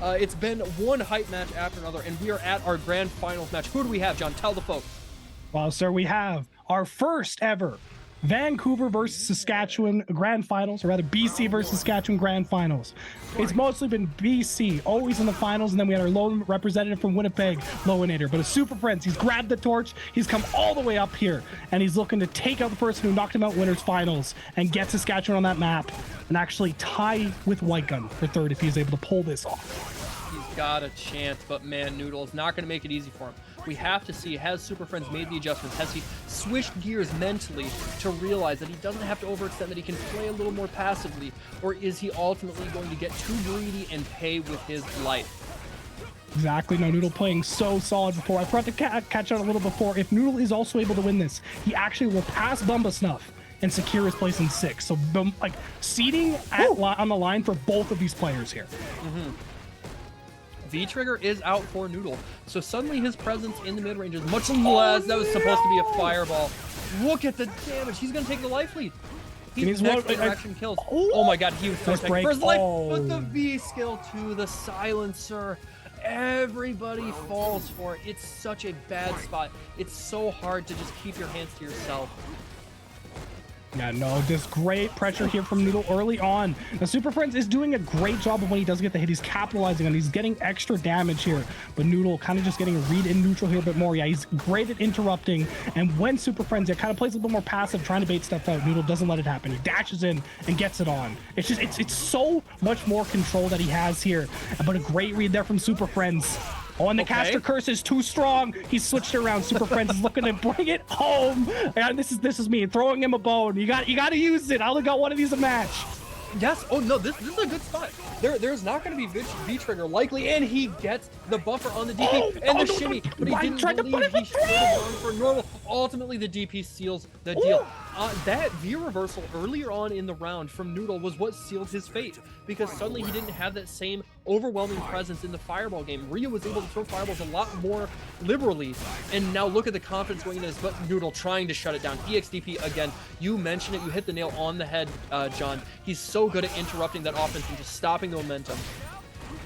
[SPEAKER 1] It's been one hype match after another and we are at our grand finals match. Who do we have, John? Tell the folks.
[SPEAKER 2] Well, sir, we have our first ever Vancouver versus Saskatchewan grand finals, or rather BC versus Saskatchewan grand finals. It's mostly been BC, always in the finals, and then we had our lone representative from Winnipeg, Loinator. But a Super Friends, he's grabbed the torch, he's come all the way up here, and he's looking to take out the person who knocked him out winners finals and get Saskatchewan on that map and actually tie with White Gun for third if he's able to pull this off.
[SPEAKER 1] He's got a chance, but man, Noodle is not going to make it easy for him. We have to see, has Super Friends made the adjustments? Has he switched gears mentally to realize that he doesn't have to overextend, that he can play a little more passively? Or is he ultimately going to get too greedy and pay with his life?
[SPEAKER 2] Exactly. No, Noodle playing so solid before. I forgot to catch out a little before. If Noodle is also able to win this, he actually will pass Bumba Snuff and secure his place in 6. So, like, seeding on the line for both of these players here.
[SPEAKER 1] V-Trigger is out for Noodle, so suddenly his presence in the mid-range is much less. That was supposed to be a fireball. Look at the damage. He's going to take the life lead. He's next interaction kills. Oh my god, he was so for his life. But the V skill to the silencer. Everybody falls for it. It's such a bad spot. It's so hard to just keep your hands to yourself.
[SPEAKER 2] Yeah, no, just great pressure here from Noodle early on. Now, Super Friends is doing a great job of when he does get the hit. He's capitalizing on it. He's getting extra damage here. But Noodle kind of just getting a read in neutral here a bit more. Yeah, he's great at interrupting. And when Super Friends kind of plays a little bit more passive, trying to bait stuff out, Noodle doesn't let it happen. He dashes in and gets it on. It's just, it's so much more control that he has here. But a great read there from Super Friends. Oh, and the caster curse is too strong. He's switched it around. Super Friends is looking to bring it home. And this is me throwing him a bone. You got to use it. I only got one of these a match.
[SPEAKER 1] Yes. Oh no, this is a good spot. There's not going to be V-Trigger likely, and he gets the buffer on the DP and the shimmy, but he didn't believe he should have gone for normal. Ultimately, the DP seals the deal. That V reversal earlier on in the round from Noodle was what sealed his fate, because suddenly he didn't have that same overwhelming presence in the fireball game. Rhea was able to throw fireballs a lot more liberally, and now look at the confidence going into this, but Noodle trying to shut it down. EXDP again, you mentioned it, you hit the nail on the head, John. He's so good at interrupting that offense and just stopping the momentum.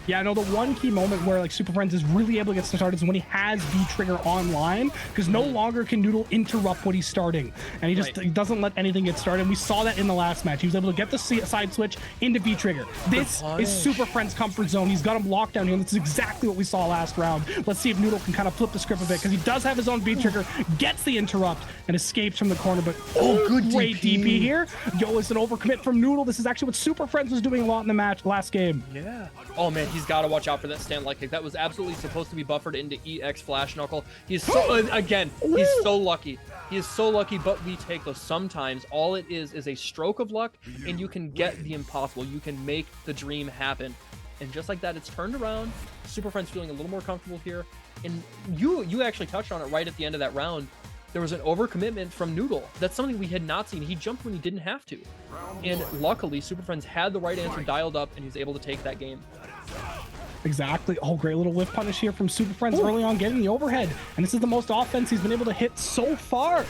[SPEAKER 2] Yeah, I know the one key moment where like Super Friends is really able to get started is when he has V-Trigger online, because no longer can Noodle interrupt what he's starting, and he just he doesn't let anything get started. And we saw that in the last match. He was able to get the side switch into V-Trigger. This is Super Friends' comfort zone. He's got him locked down here, and this is exactly what we saw last round. Let's see if Noodle can kind of flip the script a bit, because he does have his own V-Trigger, gets the interrupt, and escapes from the corner. But
[SPEAKER 1] good
[SPEAKER 2] great
[SPEAKER 1] DP.
[SPEAKER 2] DP here. Yo, it's an overcommit from Noodle. This is actually what Super Friends was doing a lot in the match last game.
[SPEAKER 1] Yeah. Oh man, he's got to watch out for that stand light kick. That was absolutely supposed to be buffered into EX Flash Knuckle. He's so, again, he's so lucky. He is so lucky, but we take those. Sometimes all it is a stroke of luck, and you can get the impossible. You can make the dream happen. And just like that, it's turned around. Super Friends feeling a little more comfortable here. And you actually touched on it right at the end of that round. There was an overcommitment from Noodle. That's something we had not seen. He jumped when he didn't have to. And luckily, Super Friends had the right answer dialed up, and he was able to take that game.
[SPEAKER 2] Exactly. Oh, great little whiff punish here from Super Friends early on, getting the overhead. And this is the most offense he's been able to hit so far.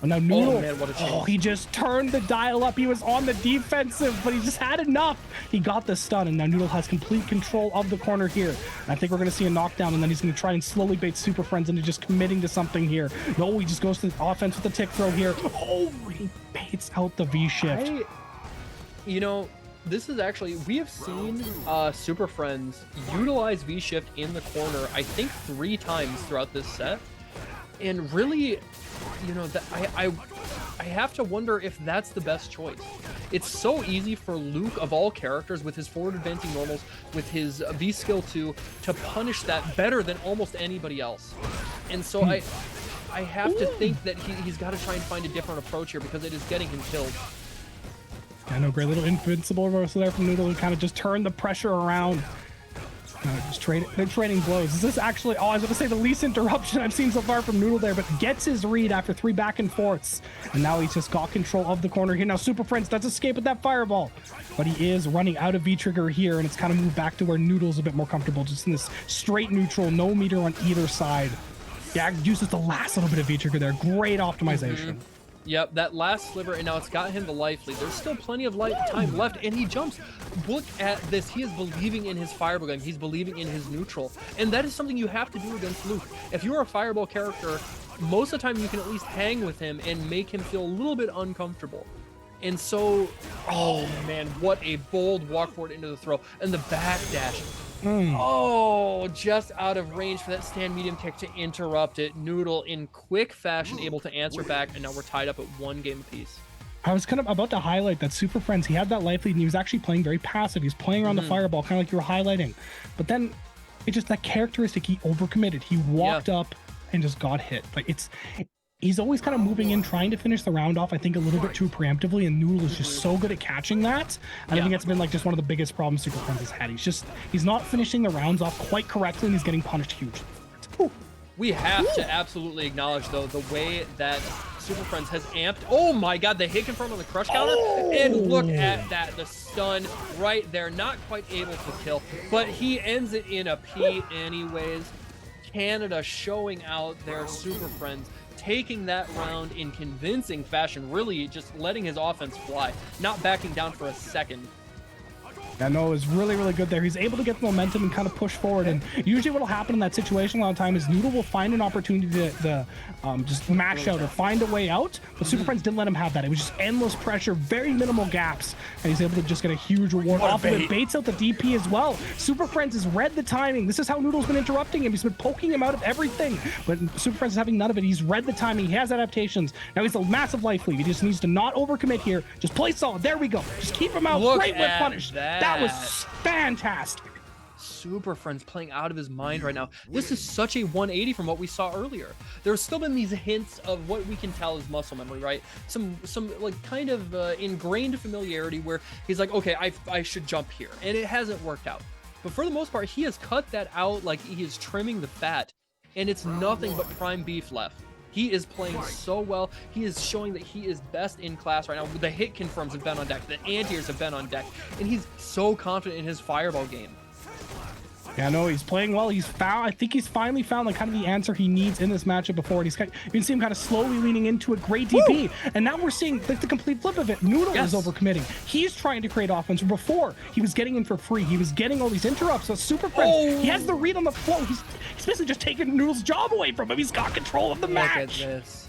[SPEAKER 2] Oh, now Noodle,
[SPEAKER 1] oh, man, what a chance.
[SPEAKER 2] He just turned the dial up. He was on the defensive, but he just had enough. He got the stun, and now Noodle has complete control of the corner here. And I think we're going to see a knockdown, and then he's going to try and slowly bait Super Friends into just committing to something here. No, he just goes to the offense with the tick throw here. Oh, he baits out the V-shift.
[SPEAKER 1] You know, this is actually, we have seen Super Friends utilize V-shift in the corner, I think 3 times throughout this set. And really, you know, that I have to wonder if that's the best choice. It's so easy for Luke, of all characters, with his forward advancing normals, with his V skill 2, to punish that better than almost anybody else. And so I have to think that he's got to try and find a different approach here, because it is getting him killed.
[SPEAKER 2] I know, great little invincible reversal there from Noodle, to kind of just turn the pressure around. They're trading blows. Is this actually, I was going to say the least interruption I've seen so far from Noodle there, but gets his read after 3 back and forths. And now he's just got control of the corner here. Now Super Friends does escape with that fireball, but he is running out of V-Trigger here, and it's kind of moved back to where Noodle's a bit more comfortable, just in this straight neutral, no meter on either side. Yeah, uses the last little bit of V-Trigger there. Great optimization.
[SPEAKER 1] Yep, that last sliver, and now it's got him the life lead. There's still plenty of time left, and he jumps. Look at this. He is believing in his fireball game. He's believing in his neutral, and that is something you have to do against Luke. If you're a fireball character, most of the time you can at least hang with him and make him feel a little bit uncomfortable. And so, oh man, what a bold walk forward into the throw, and the backdash. Oh, just out of range for that stand medium kick to interrupt it. Noodle in quick fashion able to answer back, and now we're tied up at 1 game apiece.
[SPEAKER 2] I was kind of about to highlight that Super Friends, he had that life lead, and he was actually playing very passive. He's playing around the fireball, kind of like you were highlighting. But then it's just that characteristic, he overcommitted. He walked up and just got hit. Like he's always kind of moving in, trying to finish the round off, I think, a little bit too preemptively, and Noodle is just so good at catching that. And I think that's been like just one of the biggest problems Super Friends has had. He's not finishing the rounds off quite correctly, and he's getting punished hugely.
[SPEAKER 1] We have to absolutely acknowledge, though, the way that Super Friends has amped. Oh my god, the hit confirm on the crush counter. And look at that, the stun right there. Not quite able to kill, but he ends it in a P anyways. Canada showing out their Super Friends, taking that round in convincing fashion, really just letting his offense fly, not backing down for a second.
[SPEAKER 2] Yeah, no, it was really, really good there. He's able to get the momentum and kind of push forward. And usually what will happen in that situation a lot of time is Noodle will find an opportunity to just mash out or find a way out. But Super Friends didn't let him have that. It was just endless pressure, very minimal gaps. And he's able to just get a huge reward off of it. Baits out the DP as well. Super Friends has read the timing. This is how Noodle's been interrupting him. He's been poking him out of everything. But Super Friends is having none of it. He's read the timing. He has adaptations. Now he's a massive life lead. He just needs to not overcommit here. Just play solid. There we go. Just keep him out. Great whip punish. That was fantastic.
[SPEAKER 1] Super Friends playing out of his mind right now. This is such a 180 from what we saw earlier. There's still been these hints of what we can tell is muscle memory, right? Some like kind of ingrained familiarity where he's like, okay, I should jump here, and it hasn't worked out. But for the most part, he has cut that out like he is trimming the fat, and it's nothing but prime beef left. He is playing so well. He is showing that he is best in class right now. The hit confirms have been on deck. The anti-airs have been on deck. And he's so confident in his fireball game.
[SPEAKER 2] Yeah, no, he's playing well. I think he's finally found like kind of the answer he needs in this matchup before. You can see him kind of slowly leaning into a great DP. And now we're seeing like the complete flip of it. Noodle is overcommitting. He's trying to create offense. Before, he was getting in for free. He was getting all these interrupts. So Super Friends, he has the read on the flow. He's basically just taking Noodle's job away from him. He's got control of the match.
[SPEAKER 1] Look at this.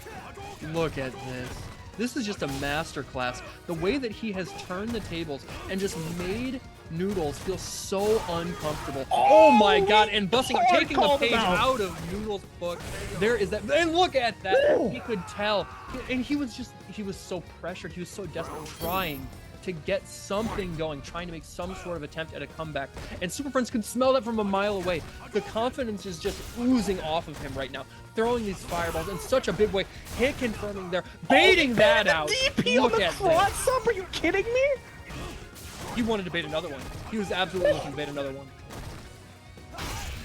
[SPEAKER 1] Look at this. This is just a masterclass. The way that he has turned the tables and just made Noodles feel so uncomfortable. Oh my god, and taking the page out of Noodles' book. There is that, and look at that. He could tell. And he was so pressured. He was so desperate, trying to get something going, trying to make some sort of attempt at a comeback. And Super Friends could smell that from a mile away. The confidence is just oozing off of him right now. Throwing these fireballs in such a big way. Hit confirming there, baiting that out.
[SPEAKER 2] DP on the cross up? Are you kidding me?
[SPEAKER 1] He wanted to bait another one. He was absolutely looking to bait another one.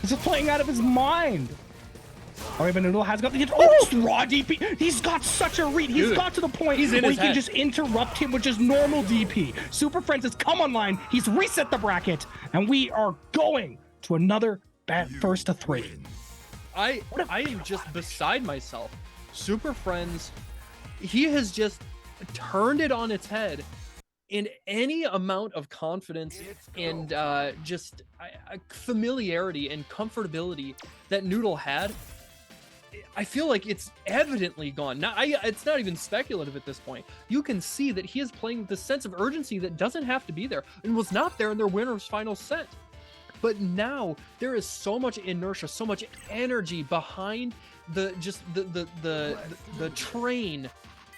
[SPEAKER 2] He's just playing out of his mind. All right, but Noodle has got the raw DP. He's got such a read. He's got to the point where he can just interrupt him with just normal DP. Super Friends has come online. He's reset the bracket, and we are going to another first to 3.
[SPEAKER 1] I am just beside myself. Super Friends, he has just turned it on its head. In any amount of confidence and just familiarity and comfortability that Noodle had, I feel like it's evidently gone. It's not even speculative at this point. You can see that he is playing with the sense of urgency that doesn't have to be there and was not there in their winner's final set. But now there is so much inertia, so much energy behind the train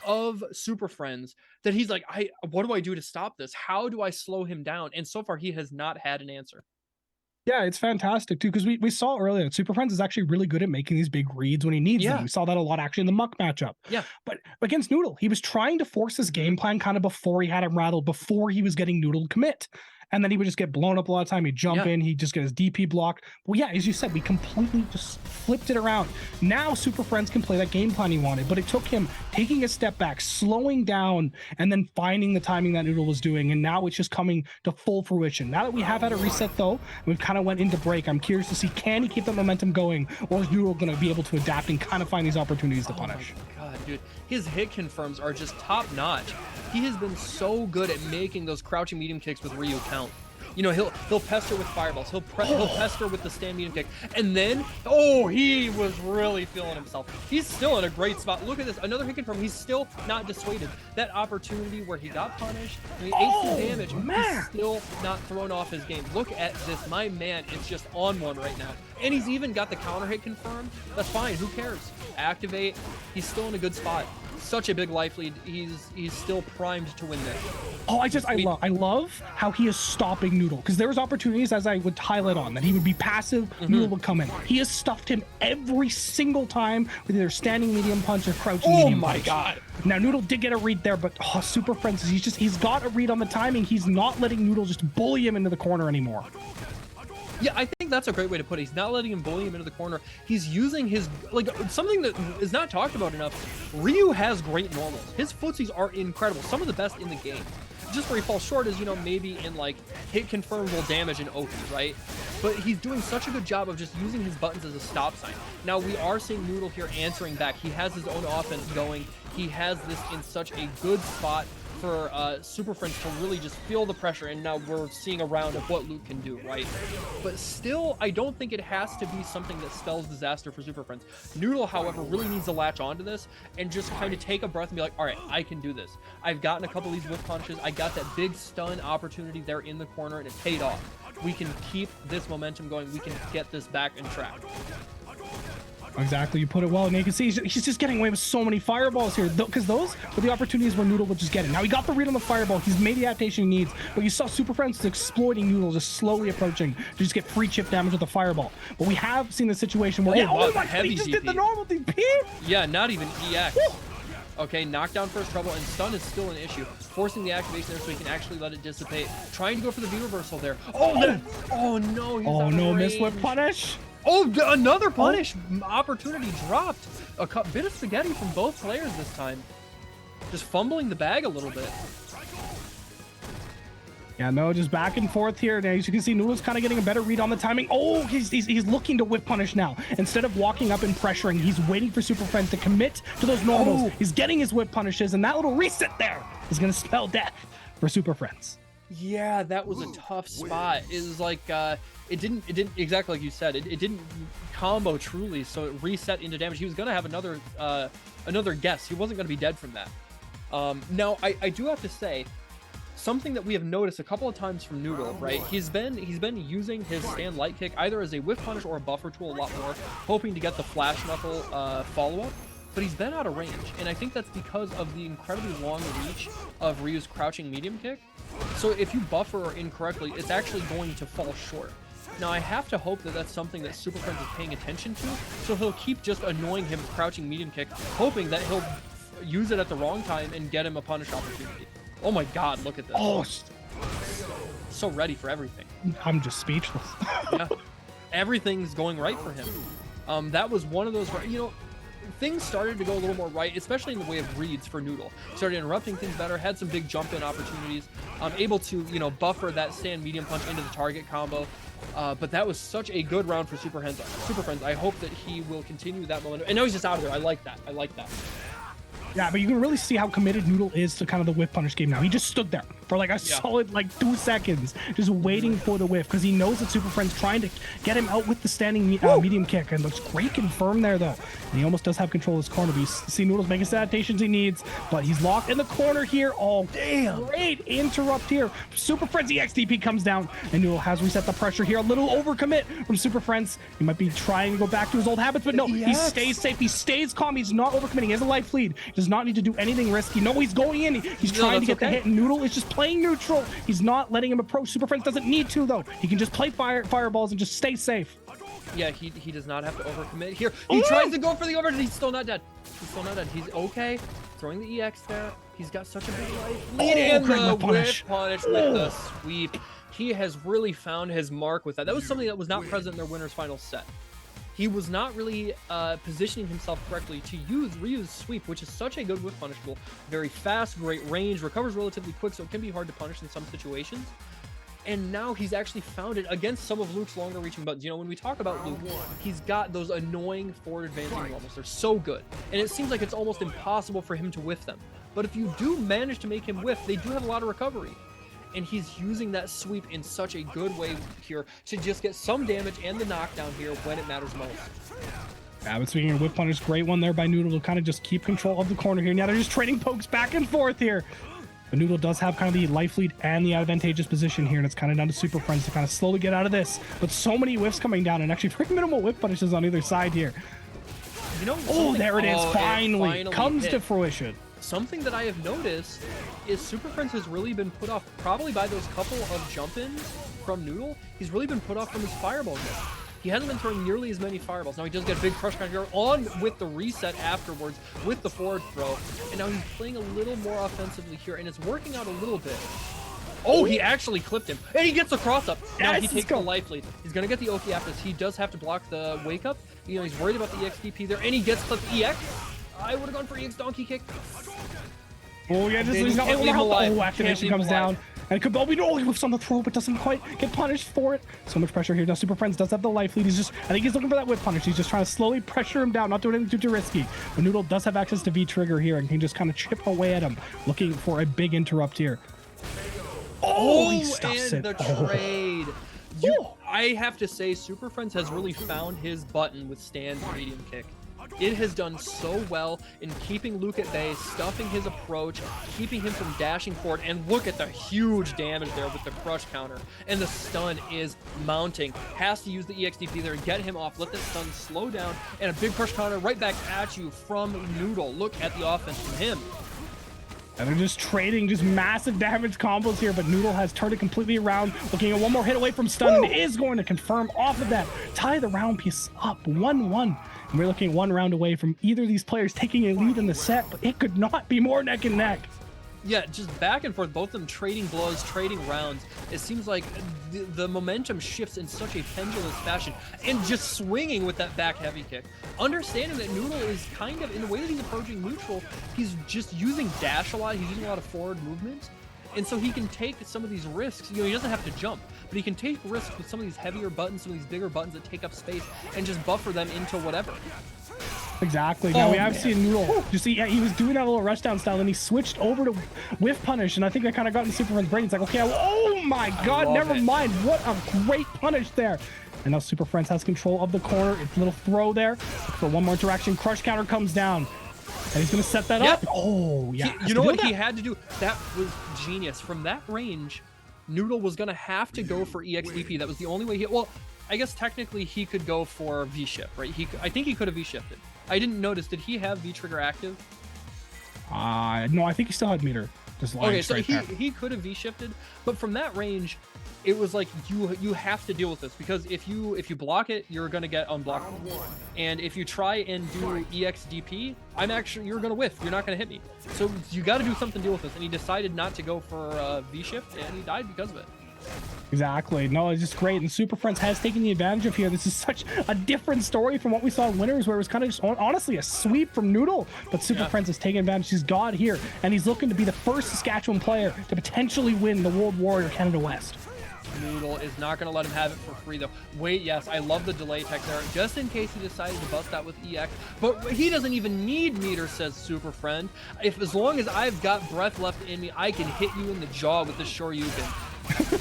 [SPEAKER 1] of Super Friends that he's like, what do I do to stop this? How do I slow him down? And so far he has not had an answer.
[SPEAKER 2] Yeah, it's fantastic too, because we saw earlier that Super Friends is actually really good at making these big reads when he needs them. We saw that a lot actually in the Muck matchup.
[SPEAKER 1] Yeah.
[SPEAKER 2] But against Noodle, he was trying to force his game plan kind of before he had him rattled, before he was getting Noodle to commit. And then he would just get blown up a lot of time. He'd jump in, he'd just get his DP blocked. Well, yeah, as you said, we completely just flipped it around. Now Super Friends can play that game plan he wanted, but it took him taking a step back, slowing down, and then finding the timing that Noodle was doing. And now it's just coming to full fruition. Now that we have had a reset, though, we've kind of went into break. I'm curious to see, can he keep that momentum going, or is Noodle going to be able to adapt and kind of find these opportunities to punish?
[SPEAKER 1] Oh my god, dude. His hit confirms are just top notch. He has been so good at making those crouching medium kicks with Ryu count. You know, he'll pester with fireballs. He'll pester with the stand medium kick. And then, he was really feeling himself. He's still in a great spot. Look at this. Another hit confirm. He's still not dissuaded. That opportunity where he got punished, and he ate some damage, he's still not thrown off his game. Look at this. My man is just on one right now. And he's even got the counter hit confirmed. That's fine. Who cares? Activate. He's still in a good spot. Such a big life lead. He's still primed to win this.
[SPEAKER 2] I love how he is stopping Noodle, because there was opportunities, as I would highlight on, that he would be passive, Noodle would come in. He has stuffed him every single time with either standing medium punch or crouching medium punch. Oh my god. Now Noodle did get a read there, but Super Friends, he's got a read on the timing. He's not letting Noodle just bully him into the corner anymore.
[SPEAKER 1] Yeah, I think that's a great way to put it. He's not letting him bully him into the corner. He's using his, something that is not talked about enough. Ryu has great normals. His footsies are incredible. Some of the best in the game. Just where he falls short is, maybe in hit confirmable damage and Oki, right? But he's doing such a good job of just using his buttons as a stop sign. Now we are seeing Noodle here answering back. He has his own offense going. He has this in such a good spot for Super Friends to really just feel the pressure, and now we're seeing a round of what Luke can do, right? But still, I don't think it has to be something that spells disaster for Super Friends. Noodle, however, really needs to latch onto this and just kind of take a breath and be like, all right, I can do this. I've gotten a couple of these whip punches. I got that big stun opportunity there in the corner, and it paid off. We can keep this momentum going. We can get this back in track.
[SPEAKER 2] Exactly, you put it well, and you can see he's just getting away with so many fireballs here, because those were the opportunities where Noodle would just get it. Now he got the read on the fireball, he's made the adaptation he needs, but you saw Super Friends exploiting Noodle, just slowly approaching to just get free chip damage with the fireball. But we have seen the situation where he just did the normal DP.
[SPEAKER 1] Yeah, not even EX. Woo! Okay, knockdown first trouble, and stun is still an issue. Forcing the activation there so he can actually let it dissipate. Trying to go for the V reversal there. Oh no, he's out of range.
[SPEAKER 2] Miss whip punish.
[SPEAKER 1] Oh, another punish opportunity dropped. A bit of spaghetti from both players this time. Just fumbling the bag a little bit.
[SPEAKER 2] Yeah, no, just back and forth here. Now, as you can see, Noodle's kind of getting a better read on the timing. Oh, he's looking to whip punish now. Instead of walking up and pressuring, he's waiting for Super Friends to commit to those normals.
[SPEAKER 1] Oh.
[SPEAKER 2] He's getting his whip punishes, and that little reset there is going to spell death for Super Friends.
[SPEAKER 1] Yeah, that was a tough spot. It was like it didn't exactly like you said. It didn't combo truly, so it reset into damage. He was gonna have another guess. He wasn't gonna be dead from that. Now I do have to say something that we have noticed a couple of times from Noodle, right? He's been using his stand light kick either as a whiff punish or a buffer tool a lot more, hoping to get the flash knuckle follow up. But he's been out of range, and I think that's because of the incredibly long reach of Ryu's crouching medium kick. So if you buffer incorrectly, it's actually going to fall short. Now I have to hope that that's something that Super Friends is paying attention to, so he'll keep just annoying him with crouching medium kick, hoping that he'll use it at the wrong time and get him a punish opportunity. Oh my god, look at this.
[SPEAKER 2] Oh,
[SPEAKER 1] so ready for everything.
[SPEAKER 2] I'm just speechless.
[SPEAKER 1] Yeah, everything's going right for him. That was one of those where, you know, things started to go a little more right, especially in the way of reads for Noodle. Started interrupting things better, had some big jump in opportunities, able to, you know, buffer that stand medium punch into the target combo. But that was such a good round for Super Friends. I hope that he will continue that momentum. And now he's just out of there. I like that.
[SPEAKER 2] Yeah, but you can really see how committed Noodle is to kind of the whiff punish game now. He just stood there for like a solid 2 seconds, just waiting for the whiff, because he knows that Super Friend's trying to get him out with the standing medium kick, and looks great confirmed there though. And he almost does have control of his corner, but you see Noodle's making the adaptations he needs, but he's locked in the corner here. Oh, damn. Great interrupt here. Super Friends EXDP comes down, and Noodle has reset the pressure here. A little overcommit from Super Friends. He might be trying to go back to his old habits, but no, he stays safe. He stays calm. He's not overcommitting. He has a life lead. He does not need to do anything risky. No, he's going in. He's trying to get the hit. Noodle is just playing neutral. He's not letting him approach. Super Friends doesn't need to, though. He can just play fireballs and just stay safe.
[SPEAKER 1] Yeah, he does not have to overcommit here. He tries to go for the over, and he's still not dead. He's okay. Throwing the EX there. He's got such a big life lead, and the whiff punish with the sweep. He has really found his mark with that. That was something that was not present in their winner's final set. He was not really positioning himself correctly to use Ryu's sweep, which is such a good whiff punish tool. Very fast, great range, recovers relatively quick, so it can be hard to punish in some situations. And now he's actually found it against some of Luke's longer reaching buttons. You know, when we talk about Luke, he's got those annoying forward advancing normals. They're so good. And it seems like it's almost impossible for him to whiff them. But if you do manage to make him whiff, they do have a lot of recovery. And he's using that sweep in such a good way here to just get some damage and the knockdown here when it matters most.
[SPEAKER 2] Yeah, but speaking of whip punish, great one there by Noodle to kind of just keep control of the corner here. Now they're just trading pokes back and forth here. But Noodle does have kind of the life lead and the advantageous position here, and it's kind of down to Super Friends to kind of slowly get out of this. But so many whiffs coming down, and actually pretty minimal whip punishes on either side here.
[SPEAKER 1] You know,
[SPEAKER 2] oh, there it is. Finally comes to fruition.
[SPEAKER 1] Something that I have noticed is Super Friends has really been put off, probably by those couple of jump-ins from Noodle. He's really been put off from his fireball game. He hasn't been throwing nearly as many fireballs. Now he does get a big crush counter on with the reset afterwards with the forward throw. And now he's playing a little more offensively here, and it's working out a little bit. Oh, he actually clipped him. And he gets the cross up. Now he takes the life lead. He's going to get the Oki after this. He does have to block the wake up. You know, he's worried about the EXDP there, and he gets clipped EX. I would have gone for EX donkey kick.
[SPEAKER 2] Oh, yeah, just he's not alive. Oh, activation comes down. And Kabel, he whiffs on the throw, but doesn't quite get punished for it. So much pressure here. Now Super Friends does have the life lead. He's just, I think he's looking for that whip punish. He's just trying to slowly pressure him down, not doing anything too risky. But Noodle does have access to V-Trigger here and can just kind of chip away at him, looking for a big interrupt here. Oh, he stuffs
[SPEAKER 1] and the trade. I have to say, Super Friends has really found his button with stand medium kick. It has done so well in keeping Luke at bay, stuffing his approach, keeping him from dashing forward, and look at the huge damage there with the crush counter. And the stun is mounting. Has to use the EXDP there and get him off, let the stun slow down, and a big crush counter right back at you from Noodle. Look at the offense from him.
[SPEAKER 2] And they're just trading just massive damage combos here, but Noodle has turned it completely around, looking at one more hit away from stun, and is going to confirm off of that. Tie the round piece up, 1-1. And we're looking 1 round away from either of these players taking a lead in the set, but it could not be more neck and neck.
[SPEAKER 1] Yeah, just back and forth, both of them trading blows, trading rounds. It seems like the momentum shifts in such a pendulous fashion, and just swinging with that back heavy kick. Understanding that Noodle is kind of, in the way that he's approaching neutral, he's just using dash a lot, he's using a lot of forward movement, And so he can take some of these risks. You know, he doesn't have to jump, but he can take risks with some of these heavier buttons, some of these bigger buttons that take up space, and just buffer them into whatever.
[SPEAKER 2] Exactly. Now we have seen Noodle. You see, yeah, he was doing that little rushdown style, and he switched over to whiff punish, and I think that kind of got in Superfriend's brain. It's like, okay, oh my God, never mind. What a great punish there. And now Super Friends has control of the corner. It's a little throw there for one more interaction. Crush counter comes down, and he's going to set that up. Oh, yeah.
[SPEAKER 1] You know what he had to do? That was genius. From that range, Noodle was going to have to go for EXDP. That was the only way he... Well, I guess technically he could go for V-shift, right? I think he could have V-shifted. I didn't notice. Did he have V-trigger active?
[SPEAKER 2] No, I think he still had meter. Just
[SPEAKER 1] okay, so he could have V-shifted, but from that range, it was like you have to deal with this, because if you block it, you're gonna get unblockable, and if you try and do EXDP, you're gonna whiff. You're not gonna hit me. So you got to do something to deal with this. And he decided not to go for V-shift, and he died because of it.
[SPEAKER 2] Exactly. No, it's just great. And Super Friends has taken the advantage of here. This is such a different story from what we saw in Winners, where it was kind of just honestly a sweep from Noodle. But Super Friends has taken advantage. He's got here, and he's looking to be the first Saskatchewan player to potentially win the World Warrior Canada West.
[SPEAKER 1] Noodle is not going to let him have it for free, though. Wait, yes, I love the delay tech there, just in case he decided to bust that with EX. But he doesn't even need meter, says Super Friend. As long as I've got breath left in me, I can hit you in the jaw with the Shoryuken.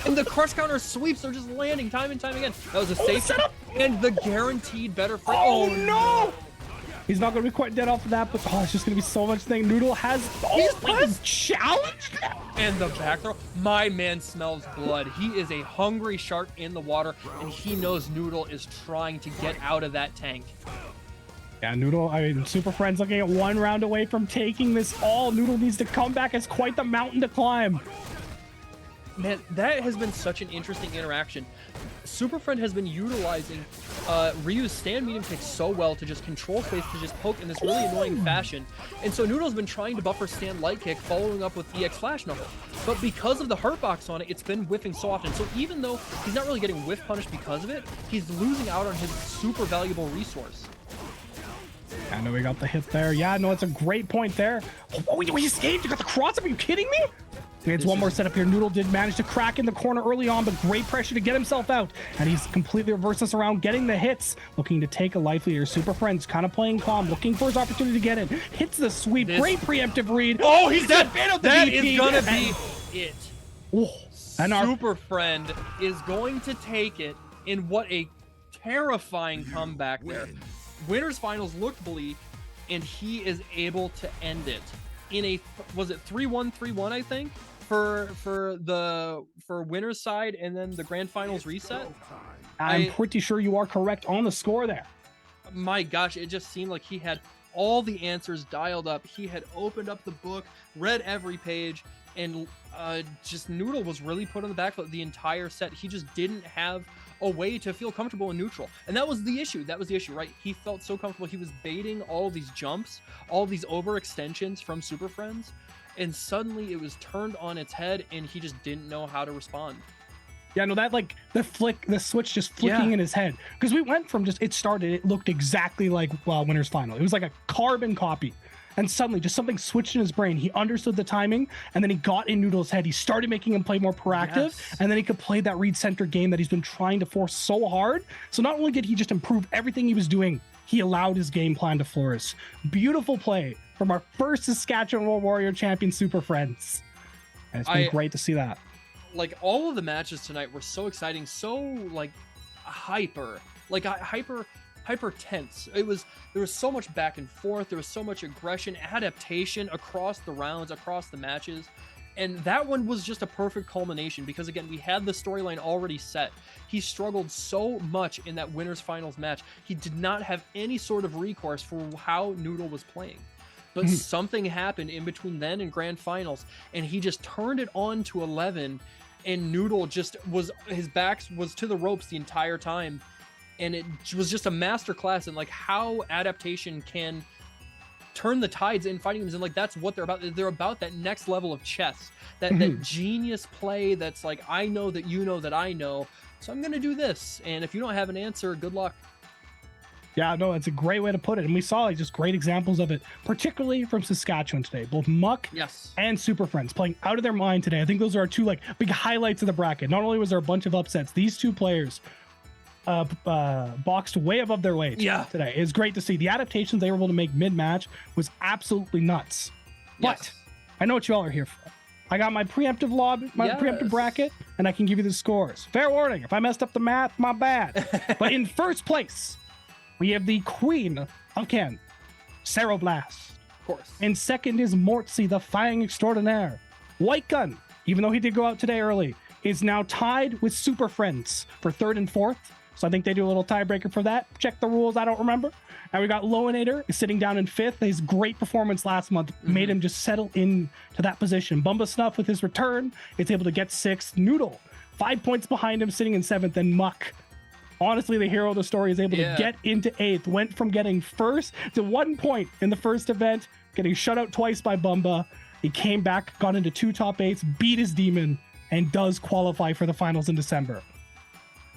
[SPEAKER 1] And the crush counter sweeps are just landing time and time again. That was a safe setup, and the guaranteed better frame.
[SPEAKER 2] Oh no! He's not going to be quite dead off of that, but it's just going to be so much thing. Noodle has challenged,
[SPEAKER 1] and the back throw. My man smells blood. He is a hungry shark in the water, and he knows Noodle is trying to get out of that tank.
[SPEAKER 2] Yeah, Noodle, I mean, Super Friends looking at one round away from taking this all. Noodle needs to come back. It's quite the mountain to climb.
[SPEAKER 1] Man, that has been such an interesting interaction. Super Friend has been utilizing Ryu's stand medium kick so well to just control space, to just poke in this really annoying fashion. And so Noodle's been trying to buffer stand light kick, following up with EX flash knuckle. But because of the hurt box on it, it's been whiffing so often. So even though he's not really getting whiff punished because of it, he's losing out on his super valuable resource.
[SPEAKER 2] I know we got the hit there. Yeah, no, it's a great point there. Oh, we escaped. You got the cross up. Are you kidding me? It's one more setup here. Noodle did manage to crack in the corner early on, but great pressure to get himself out. And he's completely reversed us around, getting the hits, looking to take a life leader. Super Friends kind of playing calm, looking for his opportunity to get in. Hits the sweep. Great preemptive read.
[SPEAKER 1] Oh, he's dead. That is going to be it.
[SPEAKER 2] Oh, and
[SPEAKER 1] Super Friend is going to take it in what a terrifying comeback there. Winners finals looked bleak, and he is able to end it in a, was it 3-1, 3-1, I think? For winners side, and then the grand finals reset.
[SPEAKER 2] I'm pretty sure you are correct on the score there.
[SPEAKER 1] My gosh, it just seemed like he had all the answers dialed up. He had opened up the book, read every page, and just Noodle was really put on the back foot the entire set. He just didn't have a way to feel comfortable in neutral, and that was the issue. Right? He felt so comfortable. He was baiting all these jumps, all these overextensions from Super Friends, and suddenly it was turned on its head, and he just didn't know how to respond.
[SPEAKER 2] Yeah, no, that like the switch just flicking in his head, because we went from just it looked exactly like Winners Final. It was like a carbon copy, and suddenly just something switched in his brain. He understood the timing, and then he got in Noodle's head. He started making him play more proactive, and then he could play that read center game that he's been trying to force so hard. So not only did he just improve everything he was doing, he allowed his game plan to flourish. Beautiful play from our first Saskatchewan World Warrior champion, Super Friends. And it's been great to see that.
[SPEAKER 1] Like, all of the matches tonight were so exciting, so like hyper tense. There was so much back and forth. There was so much aggression, adaptation across the rounds, across the matches. And that one was just a perfect culmination, because again, we had the storyline already set. He struggled so much in that winners finals match. He did not have any sort of recourse for how Noodle was playing. But something happened in between then and grand finals, and he just turned it on to 11, and Noodle just his back was to the ropes the entire time. And it was just a masterclass in like how adaptation can turn the tides in fighting games. And like, that's what they're about. They're about that next level of chess, that genius play that's like, I know that you know that I know, so I'm going to do this. And if you don't have an answer, good luck.
[SPEAKER 2] Yeah, no, it's a great way to put it. And we saw like just great examples of it, particularly from Saskatchewan today. Both Muck and Super Friends playing out of their mind today. I think those are our two like big highlights of the bracket. Not only was there a bunch of upsets, these two players boxed way above their weight today. It's great to see. The adaptations they were able to make mid-match was absolutely nuts. But I know what you all are here for. I got my preemptive preemptive bracket, and I can give you the scores. Fair warning, if I messed up the math, my bad. But in first place, we have the Queen of Canada, Sarah Blast.
[SPEAKER 1] Of course.
[SPEAKER 2] And second is Morty, the Flying Extraordinaire. White Gun, even though he did go out today early, is now tied with Super Friends for third and fourth. So I think they do a little tiebreaker for that. Check the rules, I don't remember. And we got Loinator sitting down in fifth. His great performance last month made him just settle into that position. Bumba Snuff with his return is able to get sixth. Noodle, 5 points behind him, sitting in seventh. And Muck, honestly, the hero of the story, is able to get into eighth. Went from getting first to 1 point in the first event, getting shut out twice by Bumba. He came back, got into 2 top 8s, beat his demon, and does qualify for the finals in December.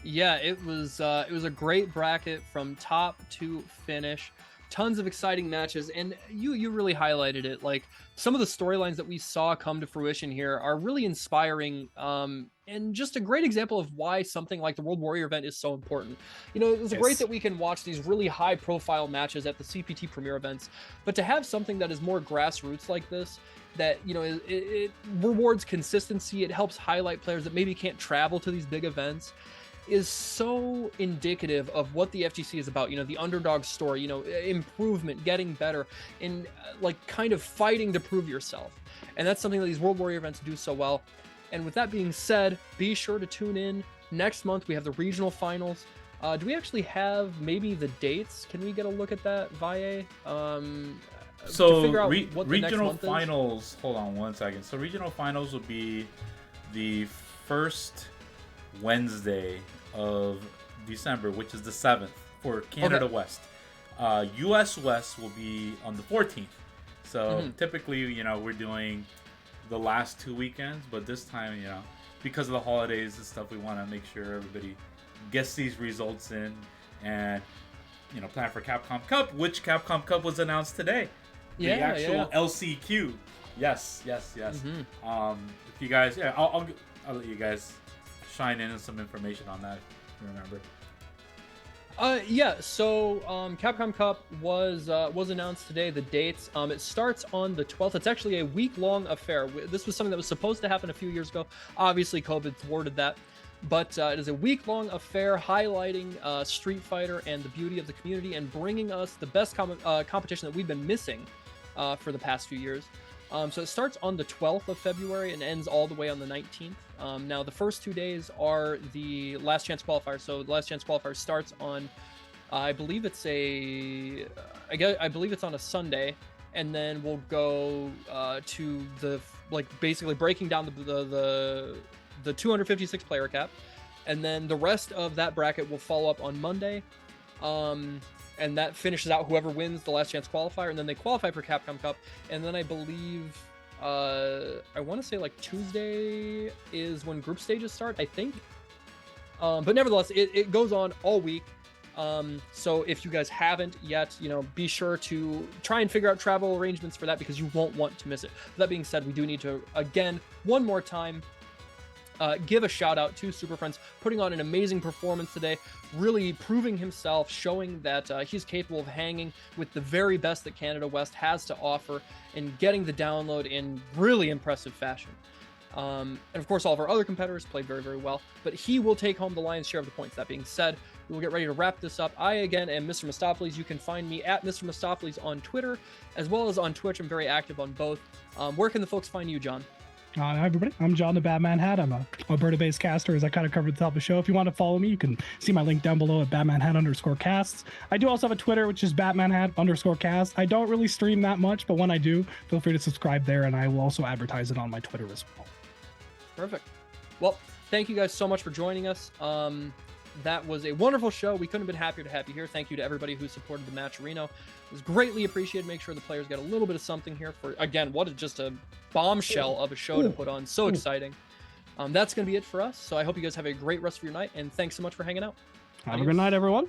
[SPEAKER 1] Yeah, it was a great bracket from top to finish. Tons of exciting matches, and you really highlighted it. Like, some of the storylines that we saw come to fruition here are really inspiring, and just a great example of why something like the World Warrior event is so important. You know, it was great that we can watch these really high-profile matches at the CPT Premier events, but to have something that is more grassroots like this, that, you know, it rewards consistency, it helps highlight players that maybe can't travel to these big events, is so indicative of what the FGC is about. You know, the underdog story, you know, improvement, getting better, and like kind of fighting to prove yourself. And that's something that these World Warrior events do so well. And with that being said, be sure to tune in. Next month, we have the regional finals. Do we actually have maybe the dates? Can we get a look at that, Valle?
[SPEAKER 4] So regional finals, hold on 1 second. So regional finals will be the first Wednesday of December, which is the 7th for Canada West. US West will be on the 14th. So typically, you know, we're doing the last 2 weekends, but this time, you know, because of the holidays and stuff, we want to make sure everybody gets these results in and, you know, plan for Capcom Cup, which Capcom Cup was announced today. The actual LCQ. Yes. If you guys, I'll let you guys shine in some information on that, if you remember.
[SPEAKER 1] So Capcom Cup was announced today, the dates. It starts on the 12th. It's actually a week-long affair. This was something that was supposed to happen a few years ago. Obviously, COVID thwarted that. But it is a week-long affair highlighting Street Fighter and the beauty of the community and bringing us the best competition that we've been missing for the past few years. So it starts on the 12th of February and ends all the way on the 19th. Now, the first 2 days are the last chance qualifier. So the last chance qualifier starts on, I believe it's on a Sunday, and then we'll go to the, like, basically breaking down the 256 player cap, and then the rest of that bracket will follow up on Monday. And that finishes out whoever wins the last chance qualifier, and then they qualify for Capcom Cup. And then I believe, I want to say like Tuesday is when group stages start, I think. But nevertheless, it goes on all week. So if you guys haven't yet, you know, be sure to try and figure out travel arrangements for that, because you won't want to miss it. That being said, we do need to, again, one more time, give a shout out to Super Friends, putting on an amazing performance today, really proving himself, showing that he's capable of hanging with the very best that Canada West has to offer and getting the download in really impressive fashion. And of course, all of our other competitors played very, very well, but he will take home the lion's share of the points. That being said, we will get ready to wrap this up. I, again, am Mr. Mistopheles. You can find me at Mr. Mistopheles on Twitter, as well as on Twitch. I'm very active on both. Where can the folks find you, John?
[SPEAKER 2] Hi everybody, I'm John the Batman Hat. I'm a Alberta-based caster, as I kind of covered at the top of the show. If you want to follow me, you can see my link down below at BatmanHat_casts. I do also have a Twitter, which is BatmanHat_cast. I don't really stream that much, but when I do, feel free to subscribe there, and I will also advertise it on my Twitter as well.
[SPEAKER 1] Perfect. Well, thank you guys so much for joining us. That was a wonderful show. We couldn't have been happier to have you here. Thank you to everybody who supported the match, Reno. It was greatly appreciated. Make sure the players got a little bit of something here for, again, what is just a bombshell of a show to put on. So exciting. That's going to be it for us. So I hope you guys have a great rest of your night, and thanks so much for hanging out.
[SPEAKER 2] Have a good night, everyone.